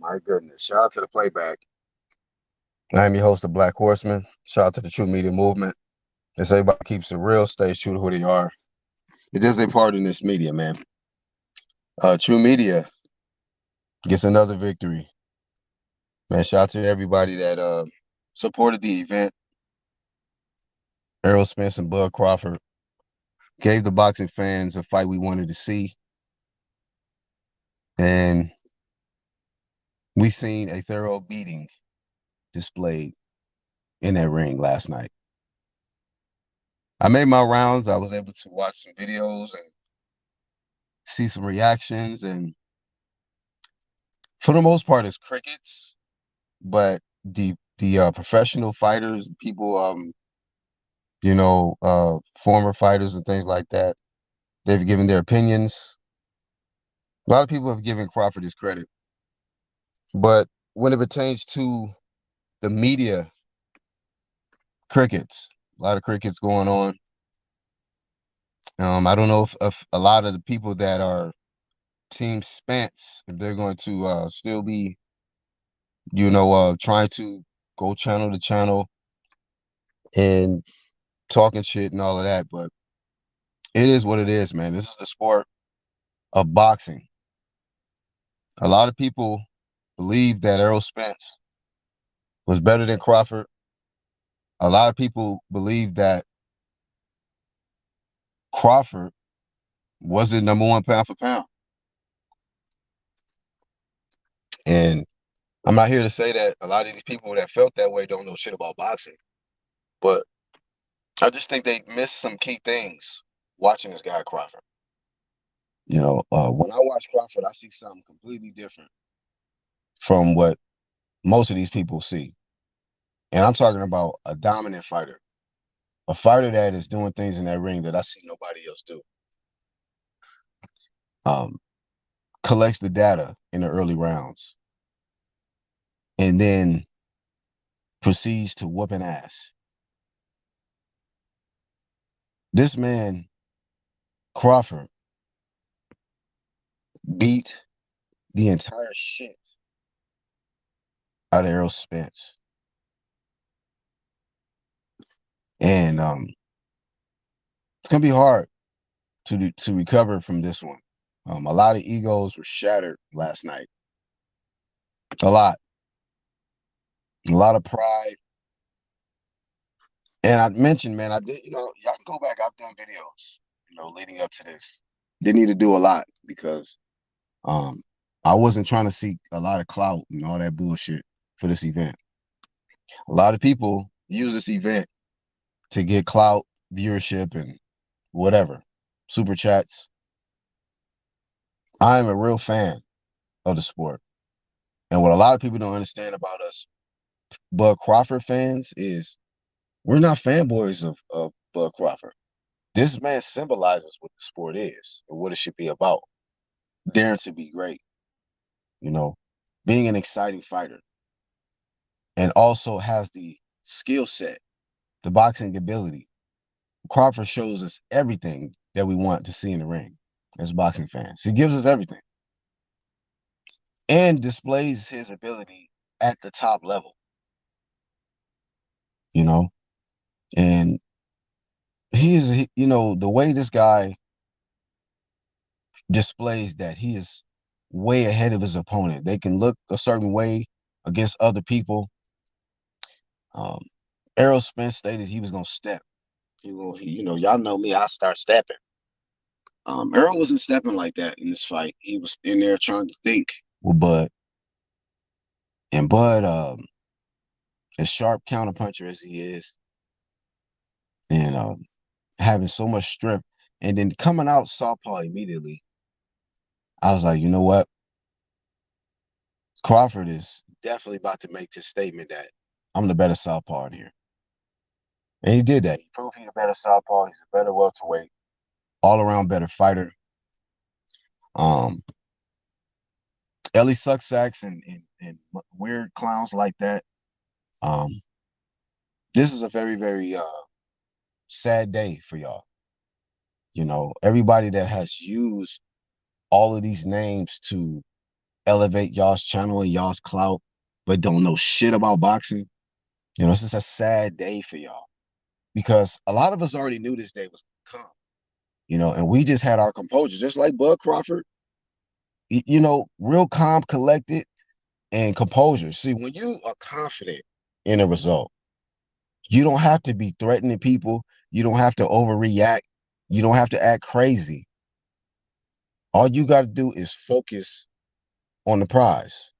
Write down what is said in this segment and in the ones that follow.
My goodness. Shout out to the playback. I am your host of Black Horseman. Shout out to the True Media Movement. As everybody keeps it real, stays true to who they are. It is a part in this media, man. True Media gets another victory. Man, shout out to everybody that supported the event. Errol Spence and Bud Crawford gave the boxing fans a fight we wanted to see. And we seen a thorough beating displayed in that ring last night. I made my rounds. I was able to watch some videos and see some reactions. And for the most part, it's crickets. But the professional fighters, people, former fighters and things like that, they've given their opinions. A lot of people have given Crawford his credit. But when it pertains to the media, crickets, a lot of crickets going on. I don't know if a lot of the people that are Team Spence, if they're going to still be, trying to go channel to channel and talking shit and all of that. But it is what it is, man. This is the sport of boxing. A lot of people believe that Errol Spence was better than Crawford. A lot of people believe that Crawford was the number one pound for pound. And I'm not here to say that a lot of these people that felt that way don't know shit about boxing. But I just think they missed some key things watching this guy Crawford. When I watch Crawford, I see something completely different from what most of these people see. And I'm talking about a dominant fighter, a fighter that is doing things in that ring that I see nobody else do. Collects the data in the early rounds and then proceeds to whoop an ass. This man, Crawford, beat the entire shit out of Errol Spence. And it's gonna be hard to recover from this one. A lot of egos were shattered last night. A lot of pride. And I mentioned, man, I did, y'all can go back. I've done videos, leading up to this. Didn't need to do a lot because I wasn't trying to seek a lot of clout and all that bullshit for this event. A lot of people use this event to get clout, viewership, and whatever, super chats. I am a real fan of the sport. And what a lot of people don't understand about us Bud Crawford fans is we're not fanboys of Bud Crawford. This man symbolizes what the sport is and what it should be about. Daring to be great, being an exciting fighter, and also has the skill set, the boxing ability. Crawford shows us everything that we want to see in the ring as boxing fans. He gives us everything and displays his ability at the top level, and he is, the way this guy displays that he is way ahead of his opponent. They can look a certain way against other people. Errol Spence stated he was gonna step. Y'all know me. I start stepping. Errol wasn't stepping like that in this fight. He was in there trying to think with Bud, and Bud, as sharp counterpuncher as he is, and having so much strength, and then coming out southpaw immediately, I was like, you know what? Crawford is definitely about to make this statement that I'm the better southpaw in here. And he did that. He proved he's a better southpaw. He's a better welterweight, all-around better fighter. Ellie Sucksacks and weird clowns like that. This is a very, very sad day for y'all. Everybody that has used all of these names to elevate y'all's channel and y'all's clout, but don't know shit about boxing. You know, this is a sad day for y'all because a lot of us already knew this day was gonna come. You know, and we just had our composure, just like Bud Crawford. You know, real calm, collected, and composure. See, when you are confident in a result, you don't have to be threatening people. You don't have to overreact. You don't have to act crazy. All you got to do is focus on the prize.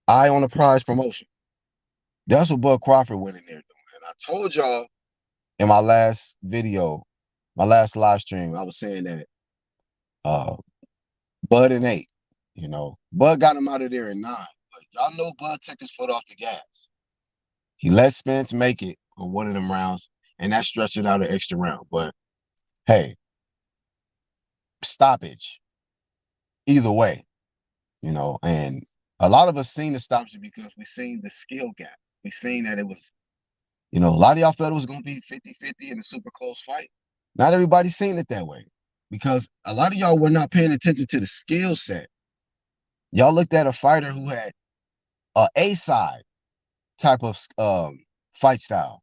Eye on the prize promotion. That's what Bud Crawford went in there doing. And I told y'all in my last video, my last live stream, I was saying that uh Bud in 8, you know, Bud got him out of there in 9. But y'all know Bud took his foot off the gas. He let Spence make it on one of them rounds, and that stretched it out an extra round. But hey, stoppage either way, you know, and a lot of us seen the stoppage because we seen the skill gap. We seen that it was, you know, a lot of y'all felt it was going to be 50-50 in a super close fight. Not everybody seen it that way because a lot of y'all were not paying attention to the skill set. Y'all looked at a fighter who had a side type of fight style.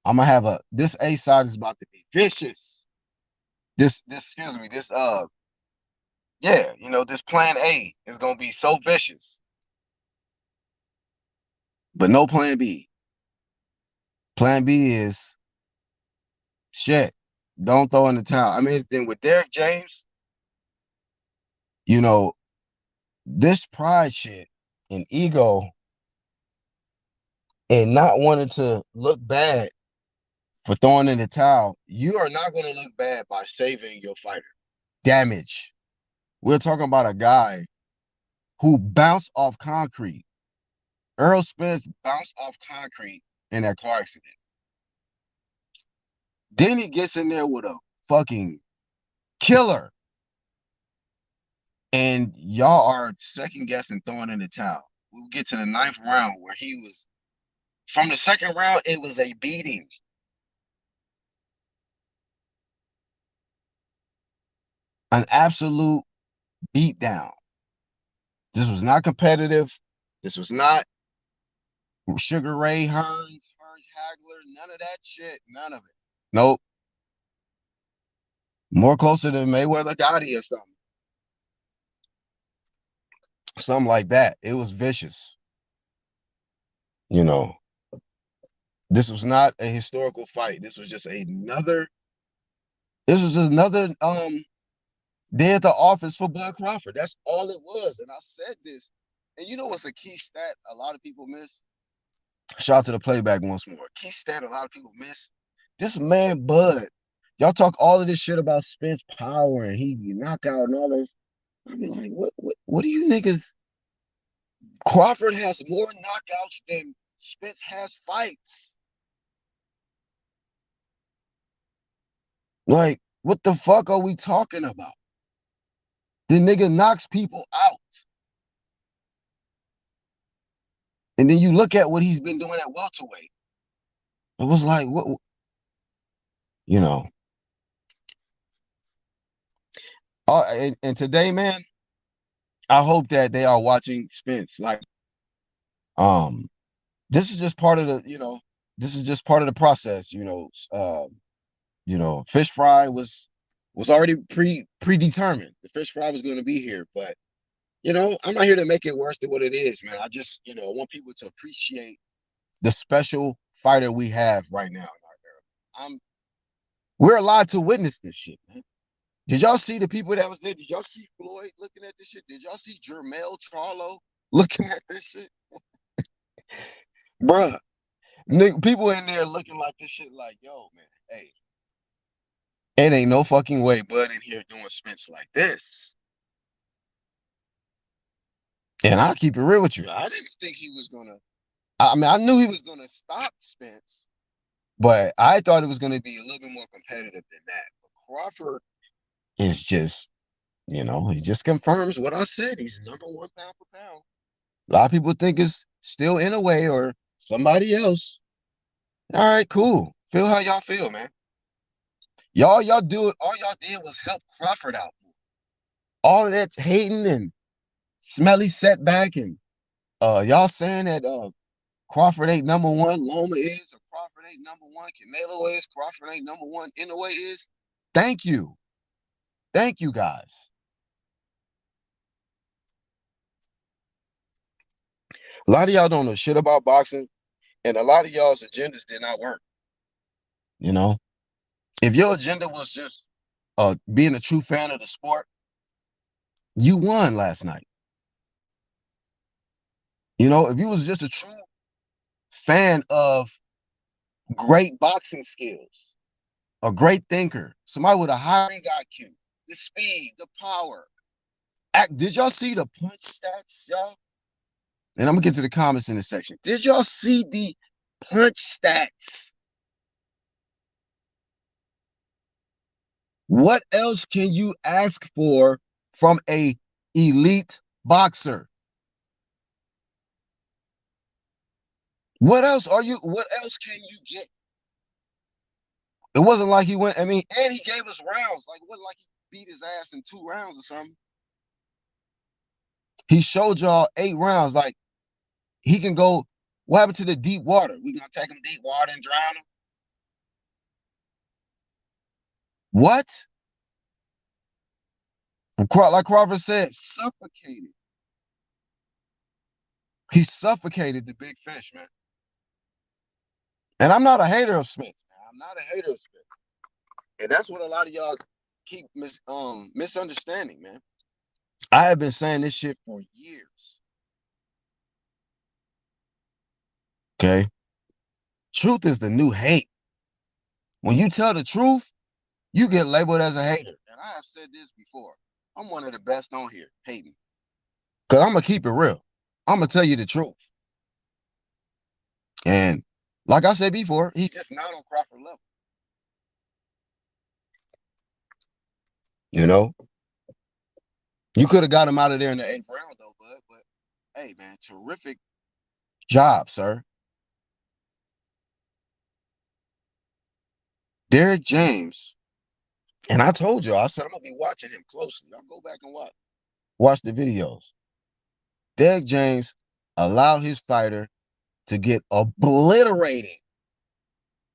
I'm gonna have this A side is about to be vicious. This excuse me, this yeah, you know, this plan A is gonna be so vicious, but no plan B. Plan B is shit. Don't throw in the towel. I mean, then with Derek James, you know, this pride shit and ego and not wanting to look bad for throwing in the towel, you are not going to look bad by saving your fighter. Damage. We're talking about a guy who bounced off concrete. Earl Spence bounced off concrete in that car accident. Then he gets in there with a fucking killer. And y'all are second guessing throwing in the towel. We'll get to the 9th round where he was, from the 2nd round, it was a beating. An absolute beatdown. This was not competitive. This was not Sugar Ray Hearns, Hagler, none of that shit. None of it. Nope. More closer than Mayweather Gotti or something. Something like that. It was vicious. You know, this was not a historical fight. This was just another day at the office for Bud Crawford. That's all it was. And I said this. And you know what's a key stat a lot of people miss? Shout out to the playback once more. Key stat a lot of people miss. This man, Bud. Y'all talk all of this shit about Spence power and he knockout and all this. I be like, what do you niggas? Crawford has more knockouts than Spence has fights. Like, what the fuck are we talking about? The nigga knocks people out. And then you look at what he's been doing at welterweight. It was like, what you know. And today, man, I hope that they are watching Spence. Like, this is just part of the, you know, this is just part of the process, you know, fish fry was already predetermined. The fish fry was going to be here, but you know, I'm not here to make it worse than what it is, man. I just, you know, want people to appreciate the special fighter we have right now in our era. We're allowed to witness this shit, man. Did y'all see the people that was there? Did y'all see Floyd looking at this shit? Did y'all see Jermell Charlo looking at this shit? Bruh, people in there looking like this shit like, yo, man, hey, it ain't no fucking way Bud in here doing Spence like this. And I'll keep it real with you. I didn't think he was gonna. I mean, I knew he was gonna stop Spence, but I thought it was gonna be a little bit more competitive than that. But Crawford is just, you know, he just confirms what I said. He's #1 pound for pound. A lot of people think it's still in a way or somebody else. All right, cool. Feel how y'all feel, man. Y'all do it. All y'all did was help Crawford out. All of that hating and smelly setback, and y'all saying that Crawford ain't number one, Loma is, or Crawford ain't number one, Canelo is, Crawford ain't number one, Inoue is. Thank you. Thank you, guys. A lot of y'all don't know shit about boxing, and a lot of y'all's agendas did not work. You know, if your agenda was just being a true fan of the sport, you won last night. You know, if you was just a true fan of great boxing skills, a great thinker, somebody with a high ring IQ, the speed, the power. Did y'all see the punch stats, y'all? And I'm gonna get to the comments in this section. Did y'all see the punch stats? What else can you ask for from a elite boxer? What else can you get? It wasn't like he went, I mean, and he gave us rounds. Like, it wasn't like he beat his ass in 2 rounds or something. He showed y'all 8 rounds. Like, he can go, what happened to the deep water? We gonna take him deep water and drown him? What? Like Crawford said, suffocated. He suffocated the big fish, man. And I'm not a hater of Smith. I'm not a hater of Smith. And that's what a lot of y'all keep misunderstanding, man. I have been saying this shit for years. Okay? Truth is the new hate. When you tell the truth, you get labeled as a hater. And I have said this before. I'm one of the best on here hating. Because I'm going to keep it real. I'm going to tell you the truth. And like I said before, he's just not on Crawford level. You know? You could have got him out of there in the 8th round, though, bud. But, hey, man, terrific job, sir. Derek James. And I told you, I said I'm going to be watching him closely. Y'all go back and watch the videos. Derek James allowed his fighter to get obliterated.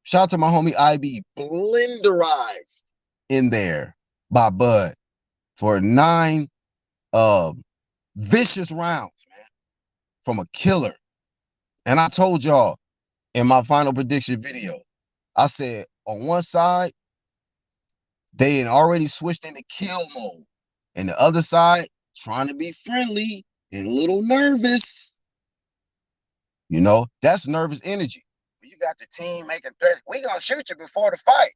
Shout out to my homie IB, blenderized in there by Bud for 9 vicious rounds, man, from a killer. And I told y'all in my final prediction video, I said on one side, they had already switched into kill mode. And the other side, trying to be friendly and a little nervous. You know, that's nervous energy. You got the team making threats. We gonna shoot you before the fight.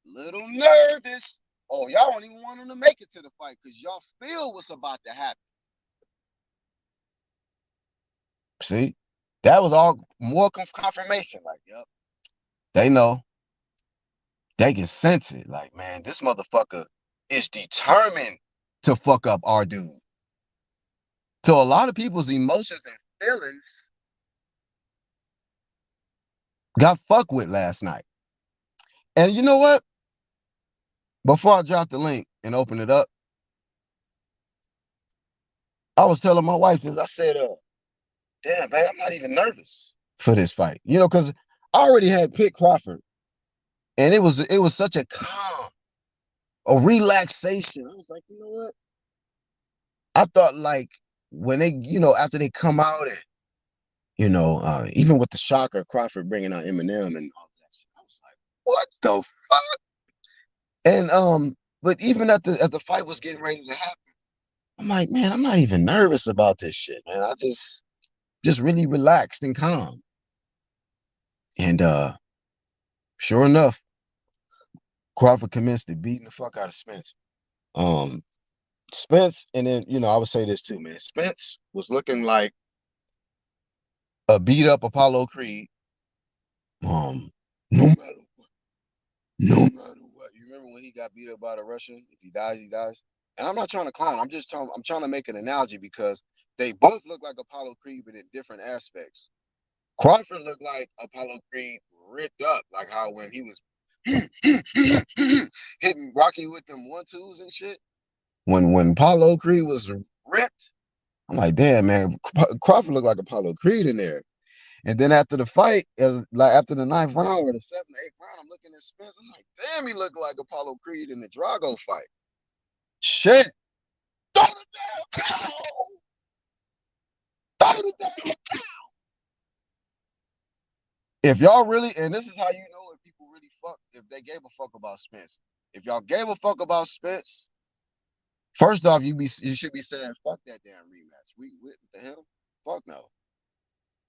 Little nervous. Oh, y'all don't even want them to make it to the fight because y'all feel what's about to happen. See, that was all more confirmation. Like, yep, they know. They can sense it. Like, man, this motherfucker is determined to fuck up our dude. So a lot of people's emotions and feelings got fucked with last night. And you know what? Before I drop the link and open it up, I was telling my wife this. I said, damn, man, I'm not even nervous for this fight. You know, because I already had picked Crawford. And it was such a calm, a relaxation. I was like, you know what? I thought like when they, you know, after they come out and, you know, even with the shocker, Crawford bringing out Eminem and all that shit, I was like, what the fuck? And but even as the fight was getting ready to happen, I'm like, man, I'm not even nervous about this shit, man. I just really relaxed and calm. And sure enough, Crawford commenced to beating the fuck out of Spence. Spence, and then, you know, I would say this too, man. Spence was looking like a beat up Apollo Creed. No matter what. No matter what. You remember when he got beat up by the Russian? If he dies, he dies. And I'm not trying to clown. I'm trying to make an analogy because they both look like Apollo Creed, but in different aspects. Crawford looked like Apollo Creed ripped up, like how when he was hitting Rocky with them 1-2s and shit. When Apollo Creed was ripped, I'm like, damn, man, Crawford looked like Apollo Creed in there. And then after the fight, like after the ninth round or the seventh, eighth round, I'm looking at Spence. I'm like, damn, he looked like Apollo Creed in the Drago fight. Shit. Throw the damn cow. Throw the damn cow. If y'all really, and this is how you know if people really fuck, if they gave a fuck about Spence. If y'all gave a fuck about Spence, first off, you should be saying, fuck that damn rematch. What the hell? Fuck no.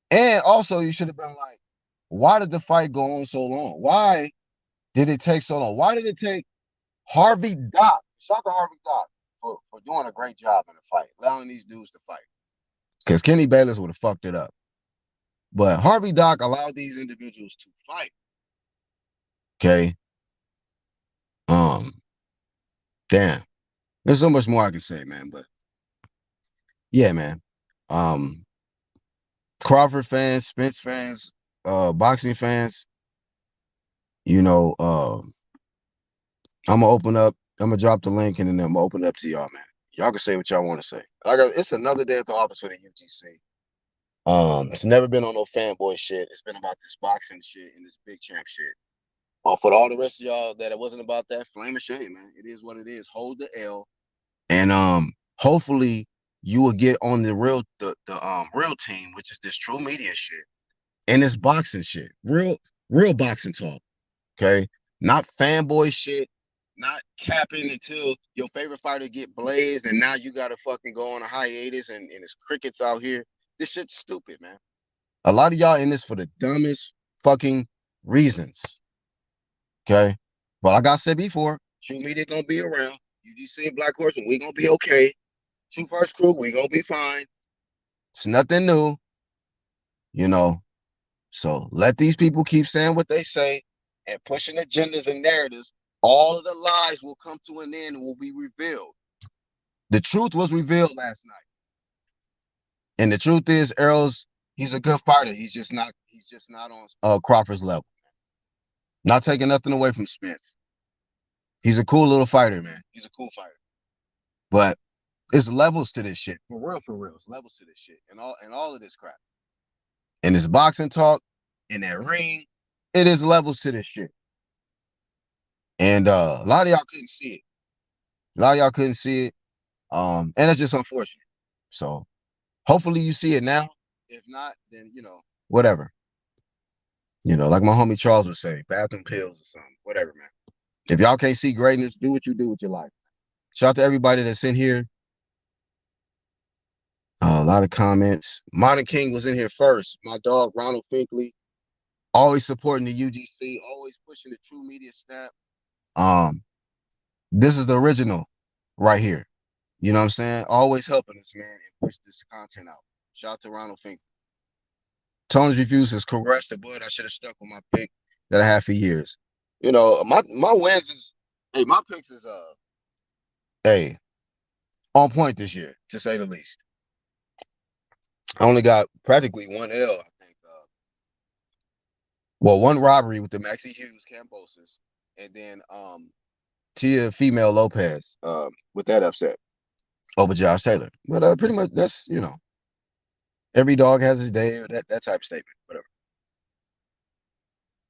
And also, you should have been like, why did the fight go on so long? Why did it take so long? Why did it take Harvey Dock? Shout out to Harvey Dock for doing a great job in the fight, allowing these dudes to fight. Because Kenny Bayless would have fucked it up. But Harvey Dock allowed these individuals to fight. Okay. Damn. There's so much more I can say, man. But yeah, man. Crawford fans, Spence fans, boxing fans, you know, I'm gonna drop the link and then I'm gonna open it up to y'all, man. Y'all can say what y'all want to say. It's another day at the office for the UGC. It's never been on no fanboy shit. It's been about this boxing shit and this big champ shit. For all the rest of y'all that it wasn't about that, flame and shame, man. It is what it is. Hold the L. And hopefully you will get on the real real team, which is this true media shit and this boxing shit. Real boxing talk. Okay. Not fanboy shit. Not capping until your favorite fighter get blazed and now you gotta fucking go on a hiatus and it's crickets out here. This shit's stupid, man. A lot of y'all in this for the dumbest fucking reasons. Okay. But like I said before, true media gonna be around. UGC and Black Horseman, we gonna be okay. True First Crew, we gonna be fine. It's nothing new, you know. So let these people keep saying what they say and pushing agendas and narratives. All of the lies will come to an end and will be revealed. The truth was revealed last night. And the truth is, Errol's, he's a good fighter. He's just not on Crawford's level. Not taking nothing away from Spence. He's a cool little fighter, man. He's a cool fighter. But it's levels to this shit. For real, for real. It's levels to this shit. And all of this crap. And this boxing talk, in that ring, it is levels to this shit. And a lot of y'all couldn't see it. A lot of y'all couldn't see it. And it's just unfortunate. So hopefully you see it now. If not, then whatever. Like my homie Charles would say, bathroom pills or something. Whatever, man. If y'all can't see greatness, do what you do with your life. Shout out to everybody that's in here. A lot of comments. Modern King was in here first. My dog, Ronald Finkley. Always supporting the UGC. Always pushing the true media snap. This is the original right here. You know what I'm saying? Always helping us, man, and push this content out. Shout out to Ronald Finkley. Tony's Reviews is correct. The Bud, I should have stuck with my pick that I had for years. My wins is, hey, my picks is hey, on point this year, to say the least. I only got practically one L, I think. One robbery with the Maxie Hughes Cambosis, and then Tia Female Lopez with that upset over Josh Taylor. But pretty much that's, every dog has his day, or that type of statement, whatever.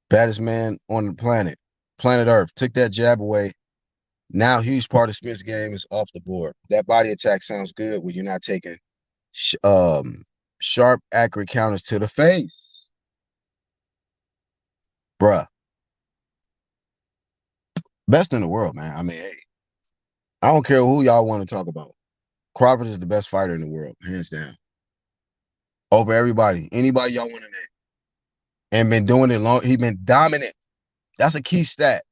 Baddest man on the planet Earth, took that jab away. Now huge part of Smith's game is off the board. That body attack sounds good when you're not taking sharp, accurate counters to the face. Bruh. Best in the world, man. I mean, hey, I don't care who y'all want to talk about. Crawford is the best fighter in the world, hands down. Over everybody. Anybody y'all want to name. And been doing it long. He's been dominant. That's a key stat.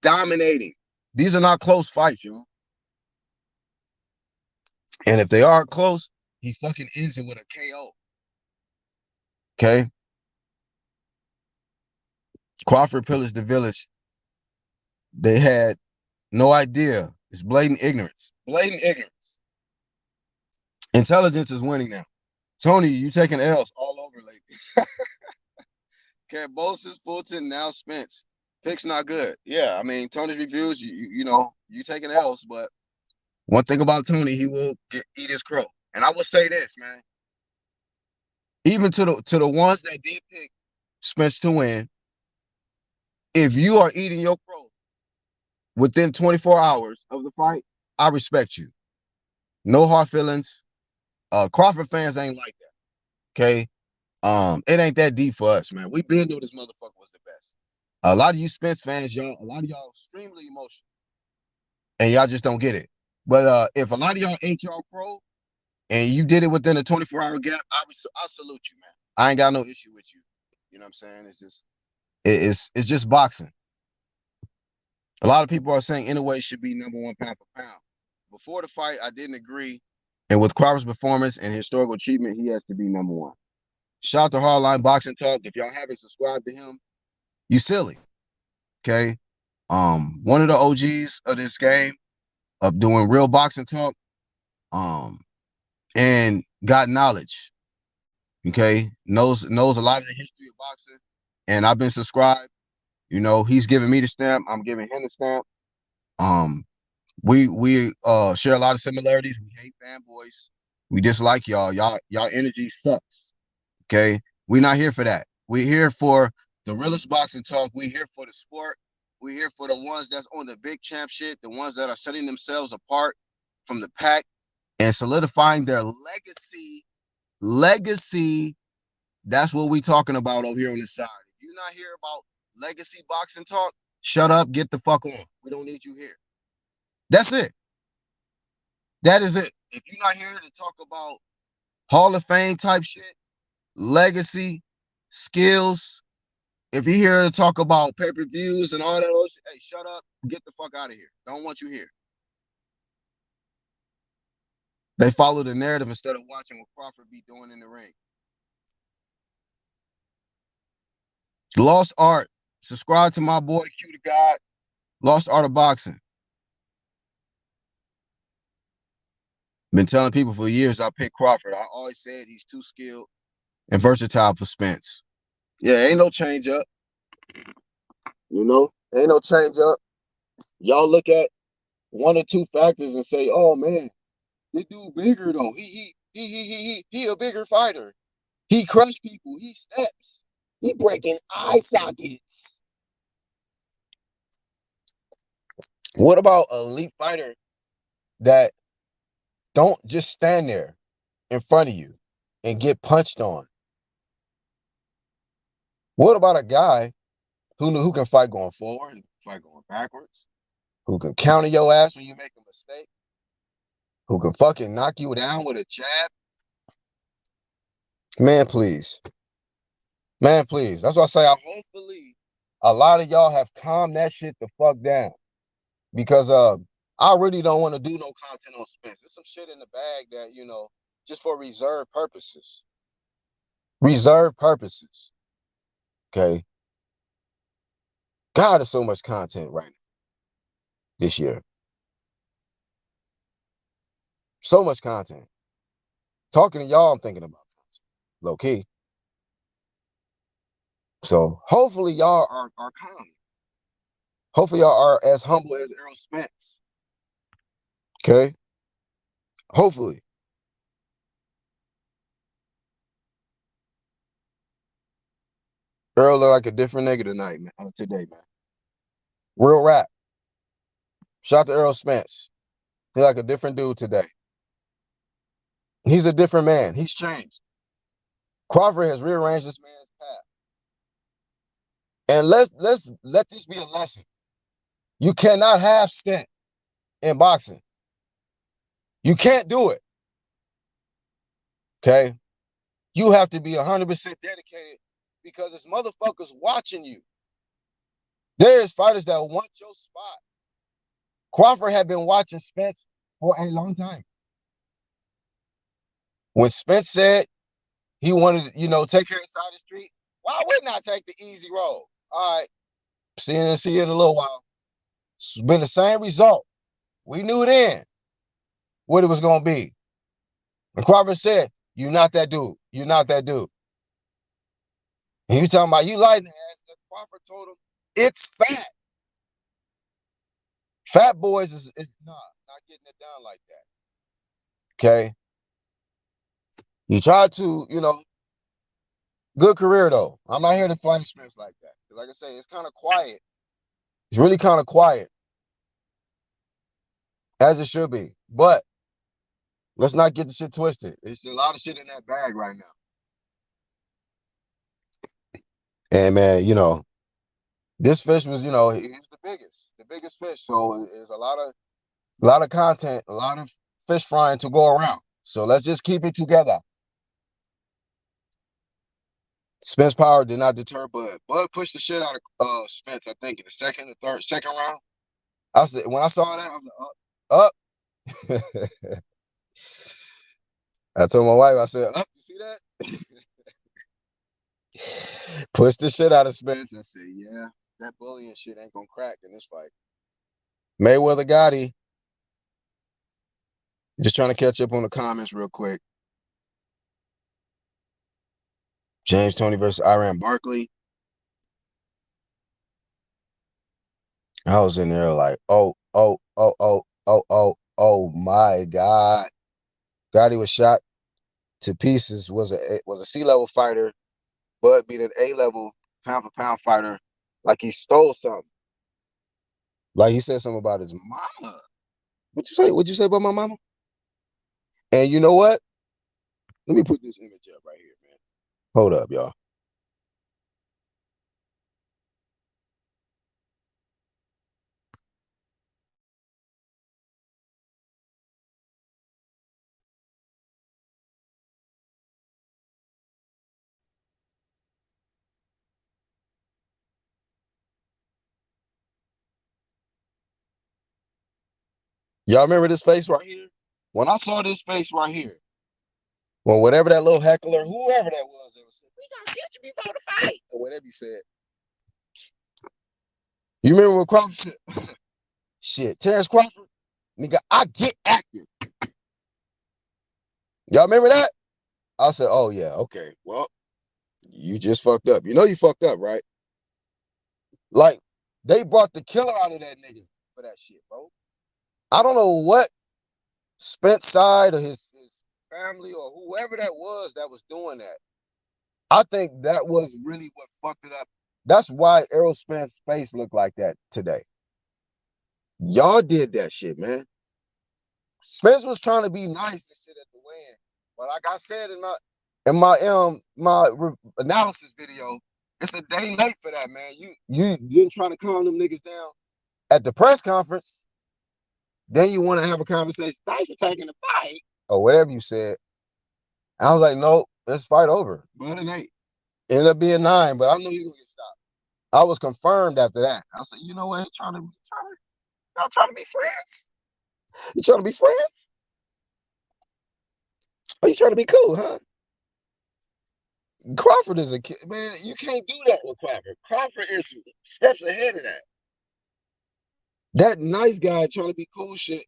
Dominating. These are not close fights, yo. And if they are close, he fucking ends it with a KO. Okay? Crawford pillaged the village. They had no idea. It's blatant ignorance. Blatant ignorance. Intelligence is winning now. Tony, you taking L's all over lately. Cambosis, Fulton, now Spence. Pick's not good. Yeah, I mean, Tony's Reviews, you taking L's, but one thing about Tony, he will eat his crow. And I will say this, man. Even to the ones that did pick Spence to win, if you are eating your crow within 24 hours of the fight, I respect you. No hard feelings. Crawford fans ain't like that. Okay. It ain't that deep for us, man. We been knew this motherfucker was the best. A lot of you Spence fans, a lot of y'all extremely emotional, and y'all just don't get it. But if a lot of y'all ate y'all crow and you did it within a 24-hour gap, I salute you, man. I ain't got no issue with you. You know what I'm saying? It's just boxing. A lot of people are saying Inoue should be #1 pound for pound. Before the fight, I didn't agree. And with Crawford's performance and historical achievement, he has to be #1. Shout out to Hardline Boxing Talk. If y'all haven't subscribed to him, you silly. Okay. One of the OGs of this game of doing real boxing talk, and got knowledge. Okay. Knows a lot of the history of boxing. And I've been subscribed. You know, he's giving me the stamp. I'm giving him the stamp. We share a lot of similarities. We hate fanboys. We dislike y'all. Y'all energy sucks. Okay. We're not here for that. We're here for the realest boxing talk. We're here for the sport. We're here for the ones that's on the big champ shit, the ones that are setting themselves apart from the pack and solidifying their legacy. Legacy. That's what we talking about over here on this side. If you're not here about legacy boxing talk, shut up, get the fuck on. We don't need you here. That's it. That is it. If you're not here to talk about Hall of Fame type shit, legacy, skills, if you're here to talk about pay-per-views and all that other shit, hey, shut up, get the fuck out of here. Don't want you here. They follow the narrative instead of watching what Crawford be doing in the ring. Lost Art. Subscribe to my boy Q the God. Lost Art of Boxing. Been telling people for years I picked Crawford. I always said he's too skilled and versatile for Spence. Yeah, ain't no change up. You know, ain't no change up. Y'all look at one or two factors and say, "Oh man, this dude bigger though. He a bigger fighter. He crushed people. He steps. He breaking eye sockets." What about an elite fighter that don't just stand there in front of you and get punched on? What about a guy who can fight going forward, fight going backwards, who can counter your ass when you make a mistake, who can fucking knock you down with a jab? Man, please. Man, please. That's why I say hopefully a lot of y'all have calmed that shit the fuck down. Because I really don't want to do no content on Spence. There's some shit in the bag that, just for reserve purposes. Reserve purposes. Okay. God, there's so much content right now this year. So much content. Talking to y'all, I'm thinking about content. Low key. So hopefully y'all are calm. Hopefully y'all are as humble as Errol Spence. Okay? Hopefully. Earl look like a different nigga tonight, man. Today, man. Real rap. Shout out to Errol Spence. He like a different dude today. He's a different man. He's changed. Crawford has rearranged this man's path. And let this be a lesson. You cannot have stint in boxing. You can't do it. Okay? You have to be 100% dedicated because it's motherfuckers watching you. There's fighters that want your spot. Crawford had been watching Spence for a long time. When Spence said he wanted to, take her inside the street, why wouldn't I take the easy road? All right. See you in a little while. It's been the same result. We knew then what it was going to be. And Crawford said, "You're not that dude. You're not that dude." And you talking about you lighting the ass. And Crawford told him, "It's fat. Fat boys is not getting it done like that." Okay? He tried to, good career though. I'm not here to flame Spence like that. Like I say, it's kind of quiet. It's really kind of quiet, as it should be. But let's not get the shit twisted. There's a lot of shit in that bag right now. And man, this fish was, he's the biggest fish. So it's a lot of content, a lot of fish frying to go around. So let's just keep it together. Spence power did not deter Bud. Bud pushed the shit out of Spence, I think, in the second round. When I saw that, I was like, up. I told my wife, I said, up, you see that? Pushed the shit out of Spence. I said, yeah, that bullying shit ain't gonna crack in this fight. Mayweather Gotti. Just trying to catch up on the comments real quick. James Toney versus Iran Barkley. I was in there like, oh my God. Gotti was shot to pieces, was a C-level fighter, but beat an A-level pound for pound fighter like he stole something. Like he said something about his mama. What'd you say about my mama? And you know what? Let me put this image up right here, man. Hold up, y'all. Y'all remember this face right here? When I saw this face right here, well, whatever that little heckler, whoever that was said, we got shit to be before the fight, or whatever he said. You remember when Crawford said, shit, Terence Crawford, nigga, I get active. Y'all remember that? I said, oh yeah, okay, well, you just fucked up. You know you fucked up, right? Like, they brought the killer out of that nigga for that shit, bro. I don't know what Spence side or his family or whoever that was doing that. I think that was really what fucked it up. That's why Errol Spence's face looked like that today. Y'all did that shit, man. Spence was trying to be nice and shit at the win, but like I said in my analysis video, it's a day late for that, man. You didn't try to calm them niggas down at the press conference. Then you want to have a conversation. Thanks for taking the fight or whatever you said. I was like, nope, let's fight over. But it ain't. Ended up being 9, but I knew he was gonna get stopped. I was confirmed after that. I was like, you know what? Y'all trying to be friends? You trying to be friends? Or you trying to be cool, huh? Crawford is a kid, man. You can't do that with Crawford. Crawford is steps ahead of that. That nice guy trying to be cool shit,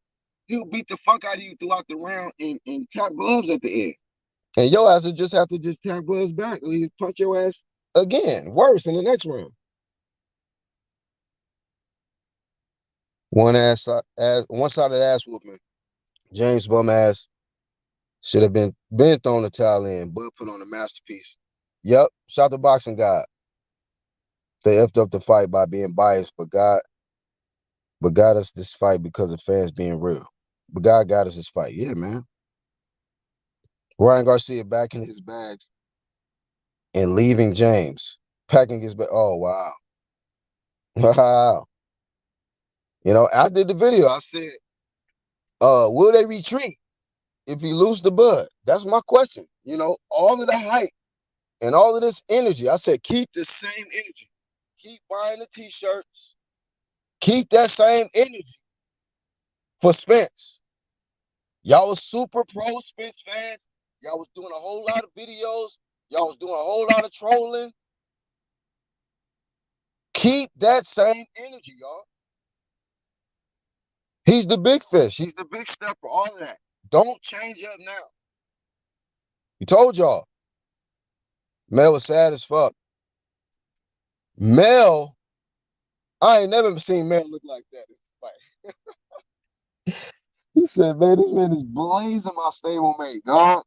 he'll beat the fuck out of you throughout the round and tap gloves at the end. And your ass will just have to just tap gloves back or you punch your ass again, worse in the next round. One-sided ass whooping. James bum ass should have been thrown the towel in, but put on a masterpiece. Yep, shout the boxing god. They effed up the fight by being biased, but God got us this fight because of fans being real. But God got us this fight. Yeah, man. Ryan Garcia back in his bags and leaving James. Packing his bag. Oh, wow. Wow. I did the video. I said, will they retreat if he lose the Bud? That's my question. All of the hype and all of this energy. I said, keep the same energy. Keep buying the t-shirts. Keep that same energy for Spence. Y'all was super pro Spence fans. Y'all was doing a whole lot of videos. Y'all was doing a whole lot of trolling. Keep that same energy, y'all. He's the big fish. He's the big stepper, all of that. Don't change up now. He told y'all. Mel was sad as fuck. Mel, I ain't never seen Mel look like that. He said, man, this man is blazing my stablemate, dog.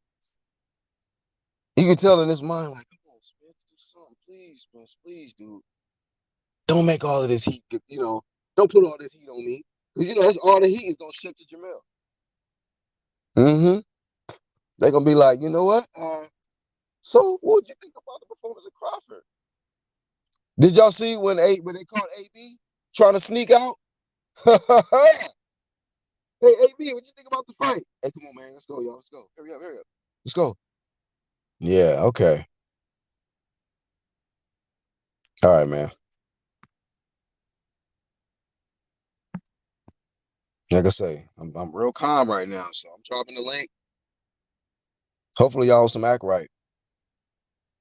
you can tell in his mind, like, come on, Spence, do something, please, Spence, please, dude. Don't make all of this heat, don't put all this heat on me. Because, that's all the heat is going to shift to Jamel. Mm-hmm. They're going to be like, you know what? So what would you think about the performance of Crawford? Did y'all see when they caught AB trying to sneak out? Hey, AB, what you think about the fight? Hey, come on, man. Let's go, y'all. Let's go. Hurry up. Let's go. Yeah, okay. All right, man. Like I say, I'm real calm right now, so I'm dropping the link. Hopefully y'all on some act right.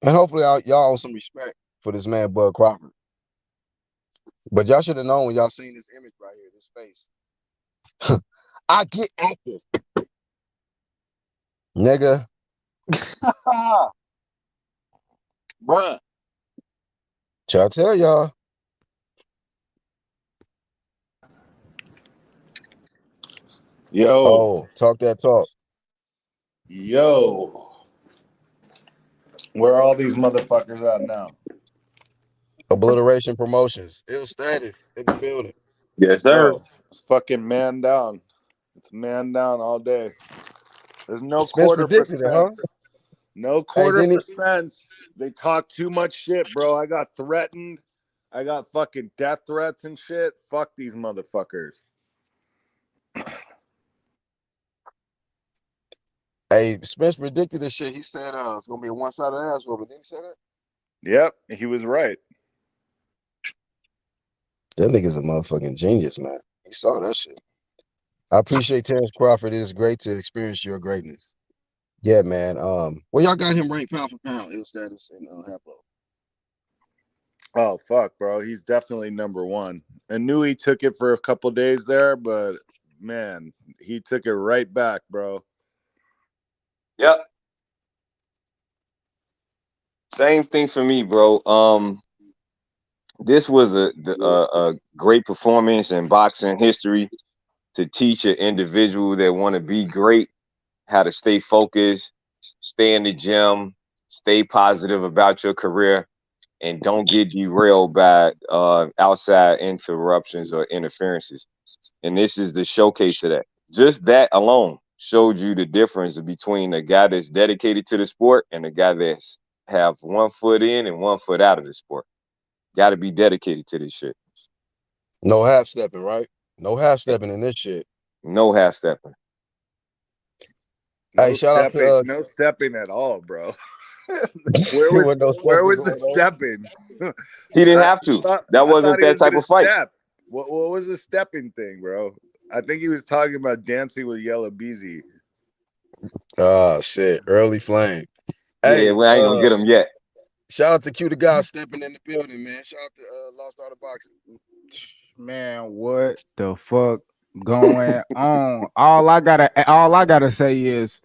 And hopefully y'all on some respect for this man, Bud Crawford. But y'all should have known when y'all seen this image right here, this face. I get active. Nigga. Bruh. Shall I tell y'all? Yo. Oh, talk that talk. Yo. Where are all these motherfuckers at now? Obliteration Promotions. Ill Status in the building. Yes, sir. Bro, it's fucking man down. It's man down all day. There's no Spence quarter for predicted it, huh? Spence. No quarter for Spence. They talk too much shit, bro. I got threatened. I got fucking death threats and shit. Fuck these motherfuckers. Hey, Spence predicted this shit. He said it's gonna be a one-sided ass whooping. Didn't he say that? Yep, he was right. That nigga's a motherfucking genius, man. He saw that shit. I appreciate Terence Crawford. It is great to experience your greatness. Yeah, man. Well, y'all got him ranked pound for pound, Ill Status and Haplo. Oh, fuck, bro. He's definitely number one. I knew he took it for a couple days there, but, man, he took it right back, bro. Yep. Same thing for me, bro. This was a great performance in boxing history to teach an individual that want to be great how to stay focused, stay in the gym, stay positive about your career, and don't get derailed by outside interruptions or interferences. And this is the showcase of that. Just that alone showed you the difference between a guy that's dedicated to the sport and a guy that's have 1 foot in and 1 foot out of the sport. Got to be dedicated to this shit. No half stepping, right? No half stepping in this shit. No half stepping. Hey, shout out to no stepping at all, bro. where was the stepping? He didn't have to. That wasn't that type of fight. Step. What was the stepping thing, bro? I think he was talking about dancing with Yellow Beezy. Oh shit, early flame. Yeah, hey, we ain't gonna get him yet. Shout out to Q the guy stepping in the building, man. Shout out to Lost Art of Boxing. Man, what the fuck going on? All I gotta say is,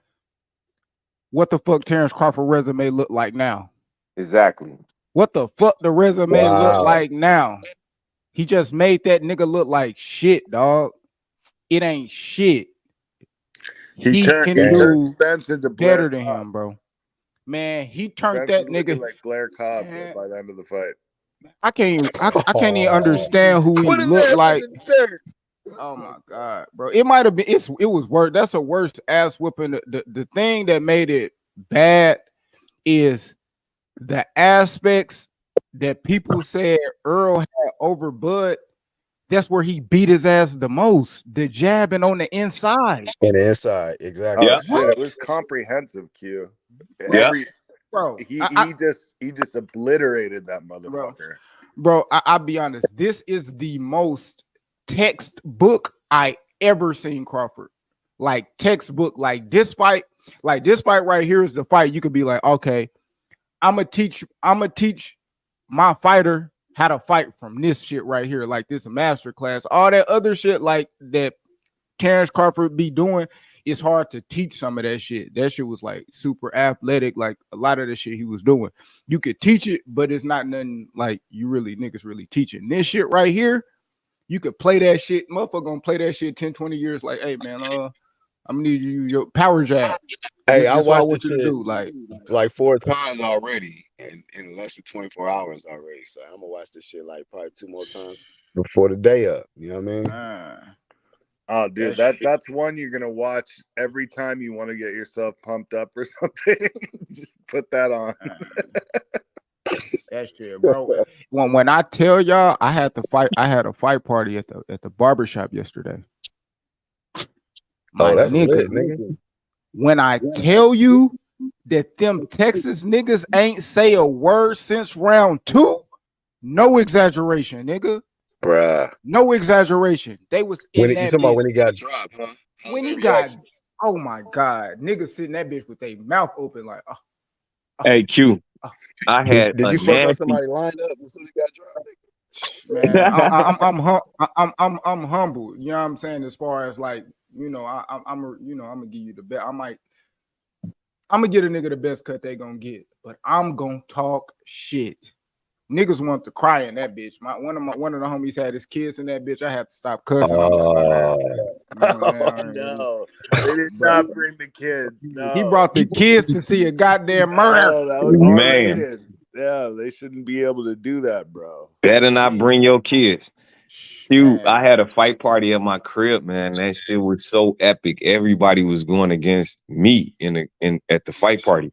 what the fuck Terence Crawford resume look like now? Exactly. What the fuck the resume look like now? He just made that nigga look like shit, dog. It ain't shit. He can do Spence into better than him, bro. Man, he turned Spence that nigga like Blair Cobb by the end of the fight. I can't even understand who he looked like. Oh my god, bro! It might have been. It was worse. That's a worse ass whooping. The thing that made it bad is the aspects that people said Earl had over Bud. That's where he beat his ass the most. The jabbing on the inside. And the inside, exactly. Oh shit! It was comprehensive, Q. Yeah, bro. He just obliterated that motherfucker. Bro, I'll be honest. This is the most textbook I ever seen Crawford. Like textbook. Like this fight right here is the fight. You could be like, okay, I'm gonna teach my fighter how to fight from this shit right here. Like this master class. All that other shit like that Terence Crawford be doing, it's hard to teach some of that shit. That shit was like super athletic. Like a lot of the shit he was doing, you could teach it, but it's not nothing like niggas really teaching. This shit right here, you could play that shit. Motherfucker gonna play that shit 10, 20 years. Like, hey man, I'm gonna need you to use your power jab. Hey, I This is what I watched want this you to shit do. like 4 times already in less than 24 hours already. So I'm gonna watch this shit like probably 2 more times before the day up. You know what I mean? Oh, dude, that's one you're gonna watch every time you want to get yourself pumped up or something. Just put that on. That shit, bro. When I tell y'all, I had a fight party at the barbershop yesterday. My That's nigga, lit, nigga. when I tell you that them Texas niggas ain't say a word since round 2, no exaggeration, nigga. Bruh. No exaggeration. They was When in you that talking about bitch. when he got dropped, huh? How When was he that got, reaction? oh my God, niggas sitting that bitch with their mouth open like, Hey, Q, I had Did a you fuck up nasty. somebody lined up as soon as he got dropped? man, I'm humble. You know what I'm saying? As far as like, you know, I'm gonna give you the best. I'm gonna get a nigga the best cut they gonna get, but I'm gonna talk shit. Niggas want to cry in that bitch. One of the homies had his kids in that bitch. I had to stop cussing. I'm like, man, you know what Oh I'm saying? no, they did not bring the kids. No, He brought the kids to see a goddamn murder. Oh, that was Man, R-rated. Yeah, they shouldn't be able to do that, bro. better not bring your kids. Q, I Man, had a fight party at my crib, man. That shit was so epic. Everybody was going against me at the fight party.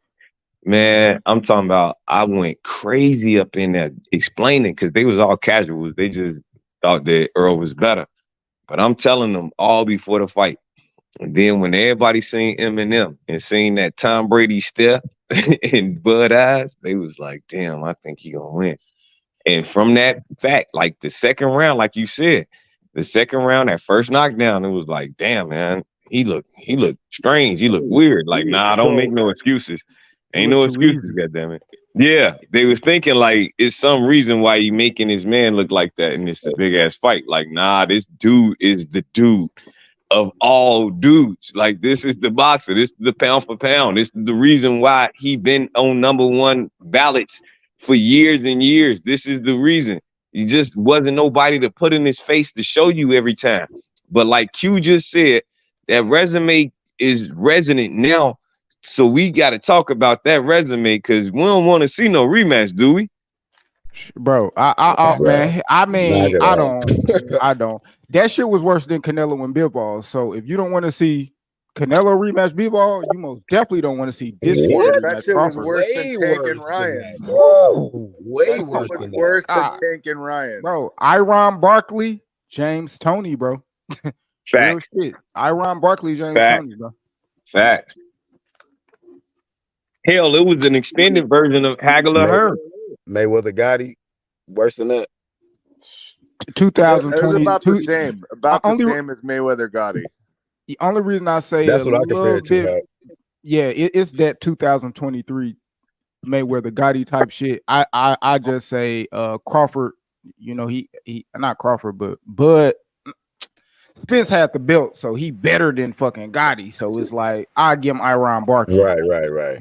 Man, I'm talking about I went crazy up in there explaining because they was all casuals. They just thought that Earl was better. But I'm telling them all before the fight. And then when everybody seen Eminem and seen that Tom Brady stare in Bud eyes, they was like, damn, I think he gonna win. And from that fact, like the second round, like you said, the second round, that first knockdown, it was like, damn, man, he looked strange. He looked weird. Like, nah, don't make So no excuses. it Ain't looked no too excuses, easy. goddammit. Yeah, they was thinking like it's some reason why he making his man look like that in this big ass fight. Like, nah, this dude is the dude of all dudes. Like, this is the boxer. This is the pound for pound. This is the reason why he been on #1 ballots for years and years. This is the reason. He just wasn't nobody to put in his face to show you every time. But like Q just said, that resume is resonant now. So we got to talk about that resume because we don't want to see no rematch, do we? Bro, bruh, man, I knock mean, it off. I don't. That shit was worse than Canelo and Bivol. So if you don't want to see Canelo rematch Bivol, you most definitely don't want to see this nigga What? That rematch shit was Crawford. worse than Way Tank and worse than Ryan. that, bro. Woo! Way That shit worse was Oh than my that. worse than God, Tank and Ryan. bro, Iron Barkley, James Tony, bro. Real Facts. shit. Iron Barkley, James Facts. Tony, bro. Facts. Hell, it was an extended version of Hagler Hearn. Mayweather Gotti, worse than that. It was about the 2022. same. About the Only same as Mayweather Gotti. the only reason I say a That's what I compare little it to. bit, Huh? yeah, it's that 2023 Mayweather Gotti type shit. I just say Crawford, you know, he not Crawford, but Bud Spence had the belt, so he better than fucking Gotti. So it's like I give him Iron Barkley, Right.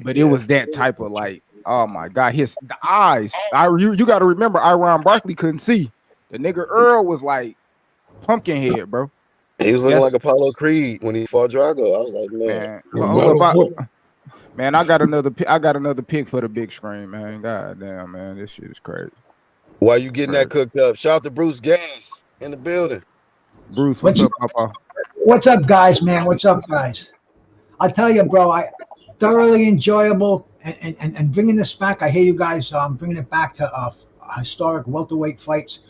but it Yeah. was that type of like, oh my god, the eyes. You got to remember, Iron Barkley couldn't see. The nigga Earl was like pumpkin head, bro. He was looking That's like Apollo Creed when he fought Drago. I was like, man, man. no Hold matter up, what. man. I got another pick for the big screen, man. God damn, man, this shit is crazy. While you getting Crazy. that cooked up, shout out to Bruce Gas in the building. Bruce, what's up, Papa? What's up, guys, man? What's up, guys? I'll tell you, bro, I thoroughly enjoyable and bringing this back. I hear you guys bringing it back to historic welterweight fights.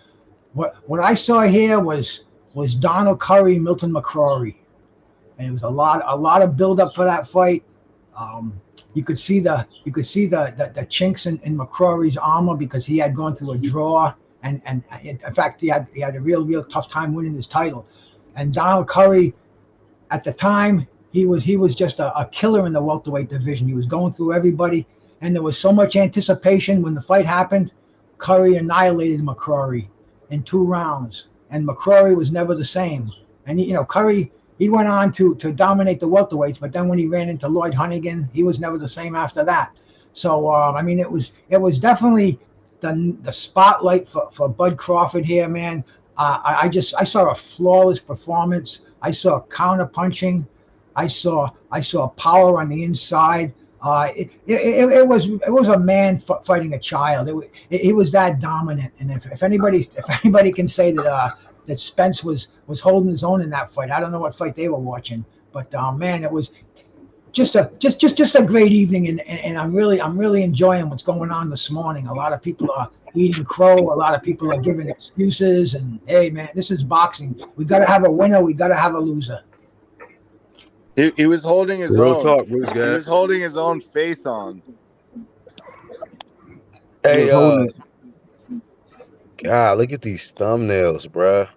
What I saw here was Donald Curry, Milton McCrory, and it was a lot of build up for that fight. You could see the chinks in McCrory's armor because he had gone through a draw, and in fact he had a real tough time winning his title. And Donald Curry, at the time, he was just a killer in the welterweight division. He was going through everybody, and there was so much anticipation when the fight happened. Curry annihilated McCrory in 2 rounds, and McCrory was never the same. And Curry, he went on to dominate the welterweights, but then when he ran into Lloyd Hunnigan, he was never the same after that. So I mean, it was definitely the spotlight for Bud Crawford here, man. I saw a flawless performance. I saw counter punching. I saw power on the inside. It was a man fighting a child. He was that dominant. And if anybody can say that Spence was holding his own in that fight, I don't know what fight they were watching. But man, it was just a great evening, and I'm really enjoying what's going on this morning. A lot of people are eating crow. A lot of people are giving excuses. And hey, man, this is boxing. We got to have a winner. We got to have a loser. He was holding his Real own. talk, Bruce He guy. was holding his own face on. Hey, holding God, look at these thumbnails, bruh.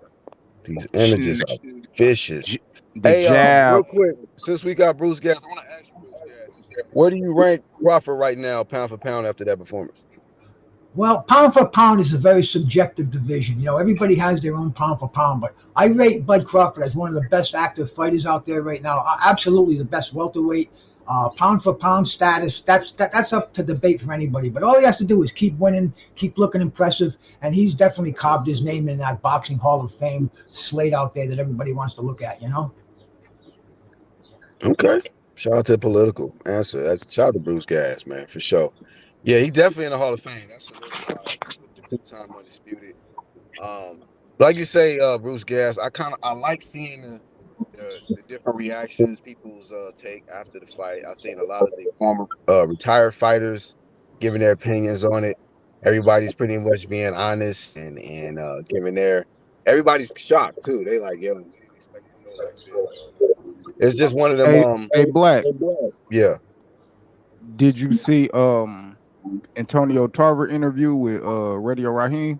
These images are vicious. the Hey, jab. real quick, since we got Bruce Gas, I want to ask you, Bruce Gas, where do you rank Crawford right now, pound for pound, after that performance? Well, pound for pound is a very subjective division. Everybody has their own pound for pound, but I rate Bud Crawford as one of the best active fighters out there right now. Absolutely the best welterweight. Pound for pound status, that's up to debate for anybody. But all he has to do is keep winning, keep looking impressive, and he's definitely carved his name in that boxing Hall of Fame slate out there that everybody wants to look at. Okay. Shout out to the political answer. Shout out to Bruce Gas, man, for sure. Yeah, he definitely in the Hall of Fame. That's solidified with the two-time undisputed. Like you say, Bruce Gas, I like seeing the different reactions people's take after the fight. I've seen a lot of the former retired fighters giving their opinions on it. Everybody's pretty much being honest and giving everybody's shocked too. They like, yo, we didn't expect it to go like this. It's just one of them. Hey, Black. Yeah. Did you see Antonio Tarver interview with Radio Raheem?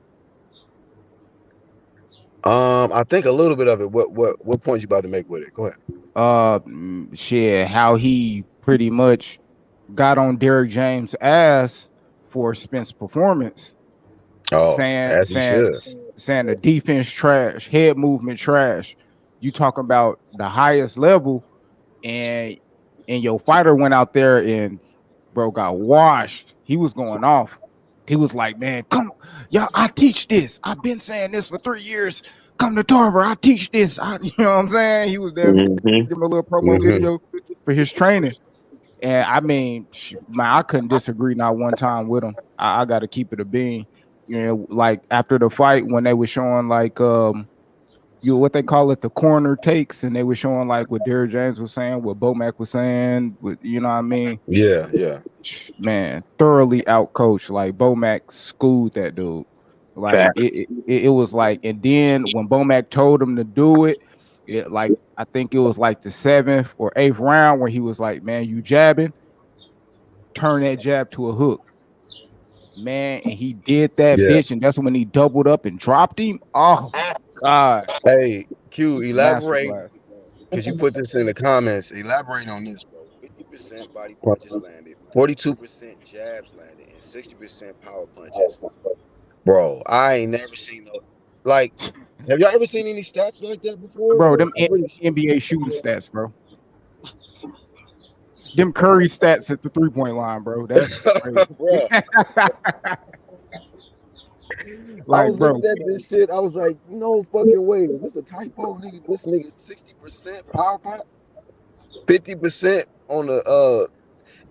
I think a little bit of it. What point you about to make with it? Go ahead. Shit, how he pretty much got on Derrick James' ass for Spence's performance. Oh, saying as he should. saying the defense trash, head movement trash. You talking about the highest level, and your fighter went out there and bro got washed. He was going off. He was like, man, come, y'all, I teach this. I've been saying this for 3 years. Come to Tarver, I teach this. You know what I'm saying? He was there, give him a little promo video for his training. And I mean, man, I couldn't disagree not one time with him. I got to keep it a bean. Like after the fight when they were showing like what they call it, the corner takes, and they were showing like what Derrick James was saying, what Bomac was saying, you know what I mean? Yeah. Man, thoroughly outcoached. Like Bomac schooled that dude. Like it was like, and then when Bomac told him to do it, like I think it was like the 7th or 8th round where he was like, man, you jabbing, turn that jab to a hook. Man, and he did that, bitch, and that's when he doubled up and dropped him. Oh God. Hey, Q, elaborate, because you put this in the comments. Elaborate on this, bro. 50% body punches landed, 42% jabs landed, and 60% power punches. Bro, I ain't never seen no, like, have y'all ever seen any stats like that before? Bro, them NBA shooting stats, bro. Them Curry stats at the 3-point line, bro. That's crazy. Bro. Like, I was looking at this shit. I was like, no fucking way. This a typo, nigga. This nigga 60% power punch, 50% on the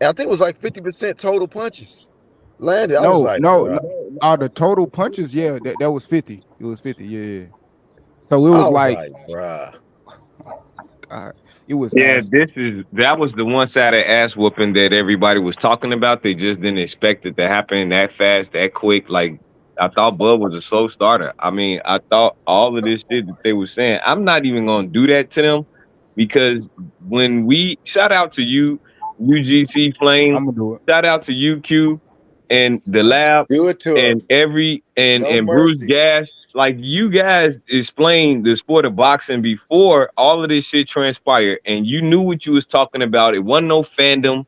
I think it was like 50% total punches landed. I was like, no. The total punches, yeah, that was 50. It was 50, yeah. So it was like bruh. God, it was that was the one-sided ass whooping that everybody was talking about. They just didn't expect it to happen that fast, that quick. Like, I thought Bud was a slow starter. I mean, I thought all of this shit that they were saying, I'm not even gonna do that to them, because when we shout out to you, UGC Flame, I'm gonna do it. Shout out to UQ and the lab, do it to and him. and Bruce Gas. Like, you guys explained the sport of boxing before all of this shit transpired, and you knew what you was talking about. It wasn't no fandom.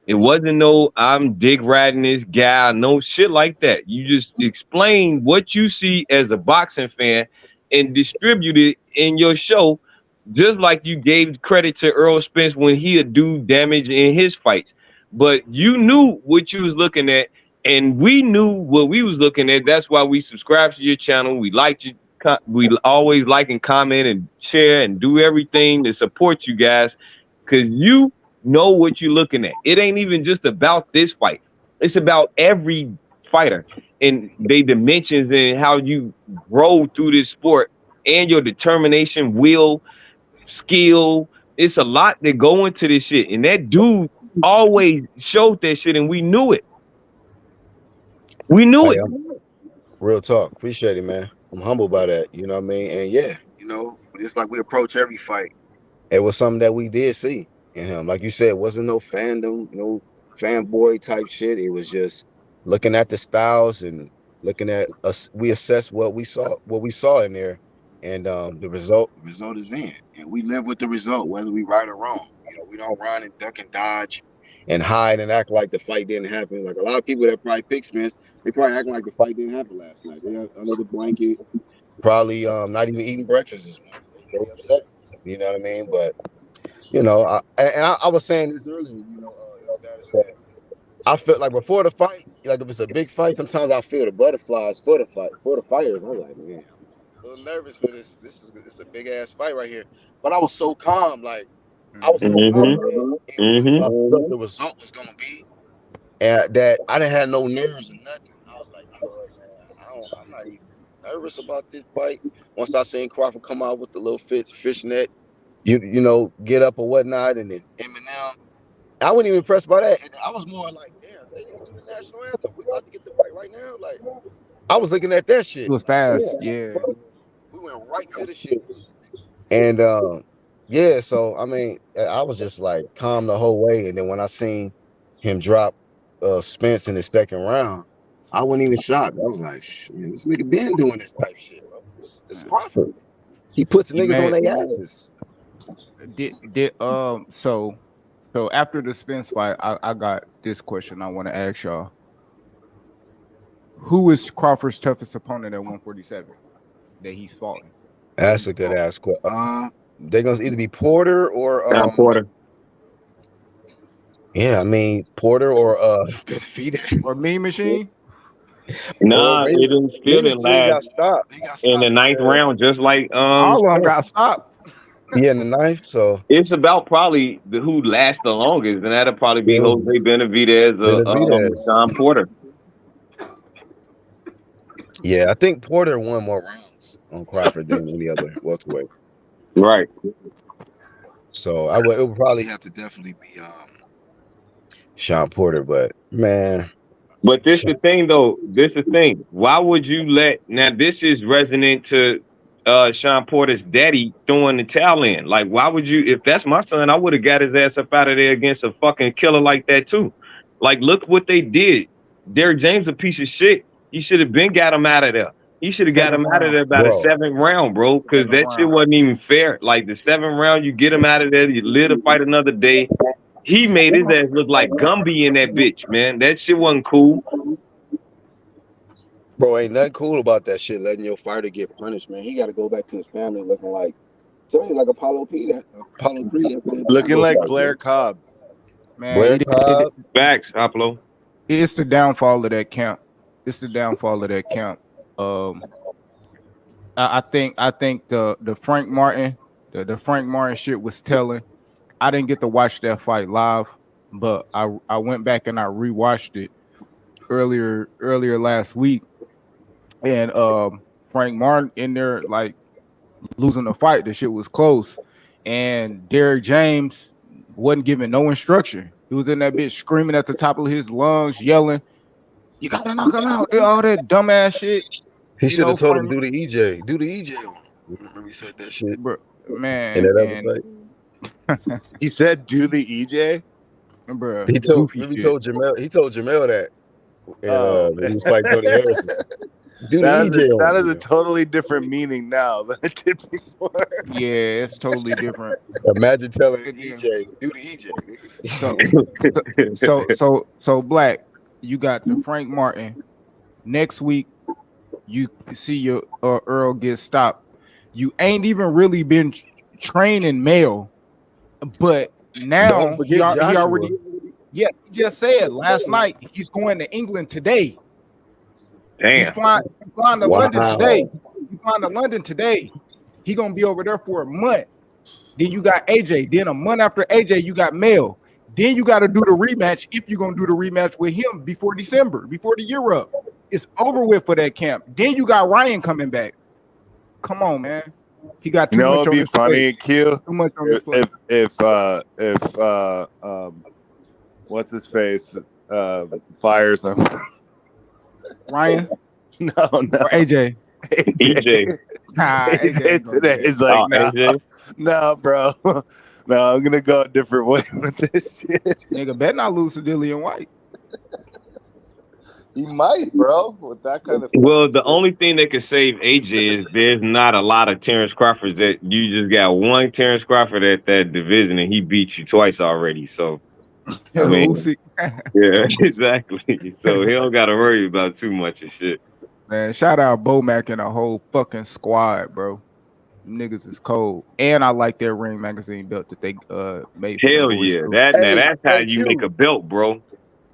It wasn't no I'm dick riding this guy, no shit like that. You just explained what you see as a boxing fan and distribute it in your show, just like you gave credit to Earl Spence when he'd do damage in his fights. But you knew what you was looking at, and we knew what we was looking at. That's why we subscribe to your channel. We like you. We always like and comment and share and do everything to support you guys, because you know what you're looking at. It ain't even just about this fight. It's about every fighter and they dimensions and how you grow through this sport and your determination, will, skill. It's a lot that go into this shit. And that dude always showed that shit and we knew it. We knew Hey, it. real talk. Appreciate it, man. I'm humbled by that. You know what I mean? And yeah, just like we approach every fight, it was something that we did see in him. Like you said, it wasn't no fandom, no fanboy type shit. It was just looking at the styles and looking at us. We assessed what we saw in there, and the result is in, and we live with the result, whether we right or wrong. We don't run and duck and dodge and hide and act like the fight didn't happen. Like a lot of people that probably pick Spence, they probably acting like the fight didn't happen last night. They under the blanket, probably not even eating breakfast this morning. They upset. You know what I mean? But I was saying this earlier. Is that I felt like before the fight, like if it's a big fight, sometimes I feel the butterflies for the fight, for the fighters. I'm like, man, I'm a little nervous for this. It's a big ass fight right here. But I was so calm, like I was so Mm-hmm. confident in Mm-hmm. what the result was gonna be, and that I didn't have no nerves or nothing. I was like, you know what, man, I'm not even nervous about this fight. Once I seen Crawford come out with the little fishnet, get up or whatnot, and then Eminem. I wasn't even impressed by that. And I was more like, damn, they didn't do the national anthem. We about to get the fight right now. Like, I was looking at that It shit. was Like, fast. Yeah. we went right to the shit. And yeah, so I mean, I was just like calm the whole way. And then when I seen him drop Spence in the second round, I wasn't even shocked. I was like, man, this nigga been doing this type shit, bro. This Crawford. He puts You niggas on mad? their asses. So after the Spence fight, I got this question I want to ask y'all. Who is Crawford's toughest opponent at 147 that he's fought? That's a good ass question. They're gonna either be Porter or John Porter. yeah, I mean Porter or Benavidez. Or Mean Machine? Nah, it didn't still didn't He got last stopped. He got in the stopped. ninth round, just like All of them got stopped. Yeah, in the ninth. So it's about probably who lasts the longest, and that'll probably be yeah, Jose Benavidez or Benavidez. John Porter. Yeah, I think Porter won more rounds on Crawford than any other welterweight. Right. So it would probably have to definitely be Sean Porter, but man. But this the thing though. This the thing. Why would you now this is resonant to Sean Porter's daddy throwing the towel in. Like, why would you, if that's my son, I would have got his ass up out of there against a fucking killer like that too. Like, look what they did. Derrick James a piece of shit. He should have been got him out of there. He should have got him out of there about a seventh round, bro. Because that shit wasn't even fair. Like the seventh round, you get him out of there, you live to fight another day. He made his ass look like Gumby in that bitch, man. That shit wasn't cool. Bro, ain't nothing cool about that shit, letting your fighter get punished, man. He got to go back to his family looking like, to me, like Apollo Creed after that. Looking like Blair Cobb. Man, Blair Cobb. Facts, Apollo. It's the downfall of that camp. I think the Frank Martin, the Frank Martin shit was telling. I didn't get to watch that fight live, but I went back and I rewatched it earlier last week, and Frank Martin in there like losing the fight. The shit was close, and Derrick James wasn't giving no instruction. He was in that bitch screaming at the top of his lungs, yelling, "You gotta knock him out!" All that dumbass shit. He should have told him do the EJ. Do the EJ on him. Remember he said that shit? Bro, man. In that other fight. He said do the EJ? Bro, He told Jamel that. And when he was fighting Tony Harrison. That is a totally different meaning now than it did before. Yeah, it's totally different. Imagine telling EJ, do the EJ. So Black, you got the Frank Martin. Next week, you see your Earl get stopped. You ain't even really been training male, but now he already. Yeah, he just said last night he's going to England today. Damn. He's flying to London today. He's flying to London today. He's gonna be over there for a month. Then you got AJ. Then a month after AJ, you got Mel. Then you got to do the rematch if you're gonna do the rematch with him before December, before the year up. It's over with for that camp. Then you got Ryan coming back. Come on, man. He got too much it'd on be his funny, plate. Q. Too much on his plate. If what's his face fires him. Ryan No, or AJ. EJ. Nah, AJ ain't AJ gonna today do that. is like, Oh, AJ. no, bro. No, I'm gonna go a different way with this shit. Nigga better not lose to Dillian White. He might, bro, with that kind of Well, fucking the shit. only thing that could save AJ is there's not a lot of Terence Crawfords. That you just got one Terence Crawford at that division, and he beat you twice already. So I mean, Usyk. yeah, exactly. So he don't got to worry about too much of shit. Man, shout out Bomac and a whole fucking squad, bro. Them niggas is cold. And I like their Ring magazine belt that they made for them Hell boys yeah, too. that now Hey, that's how hey, you make Q. a belt, bro.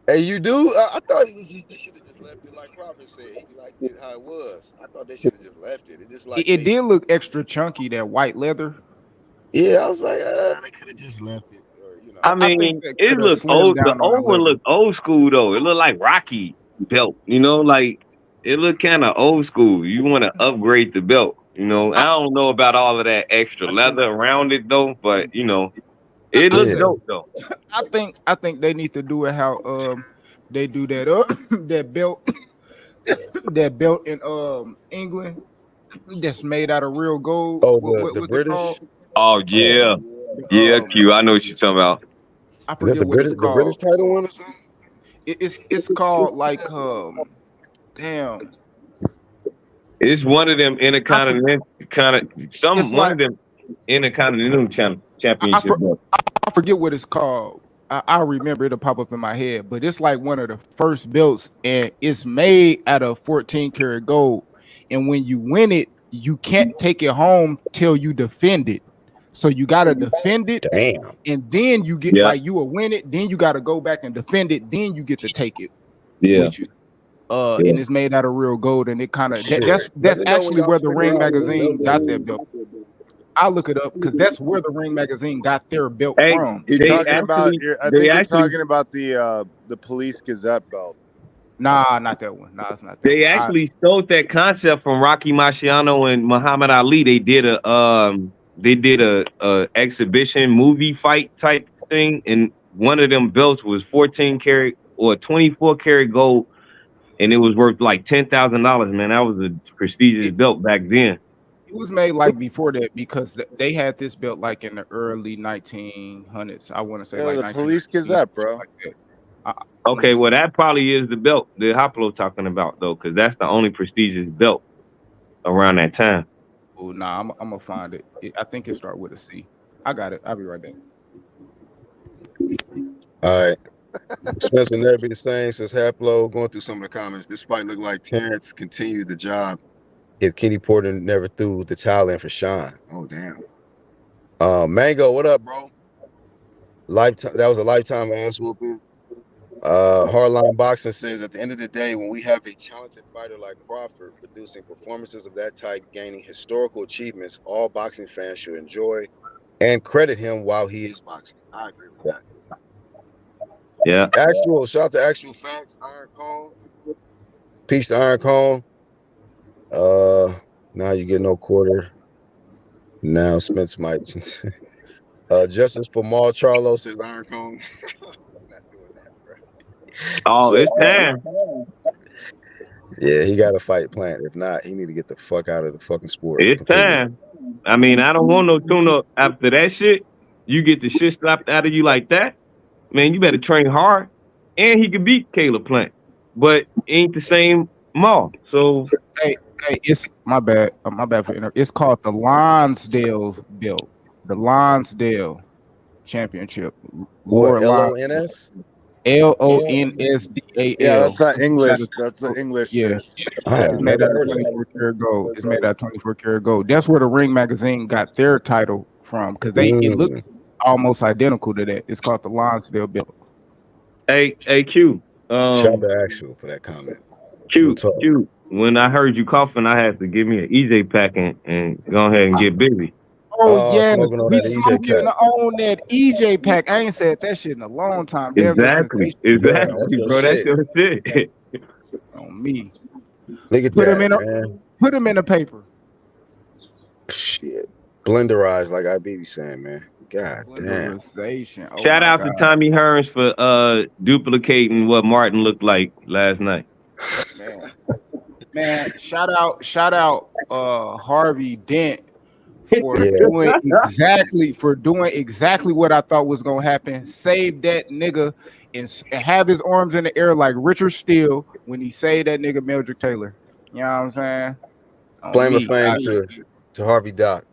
Hey, you do? I thought it was just they should have just left it like Crawford said. He liked it how it was. I thought they should have just left it. It just like It did look extra chunky, that white leather. yeah. I was like, they could have just left it, or you know. I I think mean, they it could have looked slimmed old. The down on the old one leather. looked old school though. It looked like Rocky belt. You know, like it looked kind of old school. You want to upgrade the belt. You know, I don't know about all of that extra I think leather around it though, but you know, it I looked Yeah. said dope though. I think they need to do it how they do that that belt that belt in England that's made out of real gold. Oh, the What's it called? British. Oh Oh, yeah, The, yeah, Q. I know what you're talking about. I is that forget what it's The British called. title one or something? It's called like damn. It's one of them I for, intercontinental kind of it's one like of them intercontinental I, I, championship for, belts. I forget what it's called. I remember it'll pop up in my head, but it's like one of the first belts, and it's made out of 14 karat gold. And when you win it, you can't take it home till you defend it. So you gotta defend it, Damn. and then you get Yeah, like you will win it. Then you gotta go back and defend it. Then you get to take it yeah, with you. yeah. And it's made out of real gold, and it kind of Shit. Let that's me know when actually y'all where the figure Ring out what belt magazine got that that is. belt. I'll look it up because that's where the Ring magazine got their belt Hey, from. You're they talking about. actually, I they think you're actually, talking about the Police Gazette belt. Nah, not that one. Nah, it's not that they one. actually stole that concept from Rocky Marciano and Muhammad Ali. They did a exhibition movie fight type thing, and one of them belts was 14 karat or 24 karat gold, and it was worth like $10,000. Man, that was a prestigious It, belt back then. it was made like before that because they had this belt like in the early 1900s. I want to say Yeah, like the 19 Police Gazette, bro. like that. Let Okay, me well see. that probably is the belt that Hoplo talking about though, because that's the only prestigious belt around that time. Oh, nah, I'm gonna find it. I think it start with a C. I got it. I'll be right back. All right. Spencer never be the same, says Haplo. Going through some of the comments. This fight looked like Terrence continued the job if Kenny Porter never threw the towel in for Sean. Oh damn. Mango, what up, bro? Lifetime. That was a lifetime ass whooping. Hardline Boxing says at the end of the day, when we have a talented fighter like Crawford producing performances of that type, gaining historical achievements, all boxing fans should enjoy and credit him while he is boxing. I agree with that. Yeah. Shout out to Actual Facts, Iron Cone. Peace to Iron Cone. Now you get no quarter. Now Spence might. Justice for Maul Charlo says Iron Cone. I'm not doing that, bro. Oh, it's time. Yeah, he got a fight planned. If not, he need to get the fuck out of the fucking sport It's completely. time. I mean, I don't want no tune-up after that shit. You get the shit slapped out of you like that, man. You better train hard. And he could beat Caleb Plant, but ain't the same Maul. So Hey, it's my bad. My bad for it's called the Lonsdale belt. The Lonsdale Championship. What, Lower Lonsdale. LONS? Yeah, Lonsdal. that's not It's made out English. of That's the English yeah. shit. I It's have made never out of heard of 24 that. karat gold. It's made out of 24 karat gold. That's where the Ring magazine got their title from because it looks almost identical to that. It's called the Lonsdale belt. hey Q. Shout out to Actual for that comment. Real Q, talk. Q. When I heard you coughing, I had to give me an EJ pack and go ahead and get busy. Oh yes, smoking on we that EJ smoking pack. on that EJ pack. I ain't said that shit in a long time. Damn near since Exactly, they Bro, that's exactly, your bro. That's shit. your shit. on me. Look at Put him that, in a man. put him in a paper. Shit. Blenderized, like I be saying, man. God damn. Blenderization. Oh Shout my out to god, Tommy Hearns for duplicating what Martin looked like last night. man. Man, shout out Harvey Dent for Yeah. doing exactly what I thought was gonna happen. Save that nigga and have his arms in the air like Richard Steele when he saved that nigga Mildred Taylor. You know what I'm saying? On Flame of me, fame to Harvey Doc.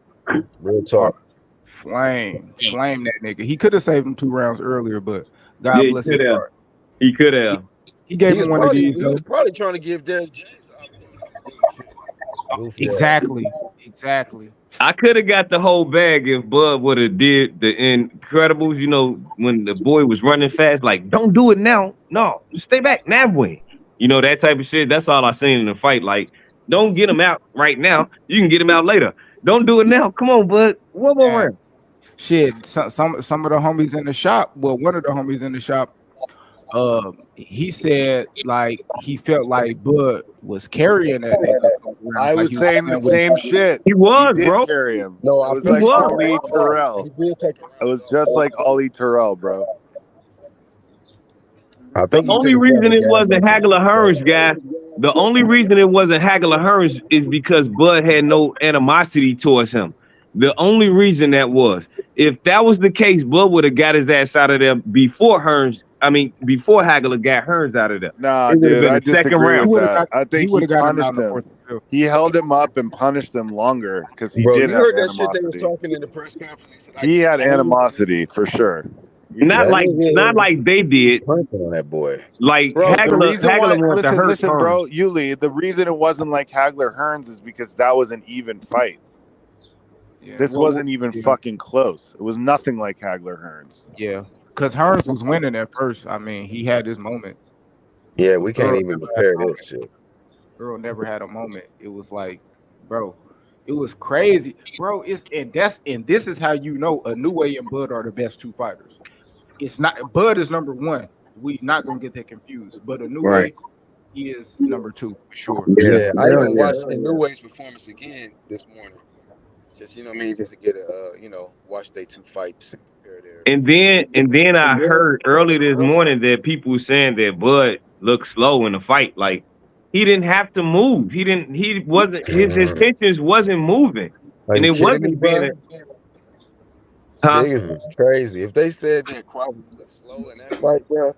Real talk. flame that nigga. He could have saved him 2 rounds earlier, but God Yeah, he bless his could have. heart. He could have. He gave him one of these. He Though. was probably trying to give Derrick James the opportunity to do shit. Goofy Exactly. I could have got the whole bag if Bud would have did the Incredibles. You know, when the boy was running fast, like, don't do it now. No, stay back, Nabway. You know, that type of shit. That's all I seen in the fight. Like, don't get him out right now. You can get him out later. Don't do it now. Come on, Bud. One more Man, round. shit. Some of the homies in the shop. Well, one of the homies in the shop. He said like he felt like Bud was carrying that nigga. I Like was he was saying the playing with same shit. He He was, did bro. carry him. No, It I was feel like was. Ali Terrell. He did take It was just like Ali Terrell, bro. I The think he took only a reason couple it gas wasn't off of Hagler Hearns, guy. The only reason it wasn't Hagler Hearns is because Bud had no animosity towards him. The only reason that was, if that was the case, Bud would have got his ass out of there before Hearns. I mean, before Hagler got Hearns out of there. Nah, It would have dude, been I a second disagree round. with that. I he think would he have got him out punished in the him. fourth and fifth. He held him up and punished him longer because he Bro, did you have heard that shit they was animosity. talking in the press conference? He said, I He can't had move. animosity for sure. You could Not That tell. like not nigga like they did. punching on that boy. Like Bro, the reason Hagler why, wanted to hurt listen, Hearns. bro, Yuli, the reason it wasn't like Hagler Hearns is because that was an even fight. Yeah, This wasn't even fucking close. It was nothing like Hagler Hearns. Yeah, because Hearns was winning at first. I mean, he had his moment. Yeah, we can't Earl even never had a compare moment. this shit. Earl never had a moment. It was like, bro, it was crazy, bro. This is how you know a New Way and Bud are the best two fighters. It's not Bud is number one. We not gonna get that confused. But a New Right. Way is number two for sure. Yeah, I Hell even yeah. watched the New Way's performance again this morning. Just, you know what I mean, just to get a watch they two fights and compare their And then I heard early this morning that people were saying that Bud looked slow in the fight. Like he didn't have to move. He wasn't his intentions wasn't moving. Are And you it kidding me, wasn't bro? being huh? Niggas is crazy. If they said that Crawford looked slow in that fight, bro,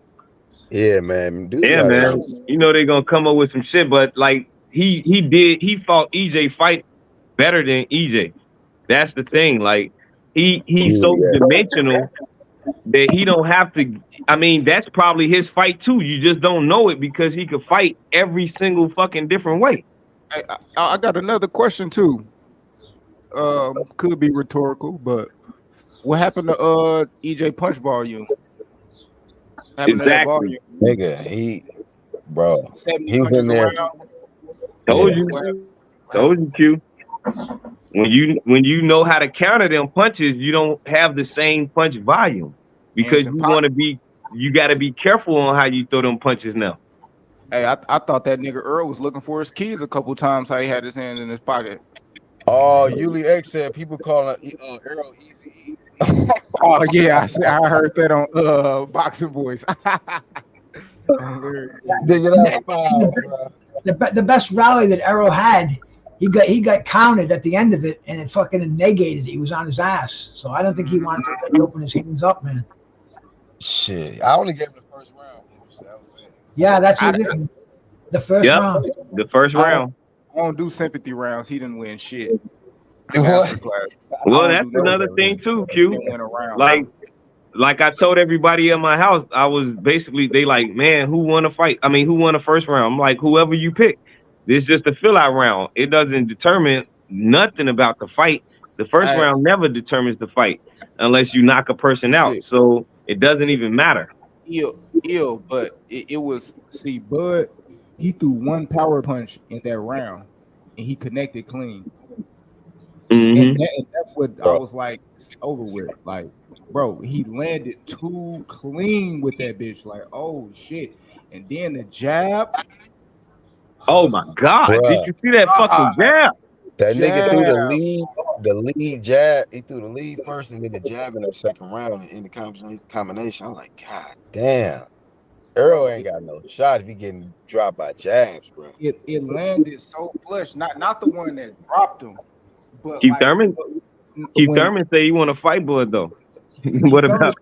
yeah, man, dude Yeah, gotta man. You know they're gonna come up with some shit, but like he fought EJ fight better than EJ. That's the thing. Like he's so yeah. dimensional that he don't have to. I mean, that's probably his fight too. You just don't know it because he could fight every single fucking different way. I got another question too. Could be rhetorical, but what happened to EJ punch volume? What happened to that Exactly. volume? Nigga, he was 70 in punches there. around. Told Yeah. you. Told you, Q. When you know how to counter them punches, you don't have the same punch volume because Hands in you got to be careful on how you throw them punches now. Hey, I thought that nigga Earl was looking for his keys a couple times. How he had his hand in his pocket. Oh, Yuli X said people call Arrow Easy. Oh yeah, I heard that on Boxing Boys. Nigga, that's foul, bro. The best rally that Errol had, he got counted at the end of it, and it fucking negated it. He was on his ass, so I don't think he wanted to open his hands up, man. Shit, I only gave him the first round. So that was it. Yeah, that's what it is. The first round. The first round. I don't do sympathy rounds. He didn't win shit. What? Well, that's another thing too, Q. Like I told everybody in my house, I was basically they like, man, who won a fight? I mean, who won the first round? I'm like, whoever you pick. This is just a fill out round. It doesn't determine nothing about the fight. The first round never determines the fight unless you knock a person out. So it doesn't even matter. Ill, but it was Bud. He threw one power punch in that round, and he connected clean. Mm-hmm. And that's what I Bro. was like, it's over with. Like, bro, he landed too clean with that bitch. Like, oh shit. And then the jab, Oh my God! Did Bruh. you see that fucking God, jab? That nigga threw jab. the lead jab. He threw the lead first and then the jab in the second round in the combination. I'm like, God damn. Earl Bro, ain't got no shot if he getting dropped by jabs, bro. it landed so flush. Not the one that dropped him, but Keith like Thurman. Keith when Thurman say he want to fight Bud though. Keith What Thurman, about?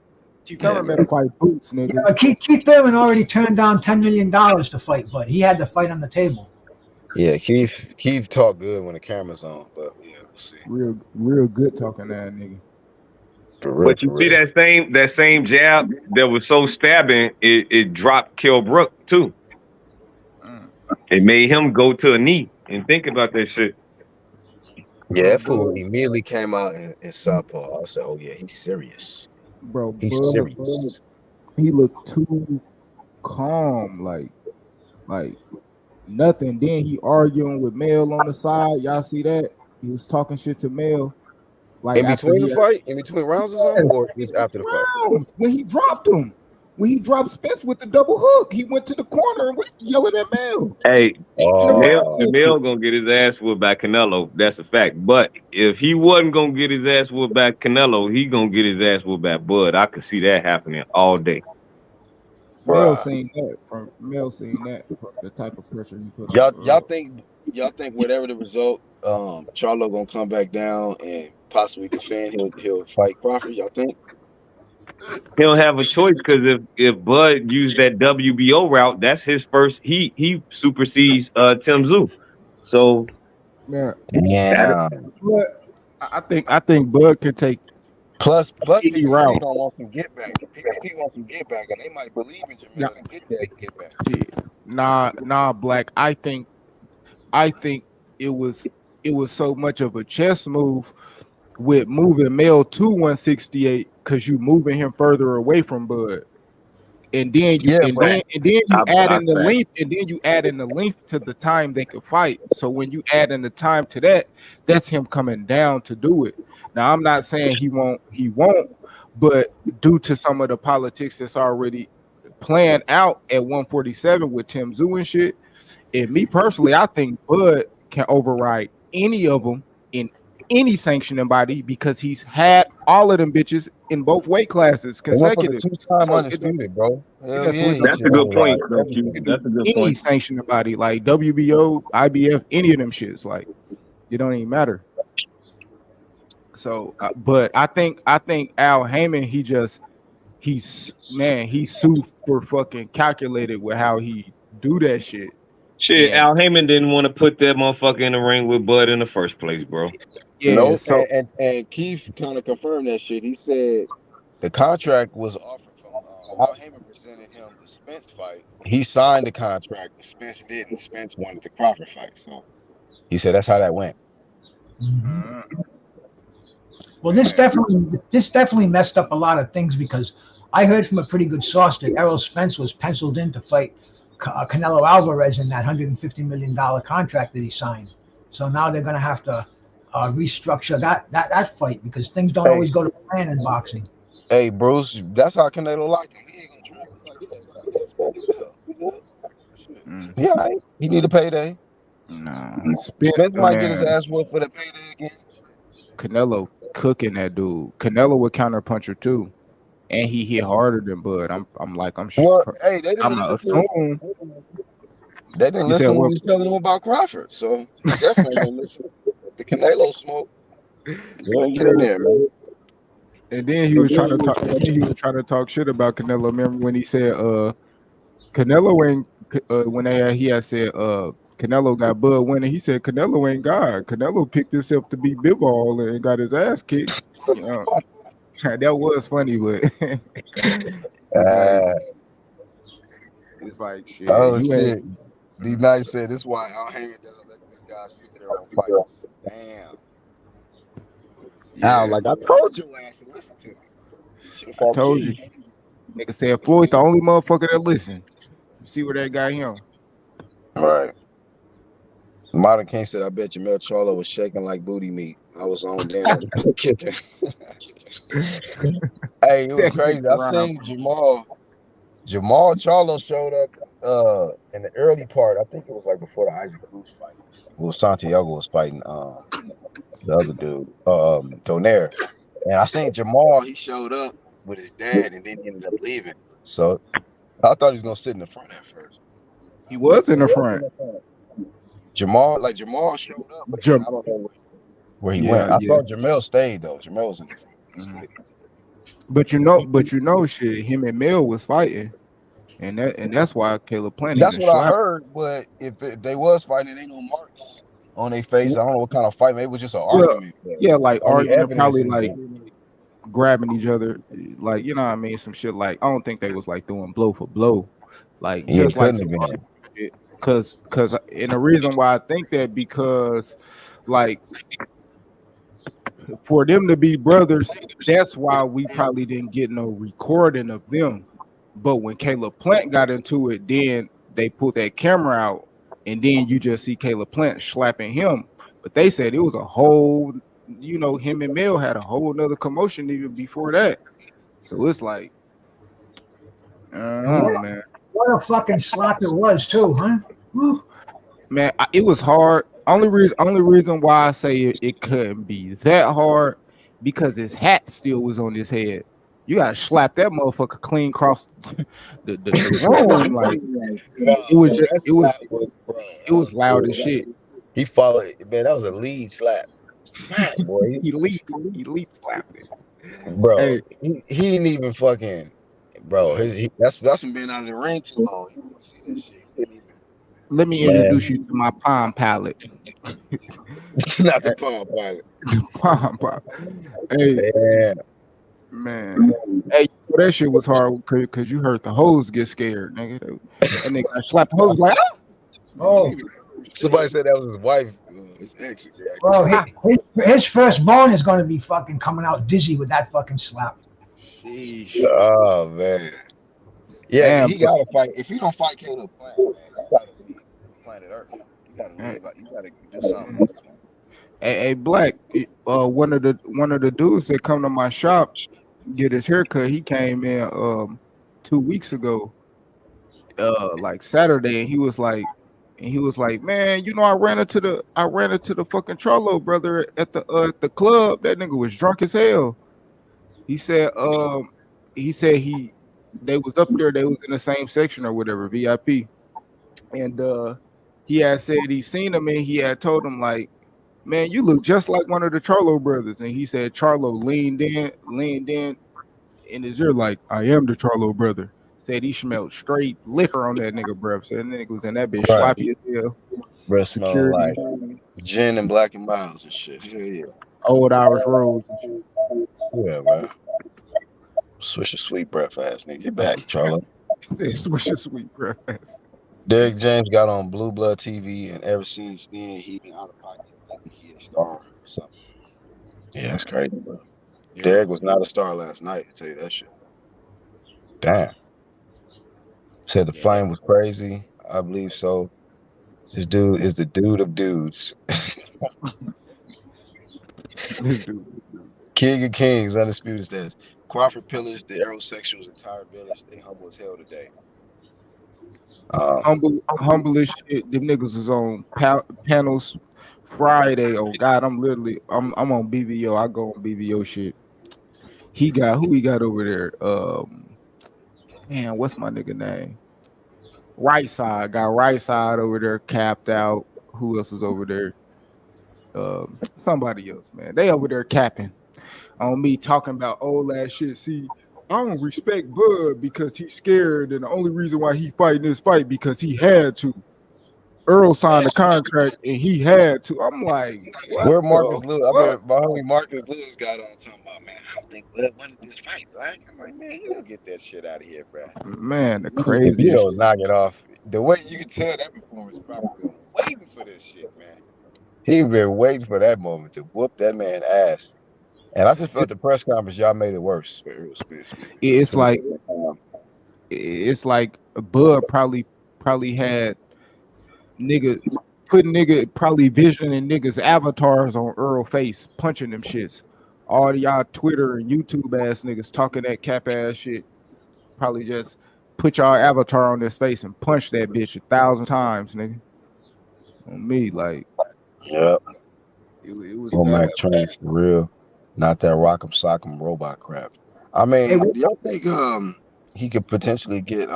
Keith Yeah, Thurman better fight Boots, nigga. Keith Thurman already turned down $10 million to fight, but he had the fight on the table. yeah. Keith talk good when the camera's on, but yeah, we'll see. Real good talking that nigga. For real, But you for see real. that same jab that was so stabbing, it dropped Kell Brook too. Mm. It made him go to a knee and think about that shit. Yeah, Bro, that fool Bud, immediately came out in southpaw. I said, "Oh yeah, he's serious. bro, He's Bud, serious." he looked too calm, like nothing. Then he arguing with Mel on the side. Y'all see that? He was talking shit to Mel. Like In after between he the had, fight, in between rounds or something, yes, or just after the fight. round when he dropped him. When he dropped Spence with the double hook, he went to the corner and was yelling at Mel. Hey, In the Jamel, Oh, middle. Jamel gonna get his ass whooped by Canelo. That's a fact. But if he wasn't gonna get his ass whooped by Canelo, he gonna get his ass whooped by Bud. I could see that happening all day. Mel bruh. seen that from the type of pressure he put on. Y'all think whatever the result, Charlo gonna come back down and possibly defend. He'll fight Crawford. Y'all think? He don't have a choice because if Bud used that WBO route, that's his first. He supersedes Tim Tszyu. So Man, that Damn. but I think Bud can take Plus any PBC route. gonna want some get back. PBC wants some get back, and they might believe in Nah, Jamel to get that get back. shit. Nah, Black. I think it was so much of a chess move with moving Mel to 168 because you moving him further away from Bud. And then you Yeah, and but then and then you add I in the fact. length, and then you add in the length to the time they could fight. So when you add in the time to that, that's him coming down to do it. Now I'm not saying he won't, but due to some of the politics that's already planned out at 147 with Tim Tszyu and shit, and me personally, I think Bud can override any of them in any sanctioning body because he's had all of them bitches in both weight classes they went for the consecutive. two-time So it don't, undisputed, bro. Hell yeah, so yeah, it he don't That's should a good matter. point, override though, Q. You everything. can That's a good do any point. sanctioning body like WBO, IBF, any of them shits. Like it don't even matter. So, but I think Al Heyman, he's super fucking calculated with how he do that shit. Shit, And Al Heyman didn't want to put that motherfucker in the ring with Bud in the first place, bro. yeah, Nope. so And Keith kind of confirmed that shit. He said the contract was offered from Al Heyman presented him the Spence fight. He signed the contract, but Spence didn't. Spence wanted the Crawford fight, so he said that's how that went. Mhm. uh, Well, man, this definitely messed up a lot of things because I heard from a pretty good source that Errol Spence was penciled in to fight Canelo Alvarez in that $150 million contract that he signed. So now they're going to have to restructure that fight because things don't Hey, always go to plan in boxing. hey, Bruce, that's how Canelo like him. He ain't gonna trip. He's like, yeah, Spence good. We good. Shit. mm, Yeah, all right. He need a payday. nah, Spence might get his man, ass whooped for the payday again. Canelo cooking that dude. Canelo would counter puncher too, and he hit harder than Bud. Well, hey, they didn't I'm gonna listen to him. assume. They didn't You said listen when what? he was telling them about Crawford. So he definitely didn't listen. The Canelo smoke. Go and get in there, man. And then he was trying to talk. And then he was trying to talk shit about Canelo. Remember when he said, Canelo ain't when he had said Canelo got Bud winning. He said Canelo ain't God. Canelo picked himself to be Bivol and got his ass kicked. You know, that was funny, but it's like Uh, shit. oh You ain't. shit. D Nice said this is why Al Heyman doesn't let these guys pick their own fights. Damn. Al, Yeah, like I told your ass to listen to me. Should have I fought told you. Keith. Nigga said Floyd the only motherfucker that listen. You see where that got him? All right. Modern King said, I bet Jamel Charlo was shaking like booty meat. I was on damn kicking. Hey, it was crazy. I seen Jamal Charlo showed up in the early part. I think it was like before the Isaac Cruz fight. Well, Santiago was fighting the other dude, Donaire. And I seen Jamal, he showed up with his dad and then he ended up leaving. So I thought he was gonna sit in the front at first. He was in the front. Jamal showed up, but then I don't know where he went. I saw Jamel stayed though. Jamel was in the front. But shit, him and Mel was fighting. And that's why Caleb Plant. That's what I heard. But if they was fighting, ain't no marks on their face. I don't know what kind of fight. Maybe it was just an argument. Yeah, like arguing, probably like grabbing each other, like, you know what I mean, some shit. Like, I don't think they was like doing blow for blow, like just like because and the reason why I think that, because like for them to be brothers, that's why we probably didn't get no recording of them. But when Caleb Plant got into it, then they put that camera out, and then you just see Caleb Plant slapping him. But they said it was a whole, you know, him and Mel had a whole nother commotion even before that. So it's like, man. What a fucking slap it was too, huh? Woo. Man, it was hard. Only reason why I say it couldn't be that hard, because his hat still was on his head. You gotta slap that motherfucker clean across the room. Like it was loud as shit. He followed, man. That was a lead slap. Boy, he lead slapped it, bro. Hey. He didn't even fucking, bro. That's from being out of the ring too long. He didn't see that shit. Let me introduce you to my Palm Pilot. Not the Palm Pilot. The Palm Pilot. Hey, yeah. Man, hey, that shit was hard because you heard the hoes get scared, nigga. And they got slapped the hoes like, oh. Somebody said that was his wife, his ex. Bro, his firstborn is going to be fucking coming out dizzy with that fucking slap. Sheesh. Oh man, yeah, damn, he gotta fight. If you don't fight Caleb Plant, man, you gotta leave planet Earth. You gotta leave. You gotta do something with this one. Hey, Black, one of the dudes that come to my shop get his haircut, he came in 2 weeks ago, like Saturday, and he was like, man, you know, I ran into the fucking Charlo brother at the club. That nigga was drunk as hell. He said they was up there, they was in the same section or whatever, VIP, and he had said he seen him, and he had told him like, man, you look just like one of the Charlo brothers. And he said Charlo leaned in his ear like, I am the Charlo brother. Said he smelled straight liquor on that nigga breath. Said that nigga was in that bitch sloppy as hell. Breath smelling like gin and Black and Miles and shit. Hell yeah. Old Irish Rose and shit. Yeah, man. Swish a sweet breath ass nigga. Get back, Charlo. Swish a sweet breath ass. Derek James got on Blue Blood TV, and ever since then he been out of pocket. He a star or something. Yeah, that's crazy, bro. Yeah. Derek was not a star last night. I tell you that shit. Damn. Said the flame was crazy. I believe so. This dude is the dude of dudes. King of Kings, undisputed status. Crawford pillars the Aerosexuals' entire village. They humble as hell today. Humble as shit. Them niggas is on panels Friday. Oh God, I'm on BVO. I go on BVO shit. Who he got over there? Man, what's my nigga name? Right side. Got right side over there capped out. Who else was over there? Somebody else, man. They over there capping on me, talking about old ass shit. See, I don't respect Bud because he's scared, and the only reason why he fighting this fight because he had to. Earl signed a contract and he had to. I'm like, where Marcus Lewis? I bet my homie Marcus Lewis got on talking about, man, I don't think Bud wanted this fight, Black. I'm like, man, you don't get that shit out of here, bro. Man, the crazy. You don't knock it off. The way you can tell that performance probably been waiting for this shit, man. He been waiting for that moment to whoop that man ass. And I just felt the press conference, y'all made it worse for Errol Spence. It's like Bud probably had nigga putting nigga probably visioning niggas avatars on Earl face, punching them shits. All y'all Twitter and YouTube ass niggas talking that cap ass shit. Probably just put y'all avatar on this face and punch that bitch 1,000 times, nigga. On me, like Yeah. it was Well, bad. Mac Train for real. Not that rock'em sock'em robot crap. I Hey, mean, what, do y'all think he could potentially get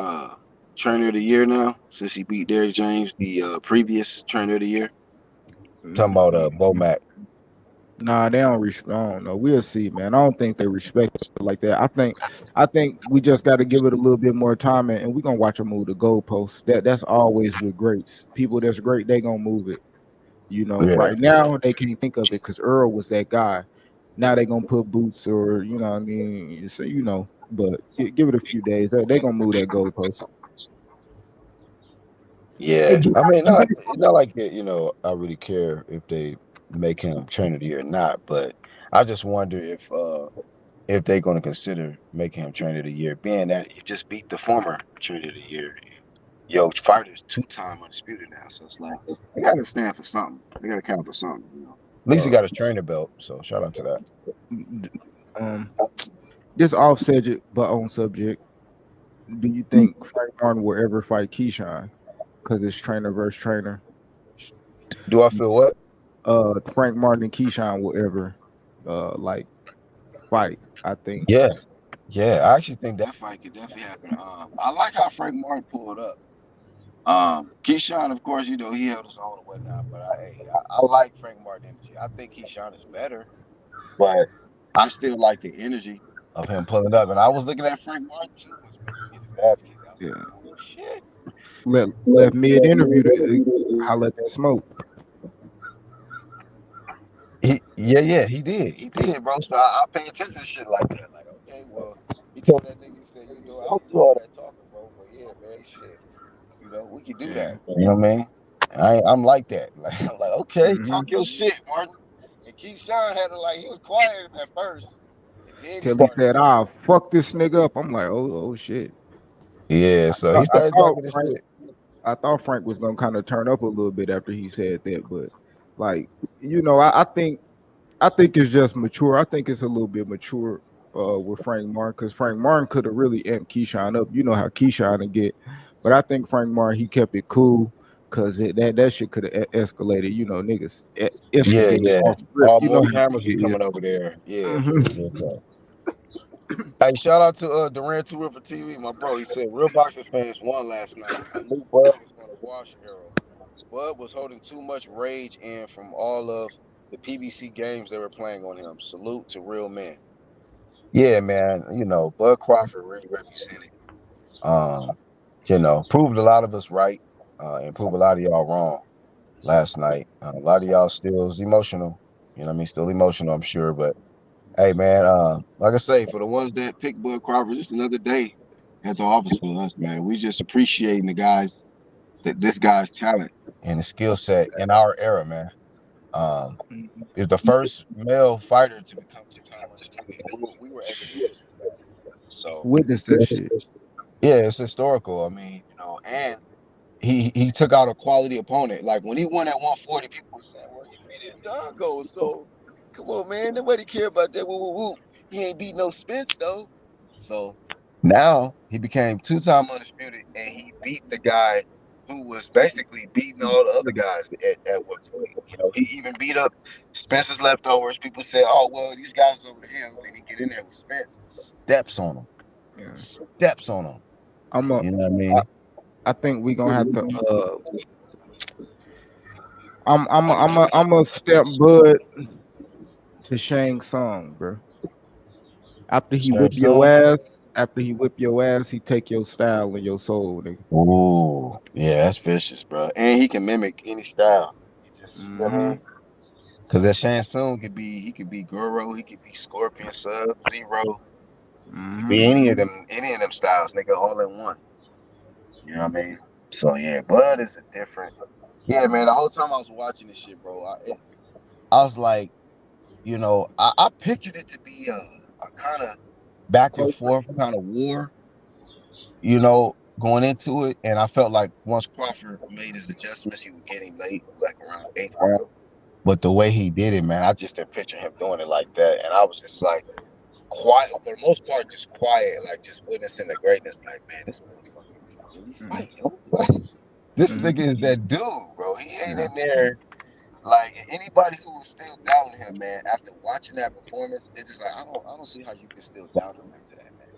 trainer of the year now since he beat Derrick James, the previous trainer of the year? Talking about Bo Mac. nah, they don't respect. I don't know. We'll see, man. I don't think they respect it like that. I think we just got to give it a little bit more time, and we're gonna watch them move the goalposts. That's always with greats. People that's great, they gonna move it. You know, Yeah. right now they can't think of it because Earl was that guy. Now they gonna put Boots or you know what I mean. So but give it a few days. They gonna move that goalpost. Hey, Yeah. do you I mean, guys, not like it, I really care if they make him trainer of the year or not, but I just wonder if they're going to consider making him trainer of the year, being that you just beat the former trainer of the year. Yo, fighter's 2-time undisputed now, so it's like they got to stand for something. They got to count for something. At least he Uh, got his trainer belt, so shout out to that. um, this off subject but on subject. Do you think Frank Martin will ever fight Keyshawn? Because it's trainer versus trainer. Do I feel what? Frank Martin and Keyshawn will ever like fight. I think. Yeah, yeah. I actually think that fight could definitely happen. I like how Frank Martin pulled up. Keyshawn, of course, he held his own and whatnot, but I like Frank Martin energy. I think Keyshawn is better, but I still like the energy of him pulling up. And I was looking at Frank Martin too was when he get his ass kicked. I was Yeah. like, oh shit. Left mid interview to holler at that smoke. Yeah, he did, bro. So I pay attention to shit like that. Like, okay, well, he told that nigga, he said, I don't do all that talking, bro, but yeah, man, shit, we can do that. Yeah. You know what I mean? I'm like that. Like, I'm like, okay, Mm-hmm. talk your shit, Martin. And Keyshawn had to he was quiet at first, and then he Till he started. said, "Ah, fuck this nigga up." I'm like, "Oh shit." Yeah, so he I started thought talking this Frank, shit. I thought Frank was gonna kind of turn up a little bit after he said that, but like, I think it's just mature. I think it's a little bit mature with Frank Martin because Frank Martin could have really amped Keyshawn up. You know how Keyshawn would get, but I think Frank Martin he kept it cool because that shit could have escalated. You know, niggas Yeah, instigated yeah. off rip. All You know Morton how Hammers was nigga coming is. over there. Yeah. Mhm. Real talk. Hey, shout out to Durant Tour for TV, my bro. He said real boxing fans won last night. I knew Bud was going to wash Arrow. Bud was holding too much rage in from all of the PBC games they were playing on him. Salute to real men. Yeah, man. Bud Crawford really represented. Um, proved a lot of us right, and proved a lot of y'all wrong last night. A lot of y'all still is emotional. You know what I mean? Still emotional, I'm sure. But hey, man, like I say, for the ones that pick Bud Crawford, just another day at the office for us, man. We just appreciating this guy's talent and his skill set in our era, man. Um, is the first male fighter to become 2-time undisputed, and we were able to witness that. So, Witness that shit. yeah, it's historical. I mean, and he took out a quality opponent. Like when he won at 140, people were saying, "Well, he beat Dongo, so come on, man, nobody care about that." Woo, woo, woo. He ain't beat no Spence though. So now he became 2-time undisputed, and he beat the guy who was basically beating all the other guys at what's weight. He even beat up Spence's leftovers. People say, "Oh, well, these guys over the hill." Then he get in there with Spence and steps on him, Yeah. steps on him. I'm a. You know what I I, mean? I think we gonna have to. I'm a step Bud to Shang Tsung, bro. After he Shang whip your Tsung. ass, he take your style and your soul, nigga. Ooh, yeah, that's vicious, bro. And he can mimic any style. He just, I Mm-hmm. mean, because that Shang Tsung he could be Goro, he could be Scorpion, Sub, Zero, he could Mm-hmm. be any of them styles, nigga, all in one. You know what I mean? So yeah, Bud is a different. Yeah, man. The whole time I was watching this shit, bro, I was like, I pictured it to be a kind of back and Closer. forth kind of war, you know. going into it, and I felt like once Crawford made his adjustments, he was getting late, like around the 8th round. But the way he did it, man, I just didn't picture him doing it like that. And I was just like quiet for the most part, just quiet, like just witnessing the greatness. Like, man, this motherfucker can really fight, yo. Like, this nigga is that dude, bro. He ain't in there. Like anybody who was still doubting him, man, after watching that performance, it's just like I don't see how you can still doubt him after that, man.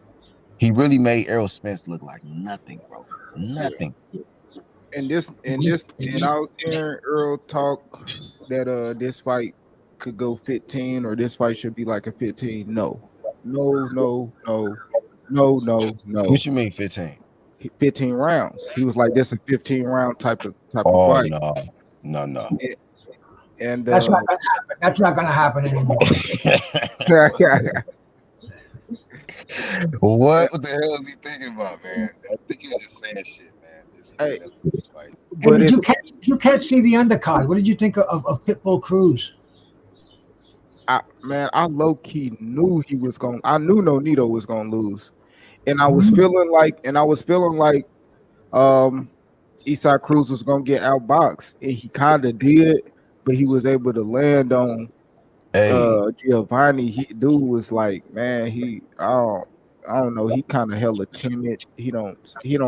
He really made Errol Spence look like nothing, bro. Nothing. And I was hearing Earl talk that this fight could go 15 or this fight should be like a 15. No. What you mean 15? 15 rounds. He was like, this is a 15 round type of Oh fight. no. And That's not gonna happen. That's not gonna happen anymore. What the hell is he thinking about, man? I think he was just saying shit, man. Just Hey, this fight. Hey, did you can't see the undercard? What did you think of Pitbull Cruz? I low key knew he was going. I knew Nonito was going to lose, and I was feeling like, Eastside Cruz was going to get outboxed, and he kind of did, but he was able to land on Giovanni. Dude was like, man, I don't know. He kind of hella timid. He don't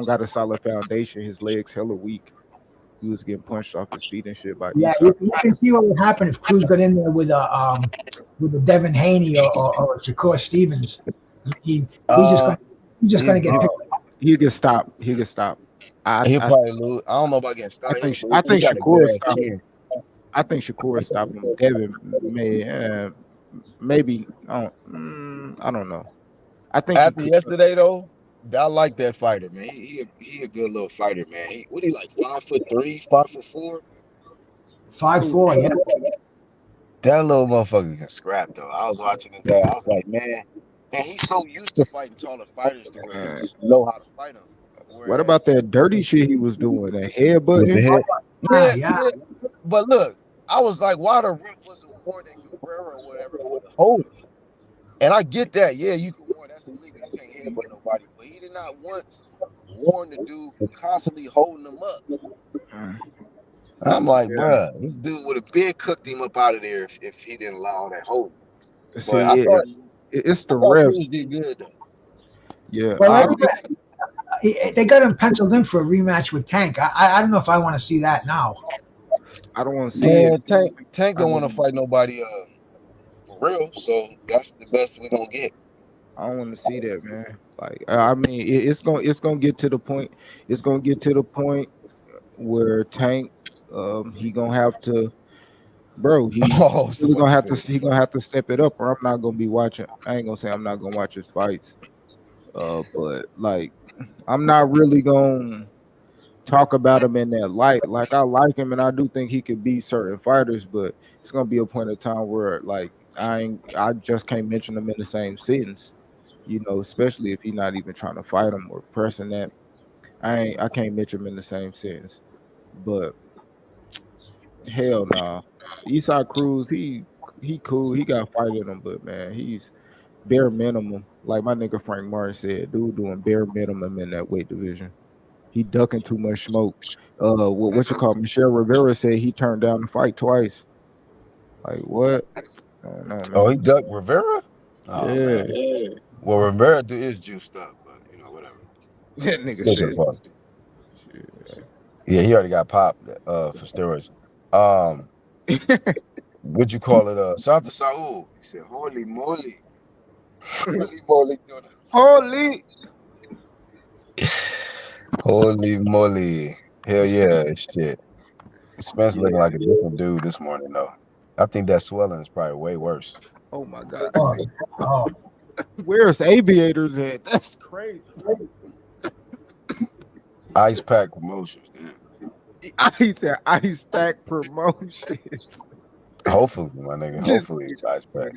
got a solid foundation. His legs hella weak. He was getting punched off his feet and shit by you can see what would happen if Cruz got in there with a Devin Haney or Shakur Stevens. He's just gonna get picked. He get stopped. He'll probably lose. I don't know about getting stopped. I think Shakur stopped him. I think Shakur stopped him. Devin maybe. I don't know. I think after yesterday though, I like that fighter, man. He a good little fighter, man. What he like 5'3", 5'4"? 5'4", yeah. That little motherfucker can scrap though. I was watching his ass. I was like, man, and he's so used to fighting taller fighters to where he just know how to fight them. What about that dirty shit he was doing? That headbutting? Yeah. But look, I was like, why the ref wasn't warning Guerrero or whatever for the hold? And I get that. Yeah, you can warn. That's illegal. You can't headbutt nobody. But he did not once warn the dude for constantly holding him up. I'm like, bruh, this dude would have been cooked him up out of there if he didn't allow that hold. See, it's the refs. He did good though. Yeah. Well, they got him penciled in for a rematch with Tank. I don't know if I want to see that now. I don't want to see it. Tank don't want to fight nobody for real, so that's the best we're gonna get. I don't want to see that, man. Like, I mean, it's gonna get to the point. It's gonna get to the point where Tank, he gonna have to, bro. He's gonna have to step it up, or I'm not gonna be watching. I ain't gonna say I'm not gonna watch his fights, but like, I'm not really gonna talk about him in that light. Like, I like him, and I do think he could beat certain fighters, but it's gonna be a point of time where like I just can't mention him in the same sentence, especially if he's not even trying to fight him or pressing that. I can't mention him in the same sentence. But hell nah. Eastside Cruz, he cool. He got fight in him, but man, he's bare minimum. Like my nigga Frank Martin said, dude doing bare minimum in that weight division. He ducking too much smoke. What you call Michelle Rivera said he turned down the fight twice. Like what? I don't know, man. Oh, he ducked Rivera? Oh, yeah. Man. Well, Rivera is juiced up, but whatever. That nigga said. Yeah, he already got popped for steroids. What'd you call it? Shout out to Saul. He said, "Holy moly, holy moly, holy moly, hell yeah, shit." Spence looking like a different dude this morning, though. I think that swelling is probably way worse. Oh my god. Oh. Where's Aviators at? That's crazy. Ice Pack Promotions. He said Ice Pack Promotions. Hopefully, my nigga. Hopefully it's Ice Pack.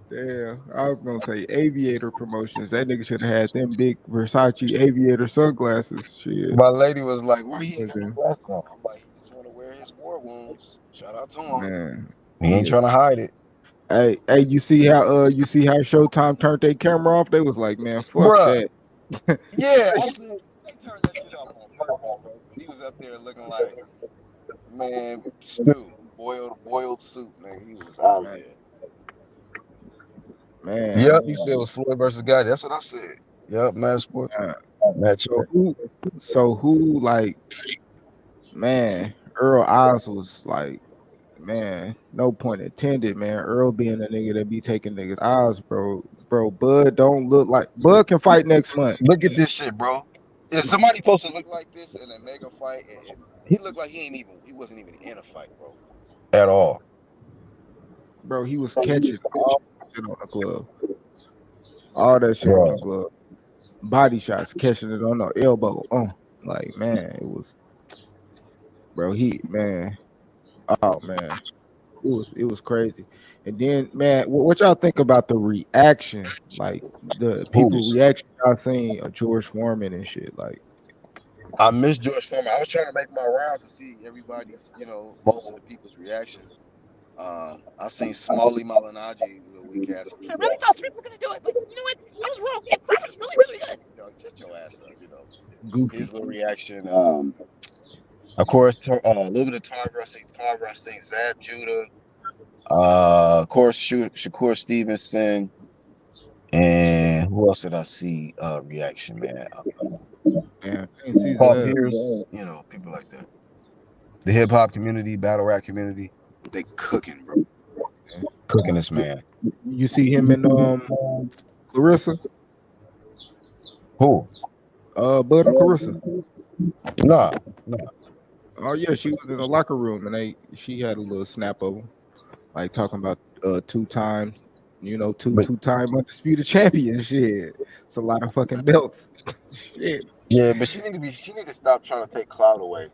Damn, I was gonna say Aviator Promotions. That nigga should have had them big Versace Aviator sunglasses. Shit. My lady was like, "Why he ain't got no glasses on?" I'm like, "He just want to wear his war wounds." Shout out to him. Man, he ain't trying to hide it. Hey, you see how Showtime turned their camera off? They was like, "Man, fuck that." Yeah, I said they turned that shit off on purpose, bro. He was up there looking like, man, stew, boiled soup, nigga. He was out Man, there. man. Yep, he said it was Floyd versus Gotti. That's what I said. Yep, Mad Sports Uh, match. so who like, man, Earl Oz was like, man, no point intended, man. Earl being a nigga that be taking niggas eyes, bro. Bro, Bud don't look like Bud can fight next month. Look at this shit, bro. If somebody supposed to look like this in a mega fight, he looked like he wasn't even in a fight, bro. At all. Bro, he was catching all that shit on the glove. All that shit on the Bro. glove. Body shots, catching it on the elbow. Like, man, it was, bro, oh man. It was crazy. And then, man, what y'all think about the reaction? Like the people Who's? reaction I seen of George Foreman and shit. Like, I miss George Foreman. I was trying to make my rounds to see everybody's, most of the people's reactions. I seen Smalley Malinaji with a weak ass. I really thought Smith was gonna do it, but you know what? I was wrong. And Crawford's really, really good. Shut your ass up, goofy. His little reaction. Of course, a little bit of Todd wrestling, Zab Judah. Of course, Shakur Stevenson. And who else did I see reaction, man? Man, I didn't see Paul that. Pierce, people like that. The hip hop community, battle rap community, they cooking, bro. Cooking this man. You see him and Clarissa? Who? Bud and Clarissa. Nah. Oh yeah, she was in the locker room and she had a little snap of him, like talking about two time undisputed champion shit. It's a lot of fucking belts. Shit. Yeah, but she need to stop trying to take clout away.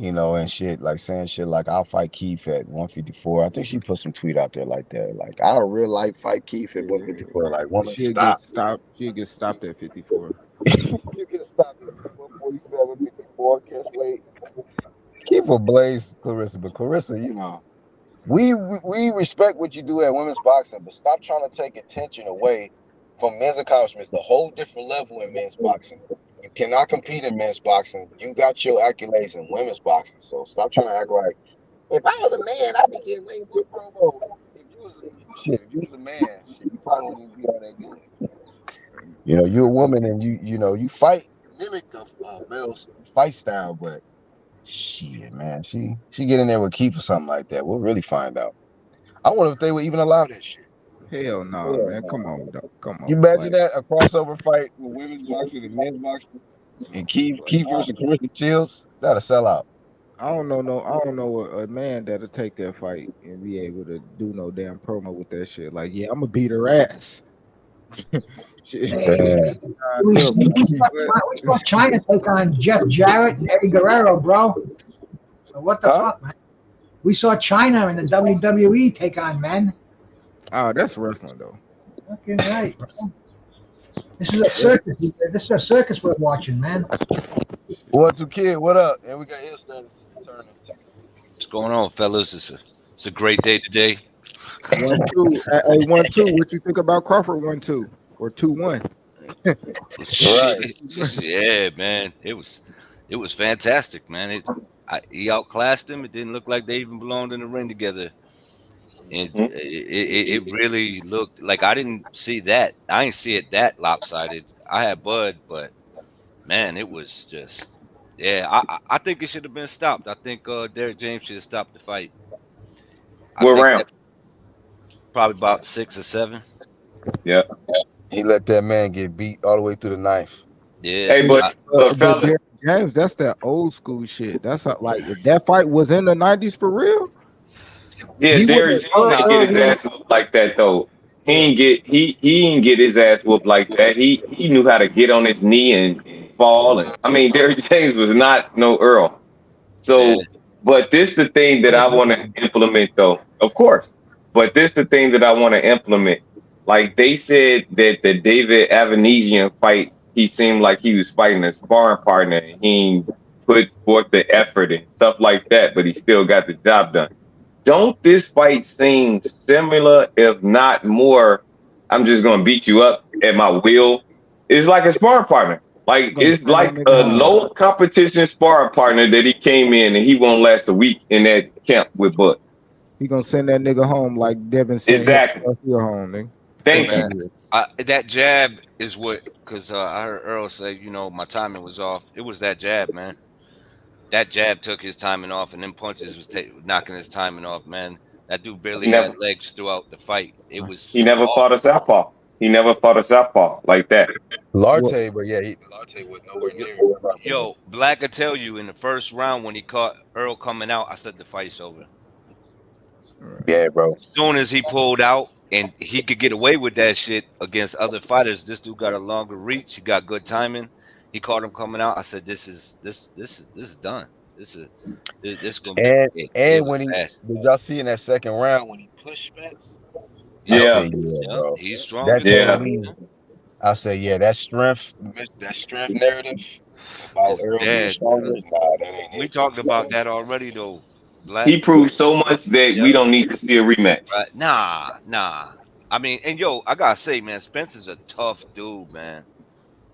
And shit, like saying shit like I'll fight Keith at 154. I think she put some tweet out there like that. Like I'll real life fight Keith at 154. Like woman, She'll stop. get stopped. She'll get stopped at 54. You can stop at 147, 54, can't wait. Keep a blaze, Clarissa. But Clarissa, we respect what you do at women's boxing, but stop trying to take attention away from men's accomplishments. It's a whole different level in men's boxing. You cannot compete in men's boxing. You got your accolades in women's boxing. So stop trying to act like if I was a man, I'd be getting way more promo. If you was a man, you probably wouldn't be all that good. You're a woman and you fight, mimic a male fight style, but shit, man, she get in there with Keith or something like that. We'll really find out. I wonder if they would even allow that shit. Hell no, man. Come on, dog. Come on. You imagine that a crossover fight with women's boxing and men's boxing, and Keith versus Clarissa Shields? That'll sell out. I don't know a man that'll take that fight and be able to do no damn promo with that shit. Like, yeah, I'm gonna beat her ass. Hey, we saw China take on Jeff Jarrett and Eddie Guerrero, bro. So what the fuck, man? We saw China in the WWE take on men. Oh, that's wrestling though. Fucking right, bro. This is a circus. This is a circus we're watching, man. What to kid? What up? And we got his status turning. What's going on, fellas? It's a great day today. 1-2. Hey, 1-2. What you think about Crawford 1-2 or 2-1? Right. Yeah, man. It was fantastic, man. He outclassed him. It didn't look like they even belonged in the ring together. And it really looked like I didn't see that. I didn't see it that lopsided. I had Bud, but man, it was just I think it should have been stopped. I think Derek James should have stopped the fight. What round? Probably about 6 or 7. Yeah. He let that man get beat all the way through the knife. Yeah. Hey, but fellas, James, that's that old school shit. That's like if that fight was in the 90s for real. yeah, Derek James didn't get his ass whooped like that though. He didn't get his ass whooped like that. He knew how to get on his knee and fall. And I mean, Derek James was not no Earl. So, but this is the thing that I want to implement though. Of course, but this is the thing that I want to implement. Like they said that the David Avanesian fight, he seemed like he was fighting a sparring partner. And he put forth the effort and stuff like that, but he still got the job done. Don't this fight seem similar, if not more? I'm just gonna beat you up at my will It's like a sparring partner. Like Gonna it's send that like nigga a home. low competition sparring partner that he came in and he won't last a week in that camp with Bud. He gonna send that nigga home like Devin sent him Exactly. home, nigga. Hey Thank man, you. that jab is what, because I heard Earl say, my timing was off. It was that jab, man. That jab took his timing off, and then punches was knocking his timing off, man. That dude barely He had never legs throughout the fight. It he was never fought a awful. southpaw. He never fought a southpaw like that. What? Larte, but yeah, Larte was nowhere Yo, near. yo, Black, I tell you, in the first round when he caught Earl coming out, I said the fight's over. Yeah, bro. As soon as he pulled out and he could get away with that shit against other fighters, this dude got a longer reach. He got good timing. He caught him coming out. I said, this is done. This gonna be it. It And was when he bad. did y'all see in that second round when he pushed Spence? I Yep. Yeah, said, yeah, Yep. bro. He's strong That as hell, yeah. told man. me. I said, yeah, that strength narrative about It's Earl being dead. stronger. Nah, that ain't We it, bro. talked about that already though. Black. He proved so much that Yep. we don't need to see a rematch. Right. Nah. I mean, and yo, I gotta say, man, Spencer's a tough dude, man.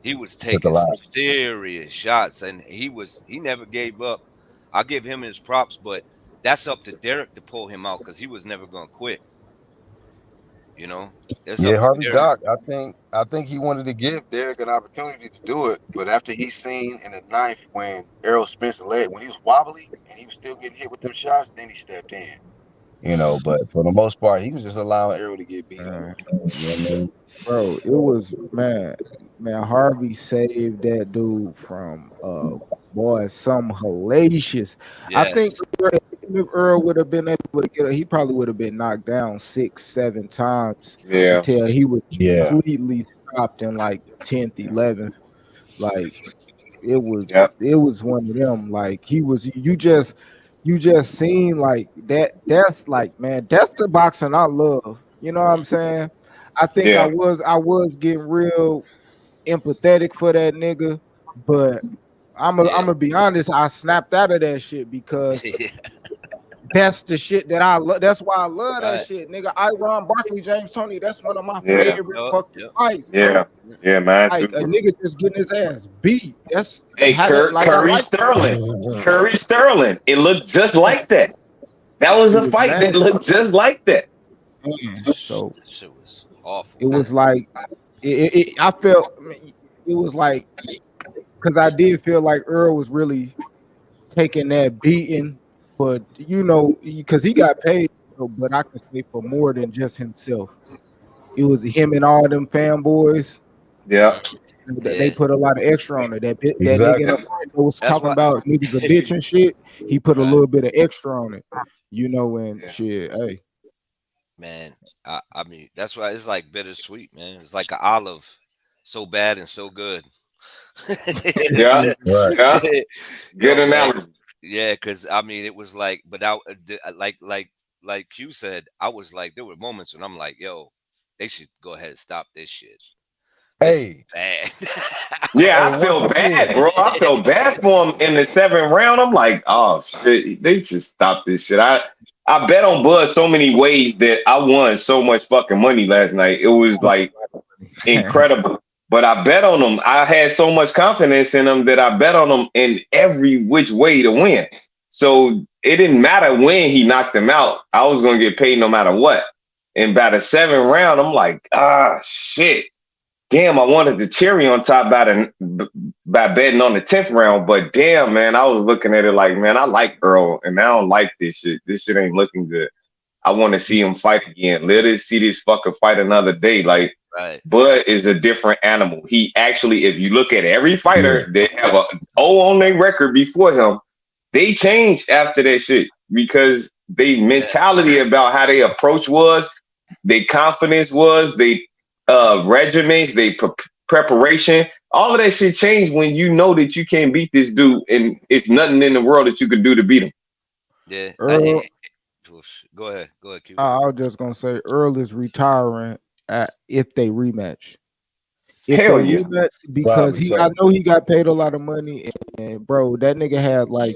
He was Took a taking some lot. serious shots, and he never gave up. I give him his props, but that's up to Derek to pull him out because he was never gonna quit. You know, it's Yeah, up to Harvey Derek. Doc. I think he wanted to give Derek an opportunity to do it, but after he seen in the ninth when Errol Spence led, when he was wobbly and he was still getting hit with them shots, then he stepped in. But for the most part, he was just allowing Errol to get beat up. Uh, You know what I mean? bro, it was man. Harvey saved that dude from boy, some hellacious. I think Yes. if Earl would have been able to get, he probably would have been knocked down 6, 7 times Yeah, until he was Yeah. completely stopped in like 10th, 11th. Like yeah, it was one of them. Like he was, you just seen like that. That's like, man, that's the boxing I love. You know what I'm saying? I think I yeah. was getting real empathetic for that nigga, but I'm Yeah. gonna be honest. I snapped out of that shit because that's the shit that I love. That's why I love that Right. shit, nigga. Iron Barkley, James Tony. That's one of my Yeah, favorite Yup. fucking Yup. fights, bro. yeah, yeah, man, too, Like a bro. nigga just getting his ass beat. That's Hey, how that. Like I Curry like that. Sterling, Curry Sterling. It looked just like that. That was It a was fight mad. that looked just like that. So That shit was awful. it was like I felt it was like because I did feel like Earl was really taking that beating, but because he got paid, but I can say for more than just himself. It was him and all them fanboys. Yeah, They Yeah. put a lot of extra on it. That nigga in Exactly. the yeah, front that was That's talking why. about niggas a bitch and shit. He put a Right. little bit of extra on it, and yeah. shit. Hey, Man, I mean, that's why it's like bittersweet, man. It's like an olive, so bad and so good. It's Yeah, Right. yeah. Good yo, man. analogy. Yeah, because I mean, it was like, but like Q said, I was like, there were moments when I'm like, yo, they should go ahead and stop this shit. This is Hey, bad. Yeah, hey, I once feel again, bad, bro. I felt bad for him in the seventh round. I'm like, oh shit, they just stopped this shit. I bet on Bud so many ways that I won so much fucking money last night. It was like incredible. But I bet on him. I had so much confidence in him that I bet on him in every which way to win. So it didn't matter when he knocked him out. I was gonna get paid no matter what. And by the seventh round, I'm like, shit. Damn, I wanted the cherry on top by betting on the 10th round, but damn, man, I was looking at it like, man, I like Earl, and I don't like this shit. This shit ain't looking good. I want to see him fight again. Let us see this fucker fight another day. Like, Right. Bud is a different animal. He actually, if you look at every yeah, fighter that have a O on their record before him, they changed after that shit because they Yeah. mentality about how they approach was, their confidence was, they regimens, they preparation, all of that shit changed when you know that you can't beat this dude and it's nothing in the world that you could do to beat him. Yeah. Earl. Go ahead. Go ahead, Q. I was just gonna say Earl is retiring if they rematch. If they Hell yeah. rematch, because probably I so. know he got paid a lot of money, and bro, that nigga had like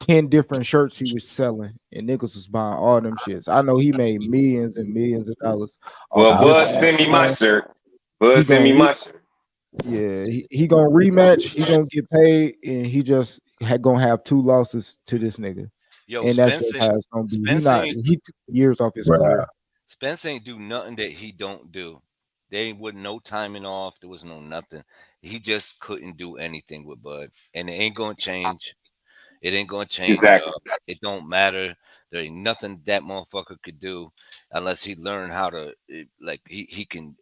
10 different shirts he was selling, and niggas was buying all them shits. I know he made millions and millions of dollars off Well, of I was, this. Bud, send me my shirt. He Bud, send me gonna my shirt. Yeah, he gonna rematch. He gonna get paid, and he just gonna have 2 losses to this nigga, Yo, and that's just how it's gonna be. Spence ain't He took years off his Right. career. Spence ain't do nothing that he don't do. There wasn't no timing off. There was no nothing. He just couldn't do anything with Bud, and it ain't gonna change. It ain't gonna change, Exactly. y'all. It don't matter. There ain't nothing that motherfucker could do unless he learned how to like he can.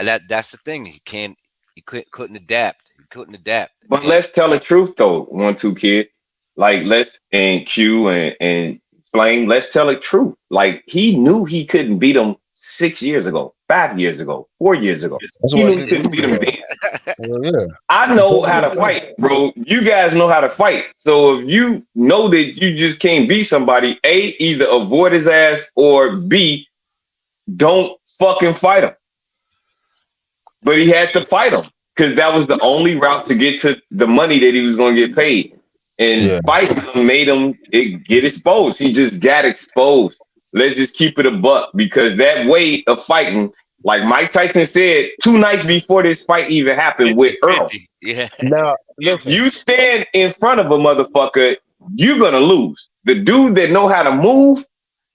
That's the thing. He can't. He couldn't adapt. He couldn't adapt. But And let's tell the truth though, 1-2 kid. Like let's and Q and Flame, let's tell the truth. Like he knew he couldn't beat him 6 years ago, 5 years ago, 4 years ago. That's He why knew he he didn't couldn't lose, beat him bro. then. Well, yeah. I He know told how me to that. fight, bro. You guys know how to fight. So if you know that you just can't beat somebody, A, either avoid his ass or B, don't fucking fight him. But he had to fight him because that was the only route to get to the money that he was going to get paid. And Yeah. fighting him made him get exposed. He just got exposed. Let's just keep it a buck because that way of fighting, like Mike Tyson said 2 nights before this fight even happened with 50, Earl, 50. Yeah. Now if listen. you stand in front of a motherfucker, you're gonna lose. The dude that know how to move,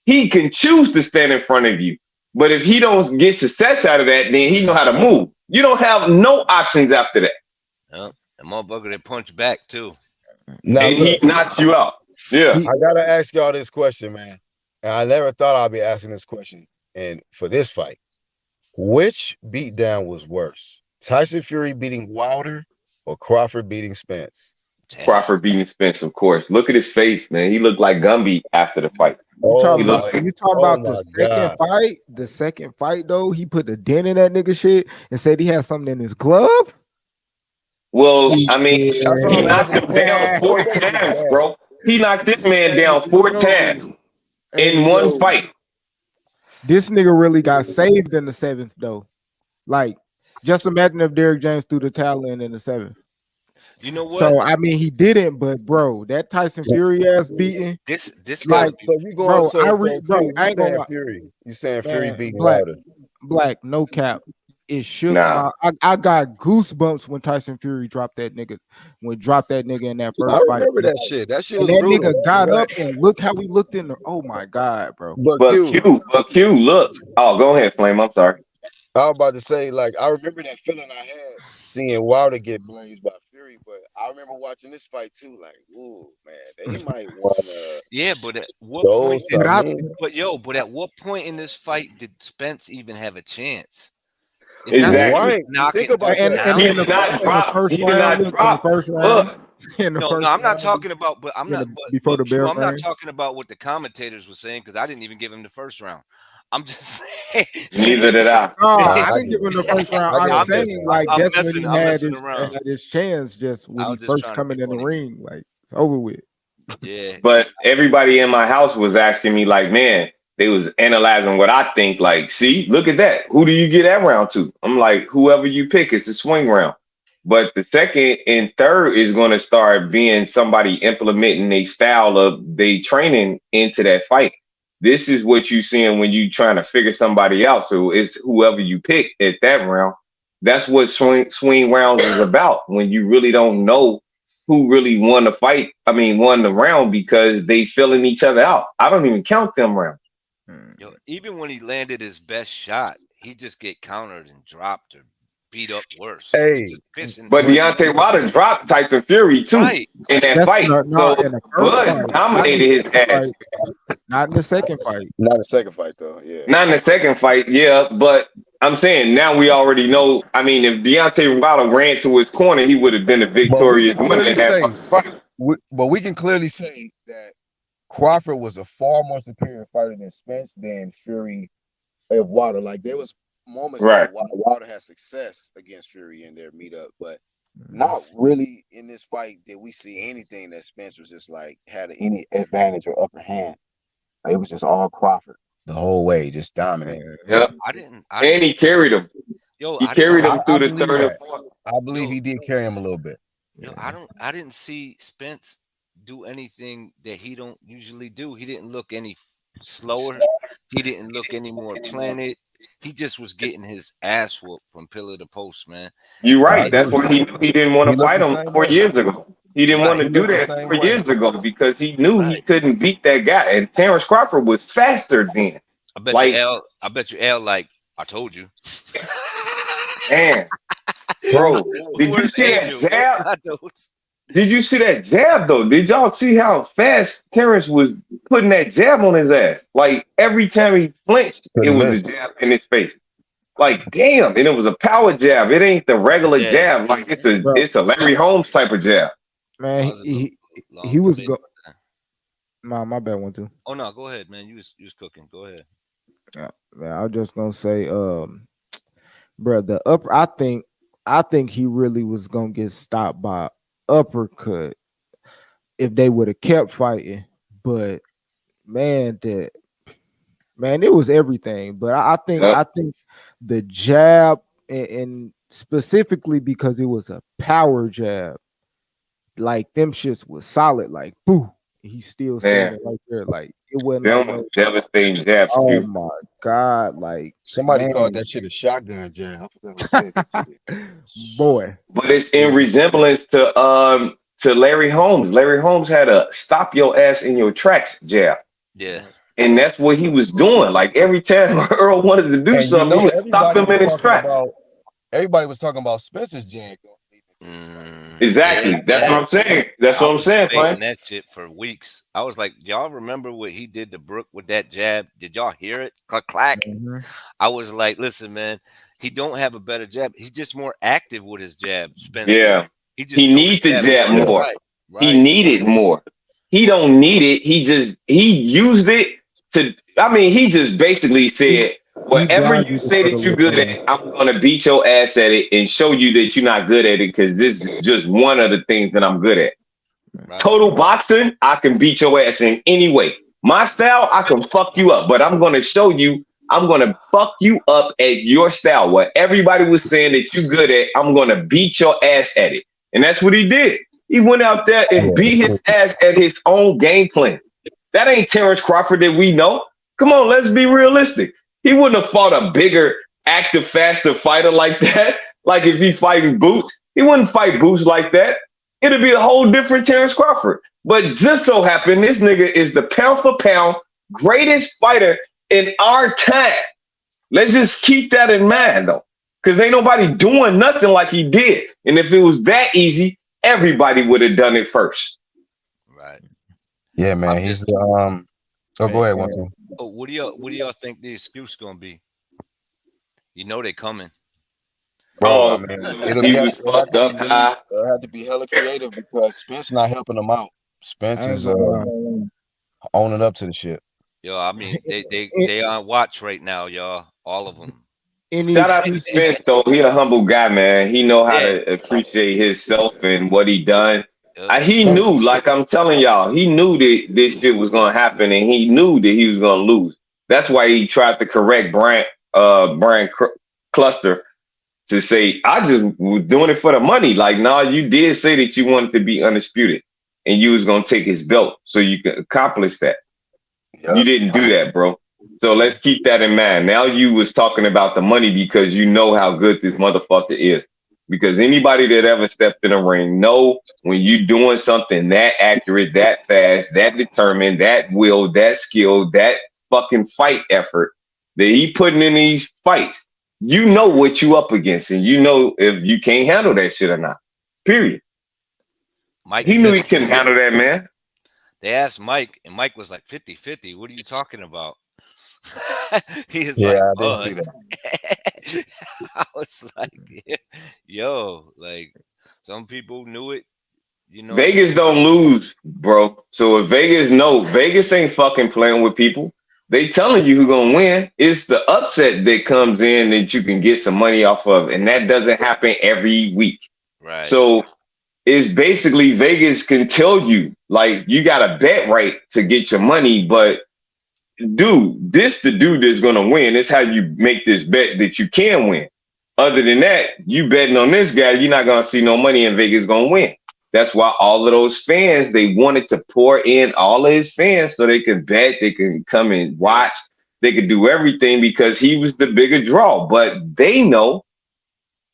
he can choose to stand in front of you. But if he don't get success out of that, then he know how to move. You don't have no options after that. Yep. The motherfucker that punched back too. Now And he look, knocks you out. Yeah. He I gotta ask y'all this question, man. And I never thought I'd be asking this question. And for this fight, which beatdown was worse? Tyson Fury beating Wilder or Crawford beating Spence? Damn. Crawford beating Spence, of course. Look at his face, man. He looked like Gumby after the fight. Oh He looked like you talking oh about the my second God. fight? The second fight though, he put a dent in that nigga shit and said he had something in his glove. well, I mean, That's what he I'm knocked asking. him down Yeah. What four made it times, bad? bro. He knocked this man Hey, down four yo, times hey, in one yo, fight. this nigga really got saved in the seventh though. Like, just imagine if Derrick James threw the towel in the seventh. You know what? So I mean, he didn't, but bro, that Tyson Fury ass beating, This So gotta like, be So you going bro, Q, you I ain't gonna saying lie, Fury. You saying Fury man, beating black, Wilder. no cap. It shook nah. my. I got goosebumps when Tyson Fury dropped that nigga. When dropped that nigga in that I first fight, remember that shit. That shit and was that brutal. nigga got But up and look how he looked in the. Oh my god, bro. but But Q, Q, look. Oh, go ahead, Flame. I'm sorry. I was about to say, like, I remember that feeling I had seeing Wilder get blazed by Fury, but I remember watching this fight too, like, ooh, man, they might want to Yeah, but at what show point But I, something. but at what point in this fight did Spence even have a chance? It's not like he Exactly. was Right. Think knocking about dude and that. down. He did not in the drop. first He did round, not look in the drop. first round, Look, in the No, no, first I'm not round, talking about, but I'm not, before the Q, bell I'm not thing. talking about what the commentators were saying because I didn't even give him the first round. I'm just saying, neither did I. No, Nah, I I didn't get give it. him the first round. I I'm get I'm what you're just, saying saying. like that's when he I'm messing around. had his chance. Just when I he was just first trying to be coming in the funny. ring, like it's over with. Yeah, But everybody in my house was asking me, like, man, they was analyzing what I think. Like, see, look at that. Who do you get that round to? I'm like, whoever you pick, it's a swing round. But the second and third is going to start being somebody implementing a style of they training into that fight. This is what you seeing when you trying to figure somebody out. So it's whoever you pick at that round. That's what swing rounds is about. When you really don't know who really won the fight. I mean, won the round because they filling each other out. I don't even count them rounds. yo, even when he landed his best shot, he just get countered and dropped or beat up worse. He Hey, just pissing. But But Deontay Wilder dropped Tyson Fury too Right, in right. that that's fight. not So in the first Bud fight, not in the dominated his second ass. fight, not in the second fight. not the second fight though. Yeah. Not in the second fight, yeah, but I'm saying now we already know. I mean, if Deontay Wilder ran to his corner, he would have been the But we victorious can winner clearly in that say, fucking fight. but we can clearly say that Crawford was a far more superior fighter than Spence than Fury of Wilder. Like there was moments that Right. Wilder had success against Fury in their meetup, but Mm. not really in this fight did we see anything that Spence was just like had any advantage or upper hand. Like, it was just all Crawford the whole way, just dominating. Yep. I And didn't he see. carried him. Yo, He I didn't carried I, him see. I through the believe third and that. fourth. I believe Yo, he did carry him a little bit. yo, Yeah. I didn't see Spence do anything that he don't usually do. He didn't look any slower. He didn't look any more planted. He just was getting his ass whooped from pillar to post, man. You're I right. That's agree. why he knew he didn't want He to looked fight the him same 4 years way. ago. He didn't want Right. to He do looked the that same 4 years way. ago because he knew he Right. couldn't beat that guy. And Terence Crawford was faster then. Like, I bet you L like I told you. man, bro, did you Where's see that Angel? Where's jab? Santos? Did you see that jab though? Did y'all see how fast Terrence was putting that jab on his ass? Like every time he flinched, it Couldn't was a miss. jab in his face. Like damn, and it was a power jab. It ain't the regular Yeah. jab. Like Bro, it's a Larry Holmes type of jab. man, Pause it, long he was debate go. about that. Nah, my bad one too. Oh no, go ahead, man. You was cooking. Go ahead. Yeah, man, I was just gonna say, bro, the upper. I think he really was gonna get stopped by uppercut if they would have kept fighting. But man, it was everything. But Yep. I think the jab and specifically because it was a power jab, like them shits was solid, like boo. He's still Man, standing right there, like it wasn't like them no. was devastating jabs Oh too. my god, like Somebody called man, that shit a shotgun jab. I forgot who said that shit. boy, But it's in resemblance to Larry Holmes. Larry Holmes had a stop your ass in your tracks jab. Yeah. And that's what he was doing. Like every time Earl wanted to do And you something, know, he would stop him in his tracks. everybody was talking about Spencer's jab. Yeah, Exactly. That's what yeah. I'm saying. That's I what I'm was saying, debating Frank. that shit for weeks. I was like, y'all remember what he did to Brooke with that jab? Did y'all hear it? Clack clack. Mhm. I was like, listen, man, he don't have a better jab. He's just more active with his jab, Spencer. Yeah. He just He throw the need the jab jab harder. more. Right. He Right. needed more. He don't need it. He used it to. I mean, he just basically He said, he whatever you valued it say for the that you're good little at, I'm gonna beat your ass at it and show you that you're not good at it because this is just one of the things that I'm good at. Right. Total boxing, I can beat your ass in any way. My style, I can fuck you up, but I'm gonna show you. I'm gonna fuck you up at your style. What everybody was saying that you good at, I'm gonna beat your ass at it, and that's what he did. He went out there and beat his ass at his own game plan. That ain't Terence Crawford that we know. Come on, let's be realistic. He wouldn't have fought a bigger, active, faster fighter like that. Like if he fighting Boots, he wouldn't fight Boots like that. It'd be a whole different Terence Crawford. But just so happened, this nigga is the pound for pound greatest fighter in our time. Let's just keep that in mind, though, because ain't nobody doing nothing like he did. And if it was that easy, everybody would have done it first. Right. Yeah, man. I'm He's just the Oh, go man. ahead, one two. Oh, what do y'all think the excuse gonna be? You know they coming. Bro, I Oh, mean, he was fucked up high. it'll have to be hella creative because Spence not helping him out. Spence I ain't is gonna lie. owning up to the shit. Yo, I mean, they on watch right now, y'all. All of them. Any Shout out to excuse Spence though. He a humble guy, man. He know how Yeah. to appreciate himself and what he done. Yep. He Spence, knew, like I'm telling y'all, he knew that this shit was gonna happen, and he knew that he was gonna lose. That's why he tried to correct Brian Cluster to say, "I just was doing it for the money." Like, nah, you did say that you wanted to be undisputed, and you was gonna take his belt so you could accomplish that. You yep. didn't do that, bro. So let's keep that in mind. Now you was talking about the money because you know how good this motherfucker is. Because anybody that ever stepped in a ring know when you doing something that accurate, that fast, that determined, that will, that skill, that fucking fight effort that he putting in these fights, you know what you up against, and you know if you can't handle that shit or not. Period. Mike He knew said he couldn't handle that, man. they asked Mike, and Mike was like 50-50. What are you talking about? He is Yeah, like, I didn't Bud. see that. I was like, yo, like some people knew it, you know. Vegas don't lose, bro. So if Vegas ain't fucking playing with people. They telling you who gonna win. It's the upset that comes in that you can get some money off of, and that doesn't happen every week. Right. So it's basically Vegas can tell you like you got to bet right to get your money, but dude, this the dude that's gonna win. It's how you make this bet that you can win. Other than that, you betting on this guy, you're not gonna see no money, and Vegas gonna win. That's why all of those fans they wanted to pour in all of his fans so they could bet, they can come and watch. They could do everything because he was the bigger draw. But they know,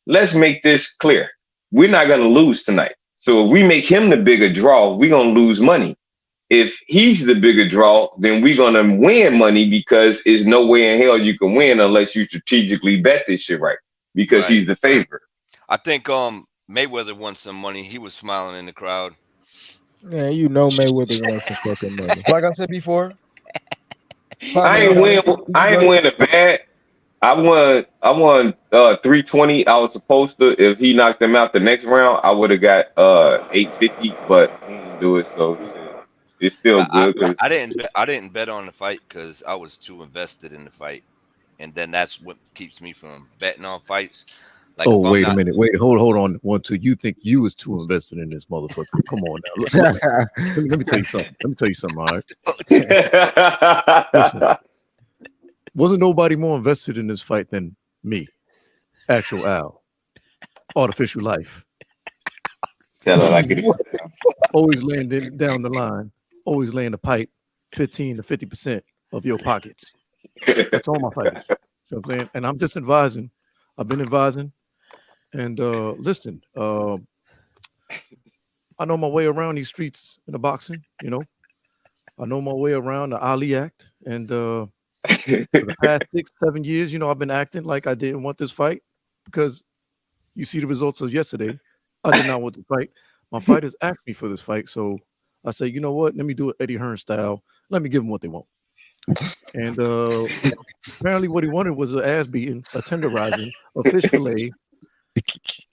let's make this clear. We're not going to lose tonight. So if we make him the bigger draw, we're going to lose money. If he's the bigger draw, then we're going to win money because there's no way in hell you can win unless you strategically bet this shit right because he's the favorite. I think Mayweather won some money. He was smiling in the crowd. Yeah, you know Mayweather wants some fucking money. Like I said before, I ain't win a bad. I won 320. I was supposed to, if he knocked him out the next round, I would have got 850, but he didn't do it, so it's still good. I didn't bet on the fight because I was too invested in the fight, and then that's what keeps me from betting on fights. Like, wait a minute. Wait, hold on. 1, 2. You think you was too invested in this motherfucker? Come on now. Let me tell you something. Let me tell you something, all right? Listen, wasn't nobody more invested in this fight than me, actual Al, artificial life. Tell her like it is. Always laying down the line, always laying the pipe 15 to 50% of your pockets. That's all my fighters. You know what I'm saying? And I'm just advising. I've been advising. And listen, I know my way around these streets in the boxing, you know. I know my way around the Ali Act. And for the past 6-7 years, you know, I've been acting like I didn't want this fight because you see the results of yesterday. I did not want to fight. My fighters asked me for this fight. So I said, you know what? Let me do it Eddie Hearn style. Let me give them what they want. And apparently what he wanted was an ass beating, a tenderizing, a fish fillet,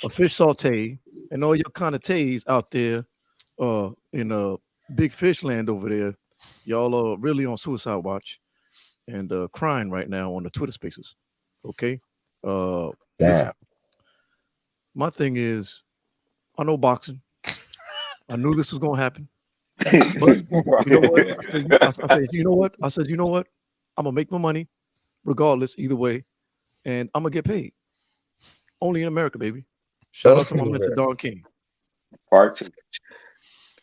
a fish saute, and all your kind of tays out there in big fish land over there. Y'all are really on suicide watch and crying right now on the Twitter spaces. Okay? Damn. My thing is, I know boxing. I knew this was going to happen. But you know what? I said, you know what? I said, you know what? I'm going to make my money regardless, either way. And I'm going to get paid. Only in America, baby. Shout out to my mentor, Don King. Part 2.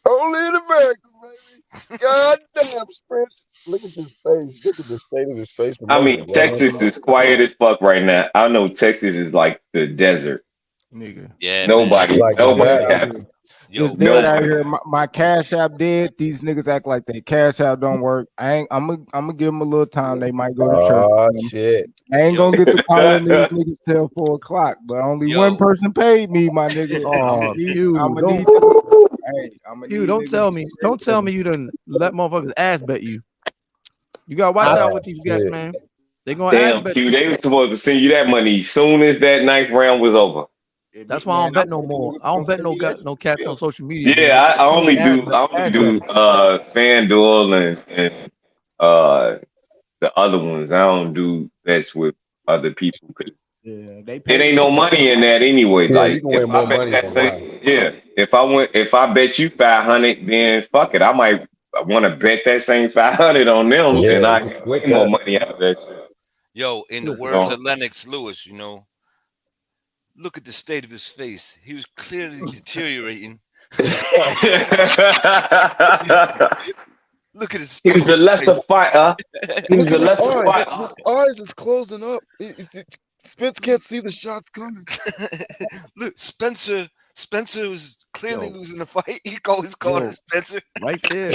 Only in America, baby. God damn, Prince. Look at his face. Look at the state of his face. I mean, Texas is quiet as fuck right now. I know Texas is like the desert. Nigga. Yeah, nobody happy. Yo, dead out here. My Cash App dead. These niggas act like they Cash App don't work. I'm gonna give them a little time. They might go to church. Oh shit! I ain't gonna get to calling these niggas till 4 o'clock. But only one person paid me, my nigga. Don't tell me. Don't tell me you done let motherfuckers ass bet you. You gotta watch out with these guys, man. They gonna damn Q. They were supposed to send you that money soon as that 9th round was over. That's why I don't bet no more. I don't bet no cats on social media. Yeah, I only do FanDuel and the other ones. I don't do bets with other people. Yeah, it ain't no money in that anyway. Yeah, like if I bet that same, if I bet you 500, then fuck it. I might want to bet that same 500 on them, and I can get more money out of that shit. Yo, in the words of Lennox Lewis, you know, look at the state of his face. He was clearly deteriorating. Look at his state. He was a lesser fighter. He was a lesser fighter. His eyes is closing up. Spence can't see the shots coming. Look, Spencer was clearly losing the fight. He always called him Spencer. Right there.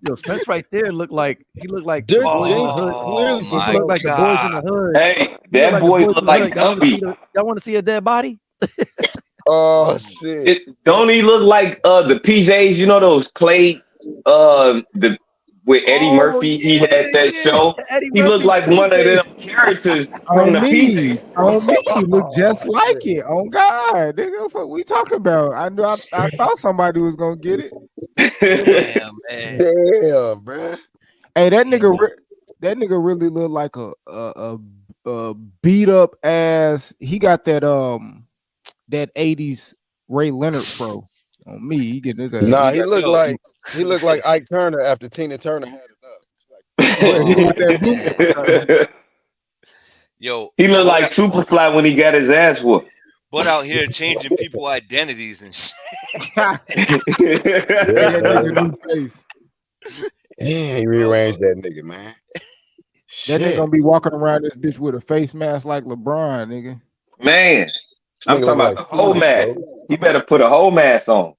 Yo, Spence right there looked like Derek like James clearly he looked like the boys in the hood. Hey, that boy looked like Gumby. Y'all want to see a dead body? Oh shit! Don't he look like the PJs? You know those clay with Eddie Murphy? He had that show. He looked like one of them characters from the PJs. On me, he looked just like it. Oh God, nigga, what we talking about? I knew I thought somebody was gonna get it. Damn, man. Damn, bro. Hey, that nigga really looked like a beat up ass. He got that 80s Ray Leonard pro on me. He getting his ass. Nah, he looked like Ike Turner after Tina Turner had it up. Yo, he looked like Superfly when he got his ass whooped. But out here changing people identities and shit. Yeah, he rearranged that nigga, man. That nigga Shit. gonna be walking around this bitch with a face mask like LeBron, nigga. Man, This I'm nigga talking look about like the whole Steve, mask. bro. He better put a whole mask on.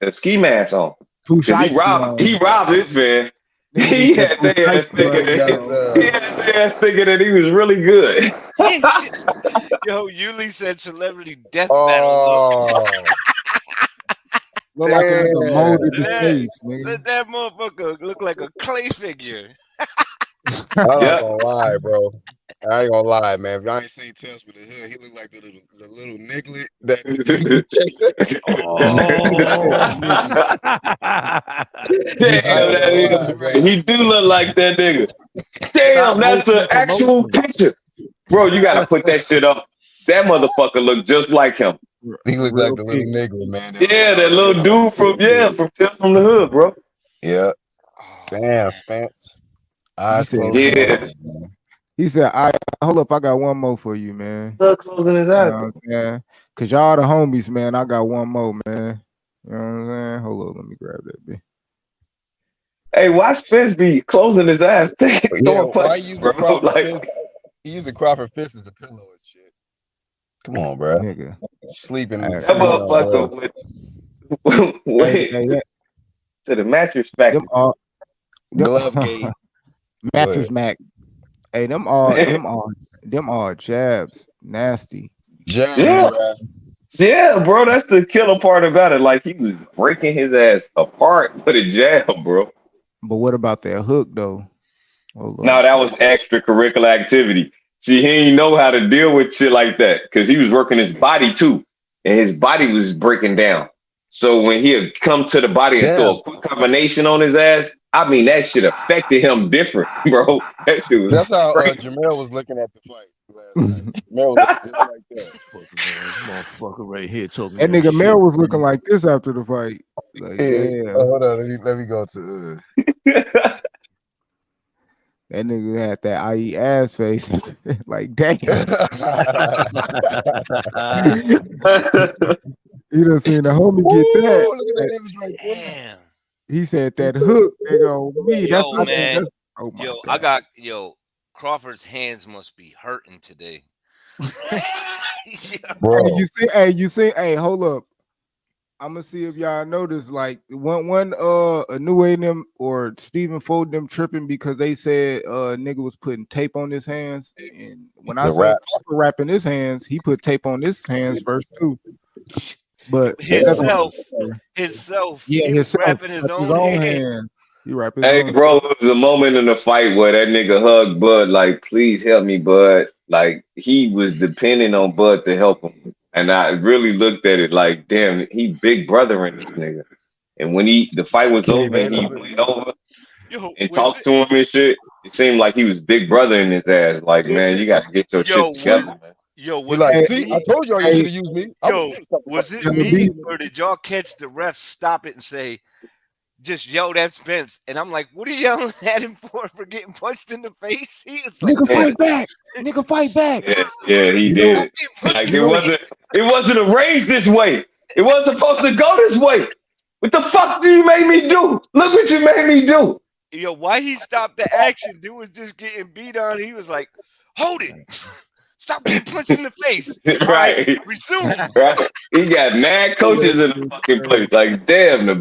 A ski mask on. Too Cause shiesty he on. robbed this man. Nigga He need that had too their ass shiesty thinking right He got that his now. he had their ass thinking that he was really good. Yo, Yuli said celebrity death battle look. Oh, Look like a nigga molded damn. his Yeah, face, man. said that motherfucker look like a clay figure. I'm not Yep. gonna lie, bro. I ain't gonna lie, man. If y'all ain't seen Tales with the Hood, he look like the little niglet that the dude was chasing. I Damn, ain't that gonna is lie, right. bro. He do look like that nigga. Stop Damn, that's motion an and actual promotion. picture. Bro, you gotta put that shit up. That motherfucker look just like him. He look like Real the little big. nigga, man. Yeah, that little dude from Tales from the Hood, bro. Yeah. Oh, Damn, man. Spence. He Eyes said, closed. Yeah. he said, I hold up, I got one more for you, man. Still closing his You eyes. know what I'm saying? Cause y'all the homies, man. I got one more, man. You know what I'm saying? Hold up, let me grab that bitch. Hey, why Spence be closing his eyes, Yeah, throwing why punches, you using bro? Crawford Like, Fist? He using Crawford Fist as a pillow and shit. Come on, bro. Nigga. Sleeping, Hey, that sleeping on motherfucker went hey, to the mattress them factory. all glove gate. mattress Good. Mac. Hey, them all jabs. Nasty. Yeah, Jab, yeah, bro. That's the killer part about it. Like he was breaking his ass apart with a jab, bro. But what about that hook though? Hold Now up. that was extracurricular activity. See, he didn't know how to deal with shit like that because he was working his body too, and his body was breaking down. So when he had come to the body and throw Damn. a quick combination on his ass, I mean that shit affected him different, bro. That shit was That's how crazy. Jamel was looking at the fight last night. Jamel was looking just like that. Fucking motherfucker right here talking That that nigga shit. Mel was looking like this after the fight. Like, Hey, damn. hold on, let me go to. That nigga had that IE ass face. Like, damn. You done seen the homie get that. Ooh, look at that image right there. Damn. He said that hook, nigga, on me. That's Yo, I think man. that's oh my Yo, god. Crawford's hands must be hurting today. Bro. Hey, hey, hold up. I'm gonna see if y'all notice, like one Anue them or Stephen Fold them tripping because they said nigga was putting tape on his hands, and when I The seen rap. Crawford wrapping his hands, he put tape on his hands first too. But Himself. yeah, He was himself, wrapping his his own own hand. hands. He wrapped his Hey, own. bro, it was a moment in the fight where that nigga hugged Bud, like, please help me, Bud. Like, he was depending on Bud to help him. And I really looked at it like, damn, he big brother in this nigga. And when the fight was Kenny over and he Baylor. went over Yo, and was talked it? to him and shit, it seemed like he was big brother in his ass. Like, man, you got to get your shit together, man. He Was like, it see, I me? told y'all you should have used me. I Yo, was doing was it something. me or did y'all catch the ref stop it and say, just yo, that's Spence? And I'm like, what are you yelling at him for getting punched in the face? He was like, Nigga, Yeah, fight back. Nigga, fight back. yeah, he You know, did. Like, you know, it wasn't arranged this way. It wasn't supposed to go this way. What the fuck do you make me do? Look what you made me do. yo, why he stopped the action? Dude was just getting beat on. He was like, hold it. Stop getting punched in the face. All right, Right. resume. Right. He got mad coaches in the fucking place. Like, damn, the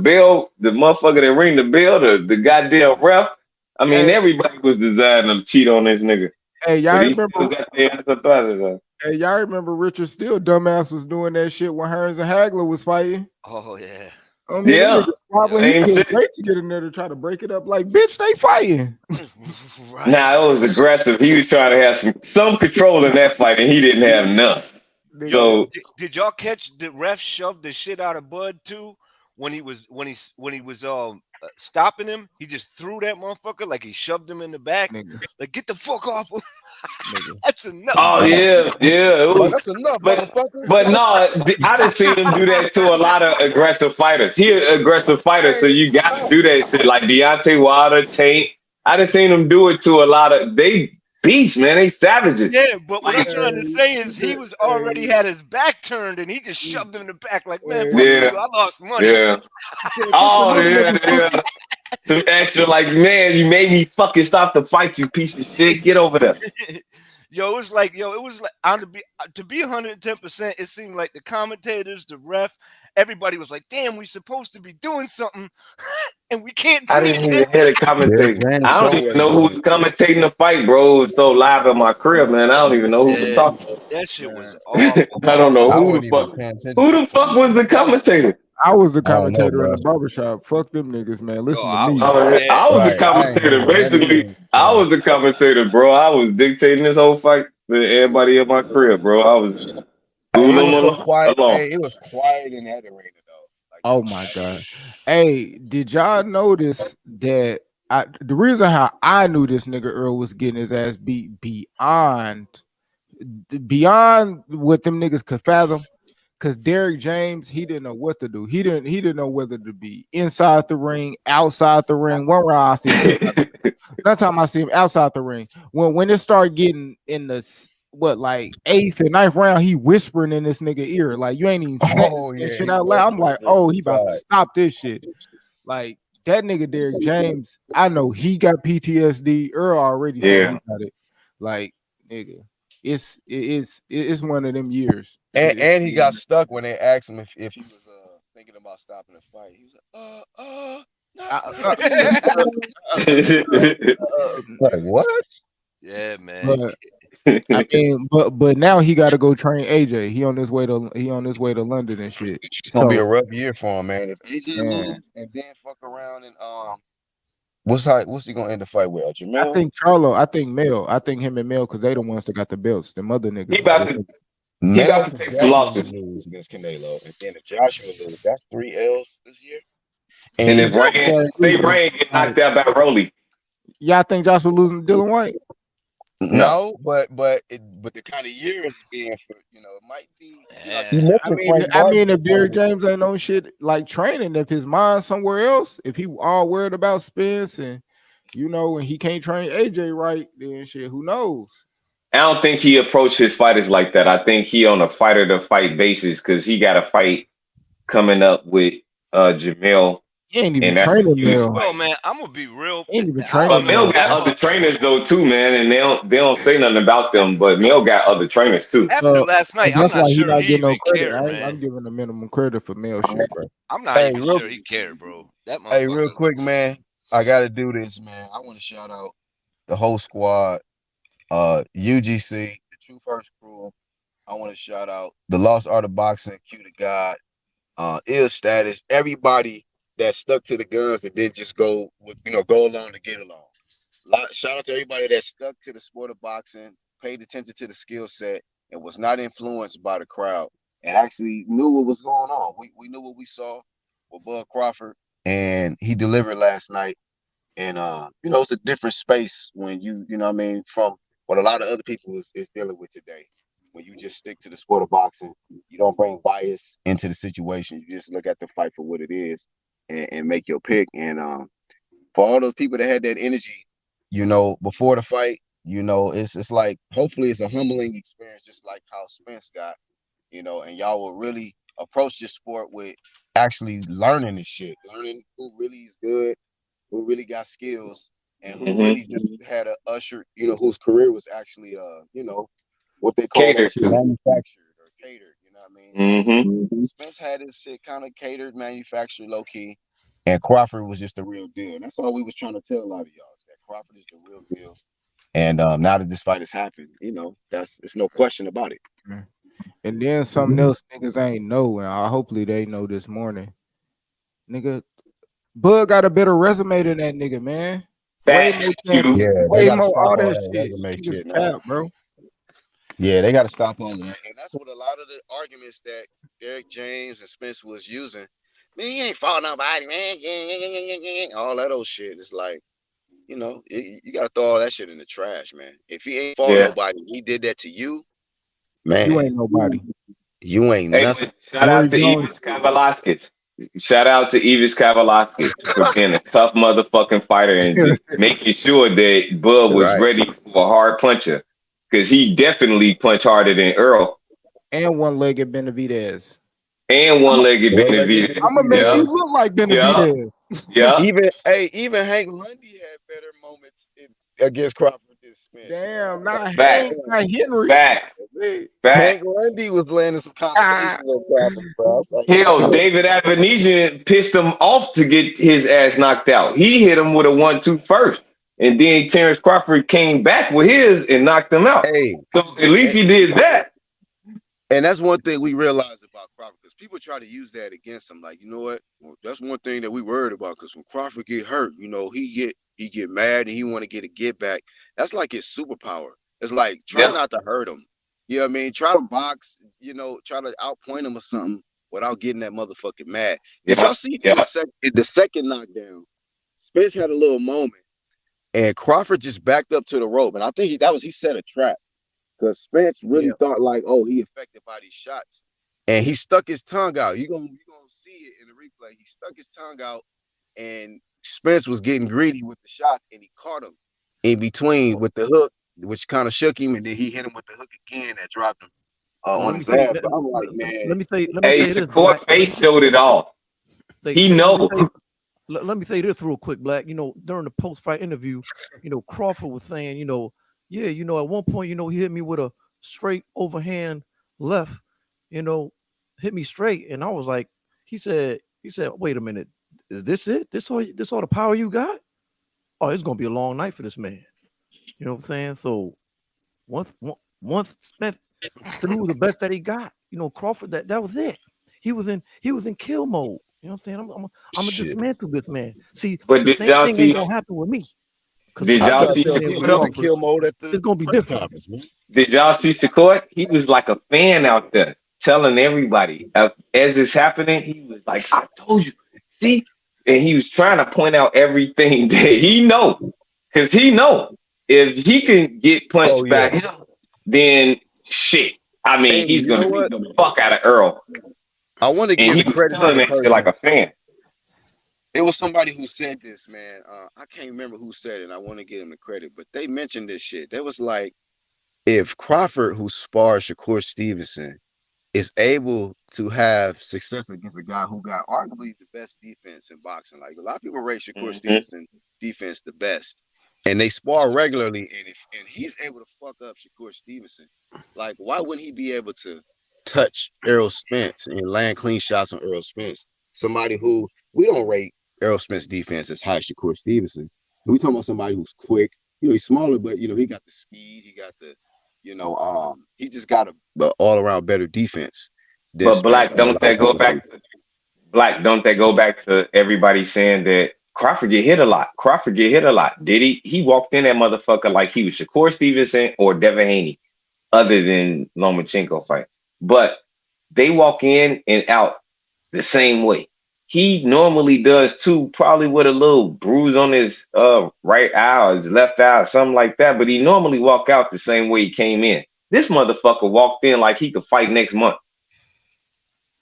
motherfucker that ring the bell, the goddamn ref. I mean, hey, everybody was designed to cheat on this nigga. hey, y'all But he remember? still got their ass up out of there. Hey, y'all remember Richard Steele, dumbass, was doing that shit when Hearns and Hagler was fighting. Oh yeah. I mean, Yeah. them niggas squabbling. He Same couldn't shit. wait to get in there to try to break it up. Like, bitch, they fighting. Right. Nah, it was aggressive. He was trying to have some control in that fight, and he didn't have none. Yo, So did y'all catch the ref shove the shit out of Bud too when he was stopping him? He just threw that motherfucker like he shoved him in the back. Nigga, Like, get the fuck off him. nigga. That's enough. oh yeah, it Like, was. that's enough, But motherfucker. but no, I done seen him do that to a lot of aggressive fighters. He an aggressive fighter, so you got to do that shit. Like Deontay Wilder, Tate. I done seen him do it to a lot of beasts, man. They savages. Yeah, but what I'm Like, trying to say is he was already had his back turned and he just shoved him in the back like, man, fuck yeah, you. I lost money. yeah. He said, Oh this enough, yeah, motherfucker. yeah. Some extra like, man, you made me fucking stop the fight, you piece of shit. Get over there. It was like to be 110%. It seemed like the commentators, the ref, everybody was like, "Damn, we supposed to be doing something, and we can't I do didn't shit." even hear the Derek commentating. James I show don't even wasn't know who good. was commentating the fight, bro. It was so live in my crib, man. I don't even know who was Yeah, talking. that shit was Man, awful, I don't bro. know I who wasn't the even fuck. paying attention Who to the the fuck fight. was the commentator? I was the I don't know, commentator in bro. the barbershop. Fuck them niggas, man. Yo, Listen to I me. was mad. I was the Right. I ain't commentator. hearing none of them Basically, niggas I saying. was the commentator, bro. I was dictating this whole fight for everybody in my crib, bro. I was Hey, leaving it them was so quiet. alone. Hey, it was quiet in that arena though. Like Oh the my fight. god. Hey, did y'all notice that the reason how I knew this nigga Earl was getting his ass beat beyond what them niggas could fathom? Because Derek James, he didn't know what to do. He didn't know whether to be inside the ring, outside the ring. One round I see him inside. Another time I see him outside the ring. When it started getting in the like 8th and 9th round, he whispering in this nigga ear. Like you ain't even saying Oh yeah, shit he out was loud. I'm like, whispering oh, he about to inside. stop this shit. Like that nigga Derek James, I know he got PTSD. Earl already said he Yeah. got it. Like, nigga, it's one of them years. And he got stuck when they asked him if he was thinking about stopping the fight. He was like, not like what? Yeah, man. but I mean, but now he got to go train AJ. He on his way to London and shit. It's gonna be a So, rough year for him, man. If AJ man, lose and then fuck around and what's he gonna end the fight with? I Jamel? think Charlo, I think Mel, I think him and Mel because they the ones that got the belts. Them other he niggas is about just to he Mel about to could take some definitely losses. lose against Canelo, and then if Joshua lose, that's 3 L's this year. And And if Ryan, say Ryan get like, knocked out by Rolly. y'all think Joshua losing to Dylan White? No. no, but the kind of year it's being for, it might be, like you Yeah. mentioned Frank I Martin. mean, if Derrick James ain't no shit like training, if his mind somewhere else, if he all worried about Spence and and he can't train AJ right, then shit, who knows? I don't think he approached his fighters like that. I think he on a fighter to fight basis because he got a fight coming up with Jamel, He ain't even and that's a training huge Mel. Yo, fight. man, I'm gonna be real. He ain't even I But training don't Mel know. Mel. got other trainers though too, man, and they don't say nothing about them. But Mel got other trainers too. After last night, I'm That's not why he sure not he getting no even credit. cared, I'm man. giving the minimum credit for Mel shit, bro. I'm not Hey, even real sure he cared, bro. That hey, real motherfucker. quick, man. I gotta do this, man. I want to shout out the whole squad, UGC, the True First Crew. I want to shout out the Lost Art of Boxing, Q to God, Ill Status, everybody that stuck to the guns and didn't just go with, go along to get along. Shout out to everybody that stuck to the sport of boxing, paid attention to the skill set, and was not influenced by the crowd, and actually knew what was going on. We knew what we saw with Bud Crawford, and he delivered last night. And it's a different space when what I mean, from what a lot of other people is dealing with today. When you just stick to the sport of boxing, you don't bring bias into the situation. You just look at the fight for what it is and make your pick. And for all those people that had that energy, before the fight, it's like hopefully it's a humbling experience, just like how Spence got, and y'all will really approach this sport with actually learning this shit, learning who really is good, who really got skills, and who Mm-hmm. really just had a usher, whose career was actually what they call that Catered shit to. manufactured or catered, you know what I mean? Mm-hmm. Spence had his shit kind of catered, manufactured, low key, and Crawford was just the real deal. And that's all we was trying to tell a lot of y'all, is that Crawford is the real deal. And now that this fight has happened, there's no question about it. And then something else niggas ain't know, and hopefully they know this morning. Nigga, Bud got a better resume than that nigga, man. Way Facts, more Q. champions, Yeah, they way got to more stop all all that that shit. resume Niggas shit now. cap, bro. Yeah, they got to stop all of that. And that's what a lot of the arguments that Derek James and Spence was using. Man, he ain't fought nobody, man. All that old shit. It's like, you got to throw all that shit in the trash, man. If he ain't fought Yeah. nobody, he did that to you, You man. ain't nobody. You ain't Hey, nothing. but shout Roy out to Jones. Evis Kavalaskis. Shout out to Evis Kavalaskis for being a tough motherfucking fighter and making sure that Bud was Right. ready for a hard puncher. Because he definitely punched harder than Earl. And one-legged Benavidez. And one-legged One-legged Benavidez. I'm gonna make Yeah. you look like Yeah. Benavidez. Yeah. Even Hank Lundy had better moments against Crawford than Spence. Damn, not Back. Hank, not Henry. Back. Man. Hank Back. Lundy was landing some Ah, combinations on Crawford, bro. I was like, Hell, yo, David Avanesian pissed him off to get his ass knocked out. He hit him with a 1-2 first. And then Terence Crawford came back with his and knocked him out. hey, So at least he did that. and that's one thing we realized about Crawford because people try to use that against him. Like, you know what? Well, that's one thing that we worried about because when Crawford get hurt, you know, he get mad and he want to get a get back. That's like his superpower. It's like try Yep. not to hurt him. You know what I mean? Try to box. You know, try to outpoint him or something without getting that motherfucking mad. Did y'all see in the second knockdown? Spence had a little moment, and Crawford just backed up to the rope, and I think he set a trap. Because Spence really thought like, oh, he affected by these shots. And he stuck his tongue out. You're gonna see it in the replay. He stuck his tongue out and Spence was getting greedy with the shots and he caught him in between with the hook, which kind of shook him, and then he hit him with the hook again that dropped him on his ass. But I'm like, man. Let me say Hey, this. Shakur face showed it all. He know. Let me say this real quick, Black. You know, during the post-fight interview, you know, Crawford was saying, you know, yeah, you know, at one point, you know, he hit me with a straight overhand left, you know, hit me straight. And I was like, he said, wait a minute, is this it? This all the power you got? Oh, it's gonna be a long night for this man. You know what I'm saying? So once Smith threw the best that he got, you know, Crawford, that was it. He was in kill mode. You know what I'm saying? I'm gonna dismantle this man. See, But the same thing ain't gonna happen with me. Did y'all see kill mode at the it's gonna be different. Did y'all see Shakur? He was like a fan out there telling everybody as it's happening. He was like, "I told you, see," and he was trying to point out everything that he know, because he know if he can get punched by him, then shit. I mean, he's gonna beat the fuck out of Earl. I want to give the credit to the person. like a fan. It was somebody who said this, man. I can't remember who said it. I want to give him the credit, but they mentioned this shit. They was like, if Crawford, who sparred Shakur Stevenson, is able to have success against a guy who got arguably the best defense in boxing, like a lot of people rate Shakur Stevenson defense the best, and they spar regularly, and he's able to fuck up Shakur Stevenson, like why wouldn't he be able to touch Errol Spence and land clean shots on Errol Spence? Somebody who we don't rate Errol Spence defense as high as Shakur Stevenson. We talking about somebody who's quick. You know, he's smaller, but you know he got the speed. He got the, you know, he just got a all around better defense. But Black, don't that go back to everybody saying that Crawford get hit a lot? Crawford get hit a lot. Did he? He walked in that motherfucker like he was Shakur Stevenson or Devin Haney, other than Lomachenko fight. But they walk in and out the same way. He normally does too, probably with a little bruise on his right eye or his left eye or something like that. But he normally walk out the same way he came in. This motherfucker walked in like he could fight next month.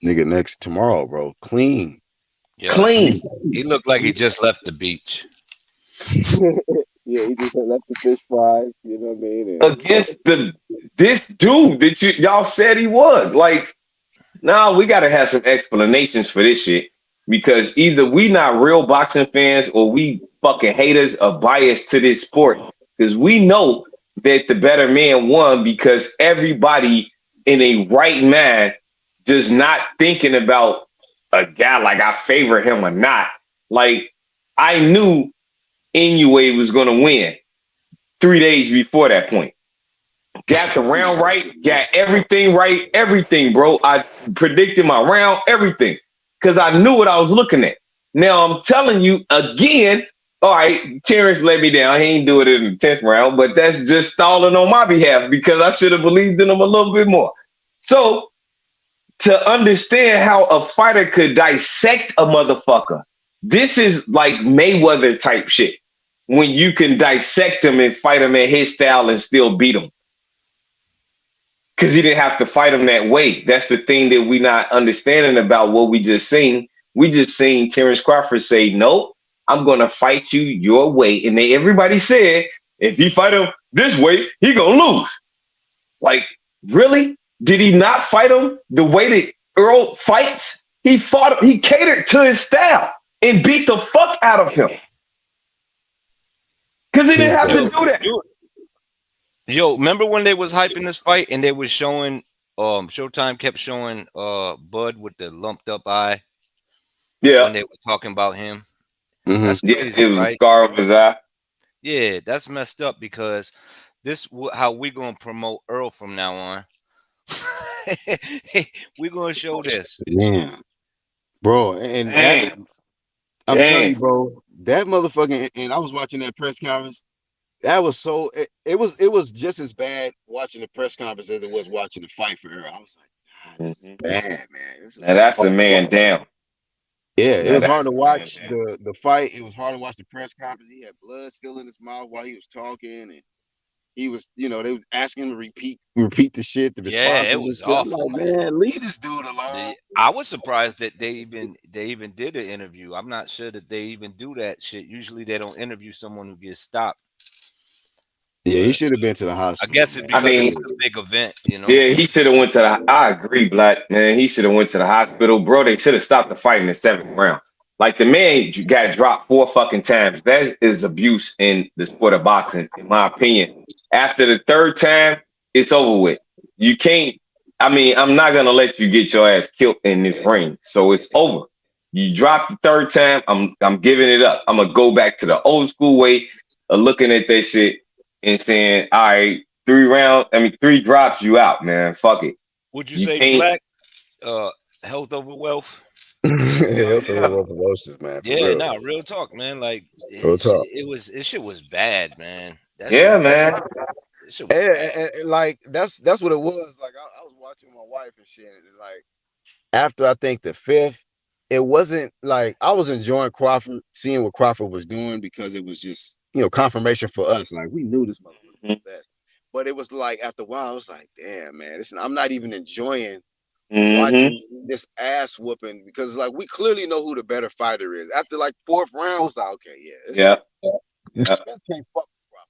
Nigga, next tomorrow, bro. Clean. Yeah, Clean. He looked like he just left the beach. Yeah, he just left the fish fry. You know what I mean? Against this dude that y'all said he was. Like, no, we got to have some explanations for this shit. Because either we not real boxing fans or we fucking haters or biased to this sport. Because we know that the better man won because everybody in a right mind just not thinking about a guy like I favor him or not. Like, I knew Inoue was going to win 3 days before that point. Got the round right, got everything right, everything, bro. I predicted my round, everything. Because I knew what I was looking at. Now I'm telling you again, all right, Terence let me down. He ain't do it in the 10th round, but that's just stalling on my behalf because I should have believed in him a little bit more. So to understand how a fighter could dissect a motherfucker, this is like Mayweather type shit. When you can dissect him and fight him in his style and still beat him. Because he didn't have to fight him that way. That's the thing that we not understanding about what we just seen. We just seen Terence Crawford say, nope, I'm going to fight you your way. And everybody said, if he fight him this way, he going to lose. Like, really? Did he not fight him the way that Earl fights? He fought him. He catered to his style. and beat the fuck out of him. Because he didn't have to do that. Yo, remember when they was hyping this fight and they was showing Showtime kept showing Bud with the lumped up eye Yeah. when they were talking about him? Mhm. That's Yeah, crazy, it was a right? scar of his eye. Yeah, that's messed up because this how we gonna promote Earl from now on. We gonna show this. Yeah, bro, and that Damn. I'm telling you, Damn. bro, that motherfucking. And I was watching that press conference. That was so. It was just as bad watching the press conference as it was watching the fight for Earl. I was like, God, this is bad, man. This is Now that's a hard to man watch. down. Yeah, it Now was hard that's to a man watch down. the fight. It was hard to watch the press conference. He had blood still in his mouth while he was talking, and he was, they was asking him to repeat the shit. The Yeah, it responses and was shit. I'm awful, like, man. man, leave this dude alone. I was surprised that they even did an interview. I'm not sure that they even do that shit. Usually they don't interview someone who gets stopped. Yeah, he But should have been to the I hospital, guess it's man. I because it mean, was a big event, you know. yeah, he should have went to the. I agree, Black man. He should have went to the hospital, bro. They should have stopped the fight in the 7th round. Like the man got dropped 4 fucking times. That is abuse in the sport of boxing, in my opinion. After the 3rd time, it's over with. You can't. I mean, I'm not gonna let you get your ass killed in this ring. So it's over. You drop the 3rd time. I'm giving it up. I'm gonna go back to the old school way of looking at that shit and saying, all right. 3 drops, you out, man. Fuck it. Would you You say can't. Black health over wealth? He'll throw Yeah. the ferocious, man, for Yeah, real. nah, real talk, man. Like Real talk. it shit was bad, man. That shit Yeah, was man. that shit was bad. And, like that's what it was. Like I was watching my wife and shit, and like after I think the 5th, it wasn't like I was enjoying Crawford, seeing what Crawford was doing because it was just confirmation for us. Like we knew this motherfucker was the best, but it was like after a while, I was like, damn, man, I'm not even enjoying Mm-hmm. watching this ass whooping because like we clearly know who the better fighter is. After like 4th round, I was like, okay, yeah, this Yeah. Yeah. Spence can't fuck with Crawford.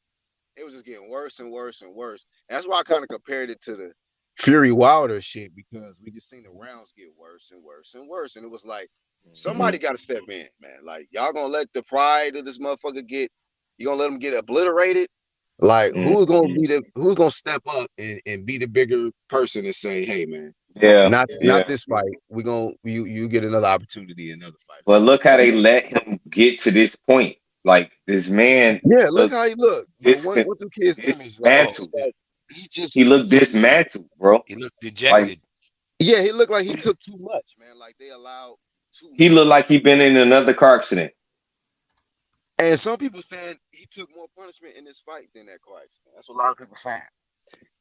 It was just getting worse and worse and worse. And that's why I kind of compared it to the Fury Wilder shit because we just seen the rounds get worse and worse and worse. And it was like, somebody got to step in, man. Like, y'all gonna let the pride of this motherfucker you gonna let him get obliterated? Like, who's gonna step up and be the bigger person and say, hey, man, Yeah. not this fight. You get another opportunity, another fight. But So, look how they let him get to this point. Like this man yeah, look looked how he looked. But what took his image? Like, dismantled. he Looked dismantled, bro. He looked Like dejected. yeah, he looked like he took too much, man. Like they allowed too he much. looked like he been in another car accident. And some people saying he took more punishment in this fight than that car accident. That's what a lot of people saying.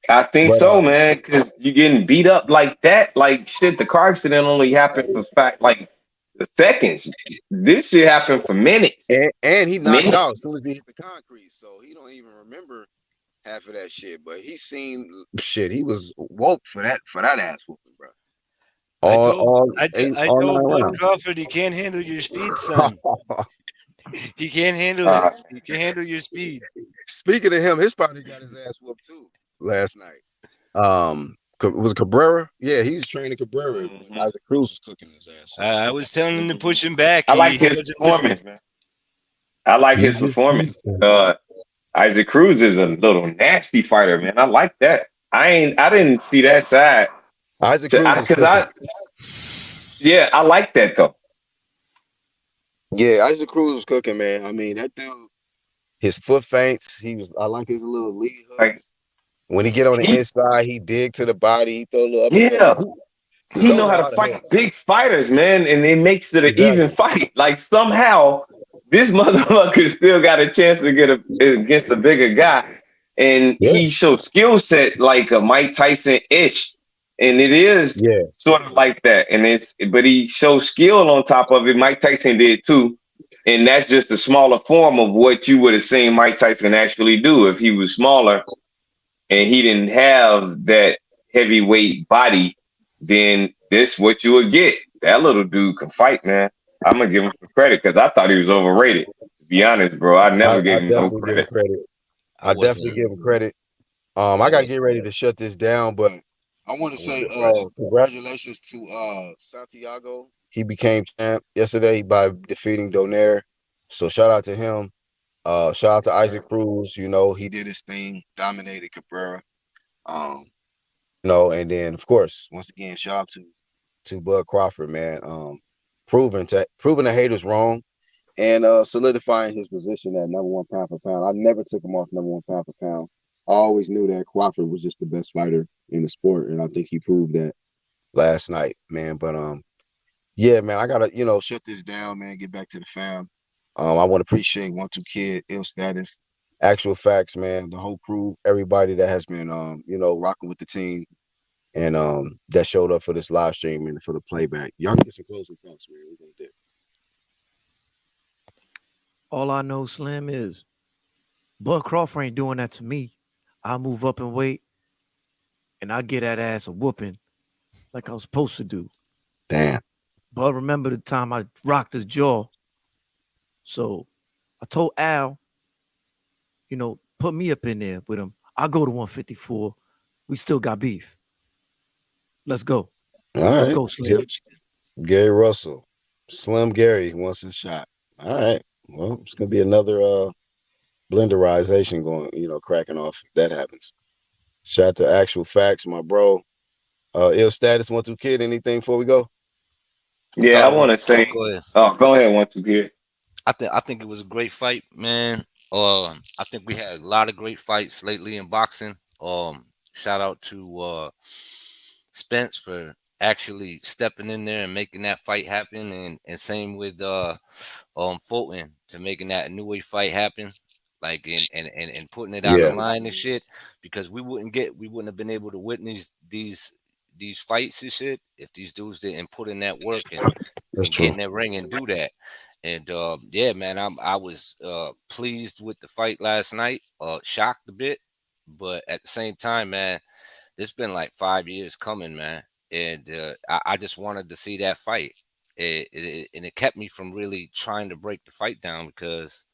I think But so, man, because you getting beat up like that. Like shit, the car accident only happened for like the seconds. This shit happened for minutes. and he knocked Minutes. out as soon as he hit the concrete, so he don't even remember half of that shit. But he seemed shit. He was woke for that ass whooping, bro. I All told 9 Bud rounds. Crawford he can't handle your speed, son. He can't handle it. He can't handle your speed. Speaking of him, his partner got his ass whooped too last night. Was it Cabrera? Yeah, he was training Cabrera. Isaac Cruz was cooking his ass. I was telling him to push him back. I like He his wasn't performance, listening. man. I like his performance. Isaac Cruz is a little nasty fighter, man. I like that. I didn't see that side. Isaac Cruz I like that though. Yeah, Isaac Cruz was cooking, man. I mean, that dude, his foot feints. I like his little lead hooks. Like, when he get on the inside, he dig to the body. He throw a little yeah. He know how to fight big fighters, man, and it makes it an even fight. Like somehow this motherfucker still got a chance to get against a bigger guy, and he shows skill set like a Mike Tyson-ish, and it is sort of like that. And but he shows skill on top of it. Mike Tyson did too, and that's just a smaller form of what you would have seen Mike Tyson actually do if he was smaller and he didn't have that heavyweight body. Then this what you would get. That little dude can fight, man. I'm gonna give him some credit because I thought he was overrated. To be honest, bro, I never gave him no credit. I definitely give him credit. I gotta get ready to shut this down, but I want to I say wasn't impressed. congratulations to Santiago. He became champ yesterday by defeating Donaire. So shout out to him. Shout out to Isaac Cruz. You know, he did his thing, dominated Cabrera. Um, and then of course, once again, shout out to Bud Crawford, man. Proving the haters wrong and solidifying his position at number one pound for pound. I never took him off number one pound for pound. I always knew that Crawford was just the best fighter in the sport, and I think he proved that last night, man. But yeah, man, I gotta shut this down, man. Get back to the fam. I want to appreciate 1-2 Kid, Ill Status, Actual Facts, man. The whole crew, everybody that has been rocking with the team and that showed up for this live stream and for the playback. Y'all can get some closing thoughts, man. We're gonna do. All I know, Slim, is Bud Crawford ain't doing that to me. I move up and weight, and I get that ass a whooping like I was supposed to do. Damn. But remember the time I rocked his jaw. So I told Al, put me up in there with him. I'll go to 154. We still got beef. Let's go. All Let's right. go, Slim. Gary Russell. Slim Gary wants his shot. All right. Well, it's gonna be another blenderization going, cracking off if that happens. Shout out to Actual Facts, my bro. Ill Status 1-2 Kid. Anything before we go? Yeah, I Oh, want to say. go ahead. Oh, go ahead, 1-2 Kid. I think it was a great fight, man. I think we had a lot of great fights lately in boxing. Shout out to Spence for actually stepping in there and making that fight happen, and same with Fulton to making that new way fight happen, like and putting it on the Yeah, line and shit, because we wouldn't have been able to witness these fights and shit if these dudes didn't put in that work that's and get true. in that ring and do that. And yeah, man, I was pleased with the fight last night. Shocked a bit, but at the same time, man, it's been like 5 years coming, man, and I just wanted to see that fight. And it kept me from really trying to break the fight down because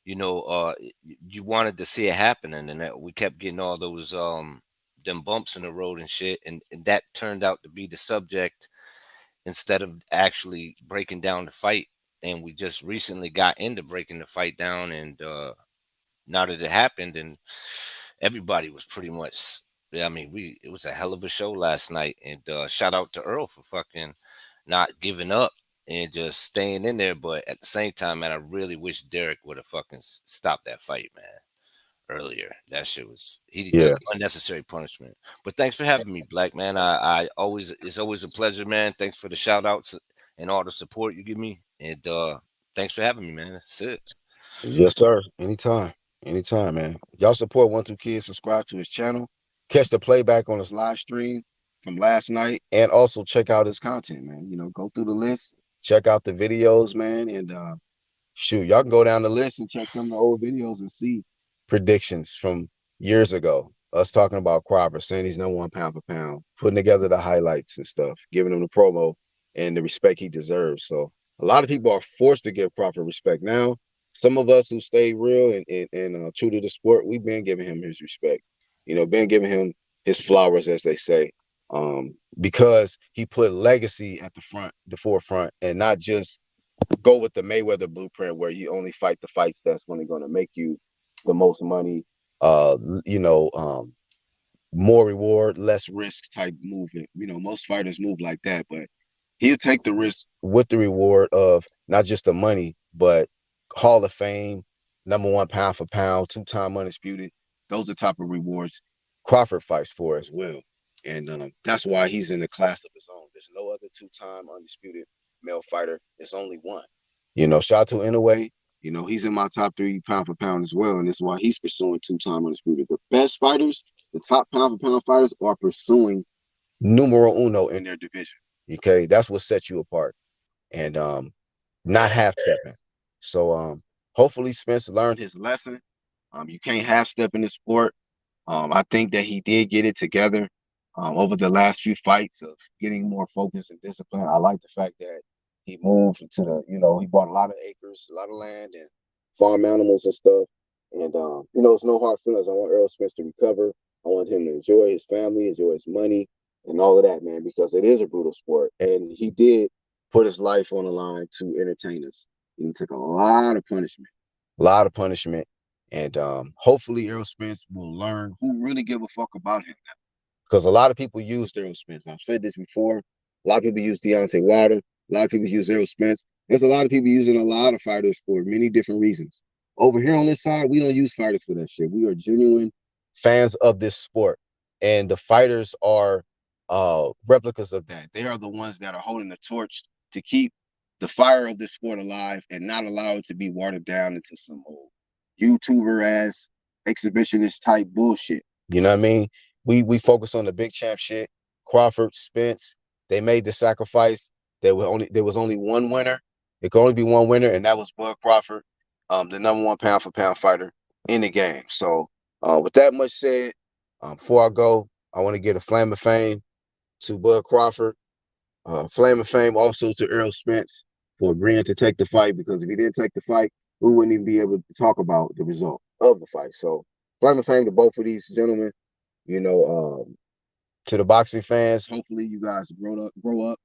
you wanted to see it happening, and that we kept getting all those them bumps in the road and shit, and that turned out to be the subject instead of actually breaking down the fight. And we just recently got into breaking the fight down, and now that it happened, and everybody was pretty much. Yeah, I mean, it was a hell of a show last night, and shout out to Earl for fucking not giving up and just staying in there. But at the same time, man, I really wish Derek would have fucking stopped that fight, man, earlier. That shit was he Yeah. took unnecessary punishment. But thanks for having me, Black man. I always it's always a pleasure, man. Thanks for the shout outs and all the support you give me, and thanks for having me, man. That's it. Yes, sir. Anytime. Anytime, man. Y'all support 1-2 Kid. Subscribe to his channel. Catch the playback on his live stream from last night. And also check out his content, man. Go through the list. Check out the videos, man. And shoot, y'all can go down the list and check some of the old videos and see predictions from years ago. Us talking about Crawford, saying he's number one pound for pound, putting together the highlights and stuff, giving him the promo and the respect he deserves. So a lot of people are forced to give Crawford respect now. Some of us who stay real and true to the sport, we've been giving him his respect. Been giving him his flowers, as they say, because he put legacy at the forefront, and not just go with the Mayweather blueprint where you only fight the fights that's only going to make you the most money, uh, you know, um, more reward, less risk type movement. Most fighters move like that, but he'll take the risk with the reward of not just the money, but Hall of Fame, number one pound for pound, 2-time undisputed. Those are the type of rewards Crawford fights for as well. And that's why he's in the class of his own. There's no other 2-time undisputed male fighter. It's only one. Shout out to Inoue. He's in my top 3 pound for pound as well. And that's why he's pursuing 2-time undisputed. The best fighters, the top pound for pound fighters, are pursuing numero uno in their division. Okay, that's what sets you apart, and not half stepping. So hopefully Spence learned his lesson. You can't half step in this sport. I think that he did get it together over the last few fights of getting more focus and discipline. I like the fact that he moved into he bought a lot of acres, a lot of land, and farm animals and stuff. And it's no hard feelings. I want Earl Spence to recover. I want him to enjoy his family, enjoy his money, and all of that, man, because it is a brutal sport. And he did put his life on the line to entertain us. And he took a lot of punishment, a lot of punishment. And hopefully Errol Spence will learn who really give a fuck about him. Because a lot of people use Errol Spence. I've said this before. A lot of people use Deontay Wilder. A lot of people use Errol Spence. There's a lot of people using a lot of fighters for many different reasons. Over here on this side, we don't use fighters for that shit. We are genuine fans of this sport. And the fighters are replicas of that. They are the ones that are holding the torch to keep the fire of this sport alive and not allow it to be watered down into some old YouTuber ass exhibitionist type bullshit. You know what I mean? We focus on the big champ shit. Crawford, Spence, they made the sacrifice. There was only one winner. It could only be one winner, and that was Bud Crawford, the #1 pound for pound fighter in the game. So with that much said, before I go, I want to give a flame of fame to Bud Crawford, flame of fame also to Errol Spence for agreeing to take the fight, because if he didn't take the fight, we wouldn't even be able to talk about the result of the fight. So flame of fame to both of these gentlemen. You know, to the boxing fans, hopefully you guys grow up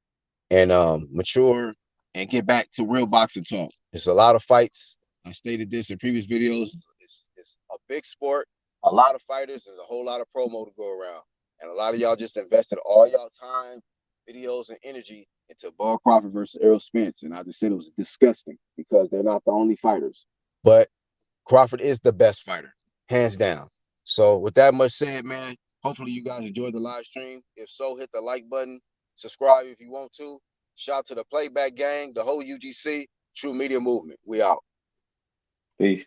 and mature and get back to real boxing talk. It's a lot of fights. I stated this in previous videos. It's a big sport, a lot of fighters, there's a whole lot of promo to go around. And a lot of y'all just invested all y'all time, videos, and energy into Bud Crawford versus Errol Spence. And I just said it was disgusting because they're not the only fighters. But Crawford is the best fighter, hands down. So with that much said, man, hopefully you guys enjoyed the live stream. If so, hit the like button, subscribe if you want to. Shout out to the Playback Gang, the whole UGC, True Media Movement. We out. Peace.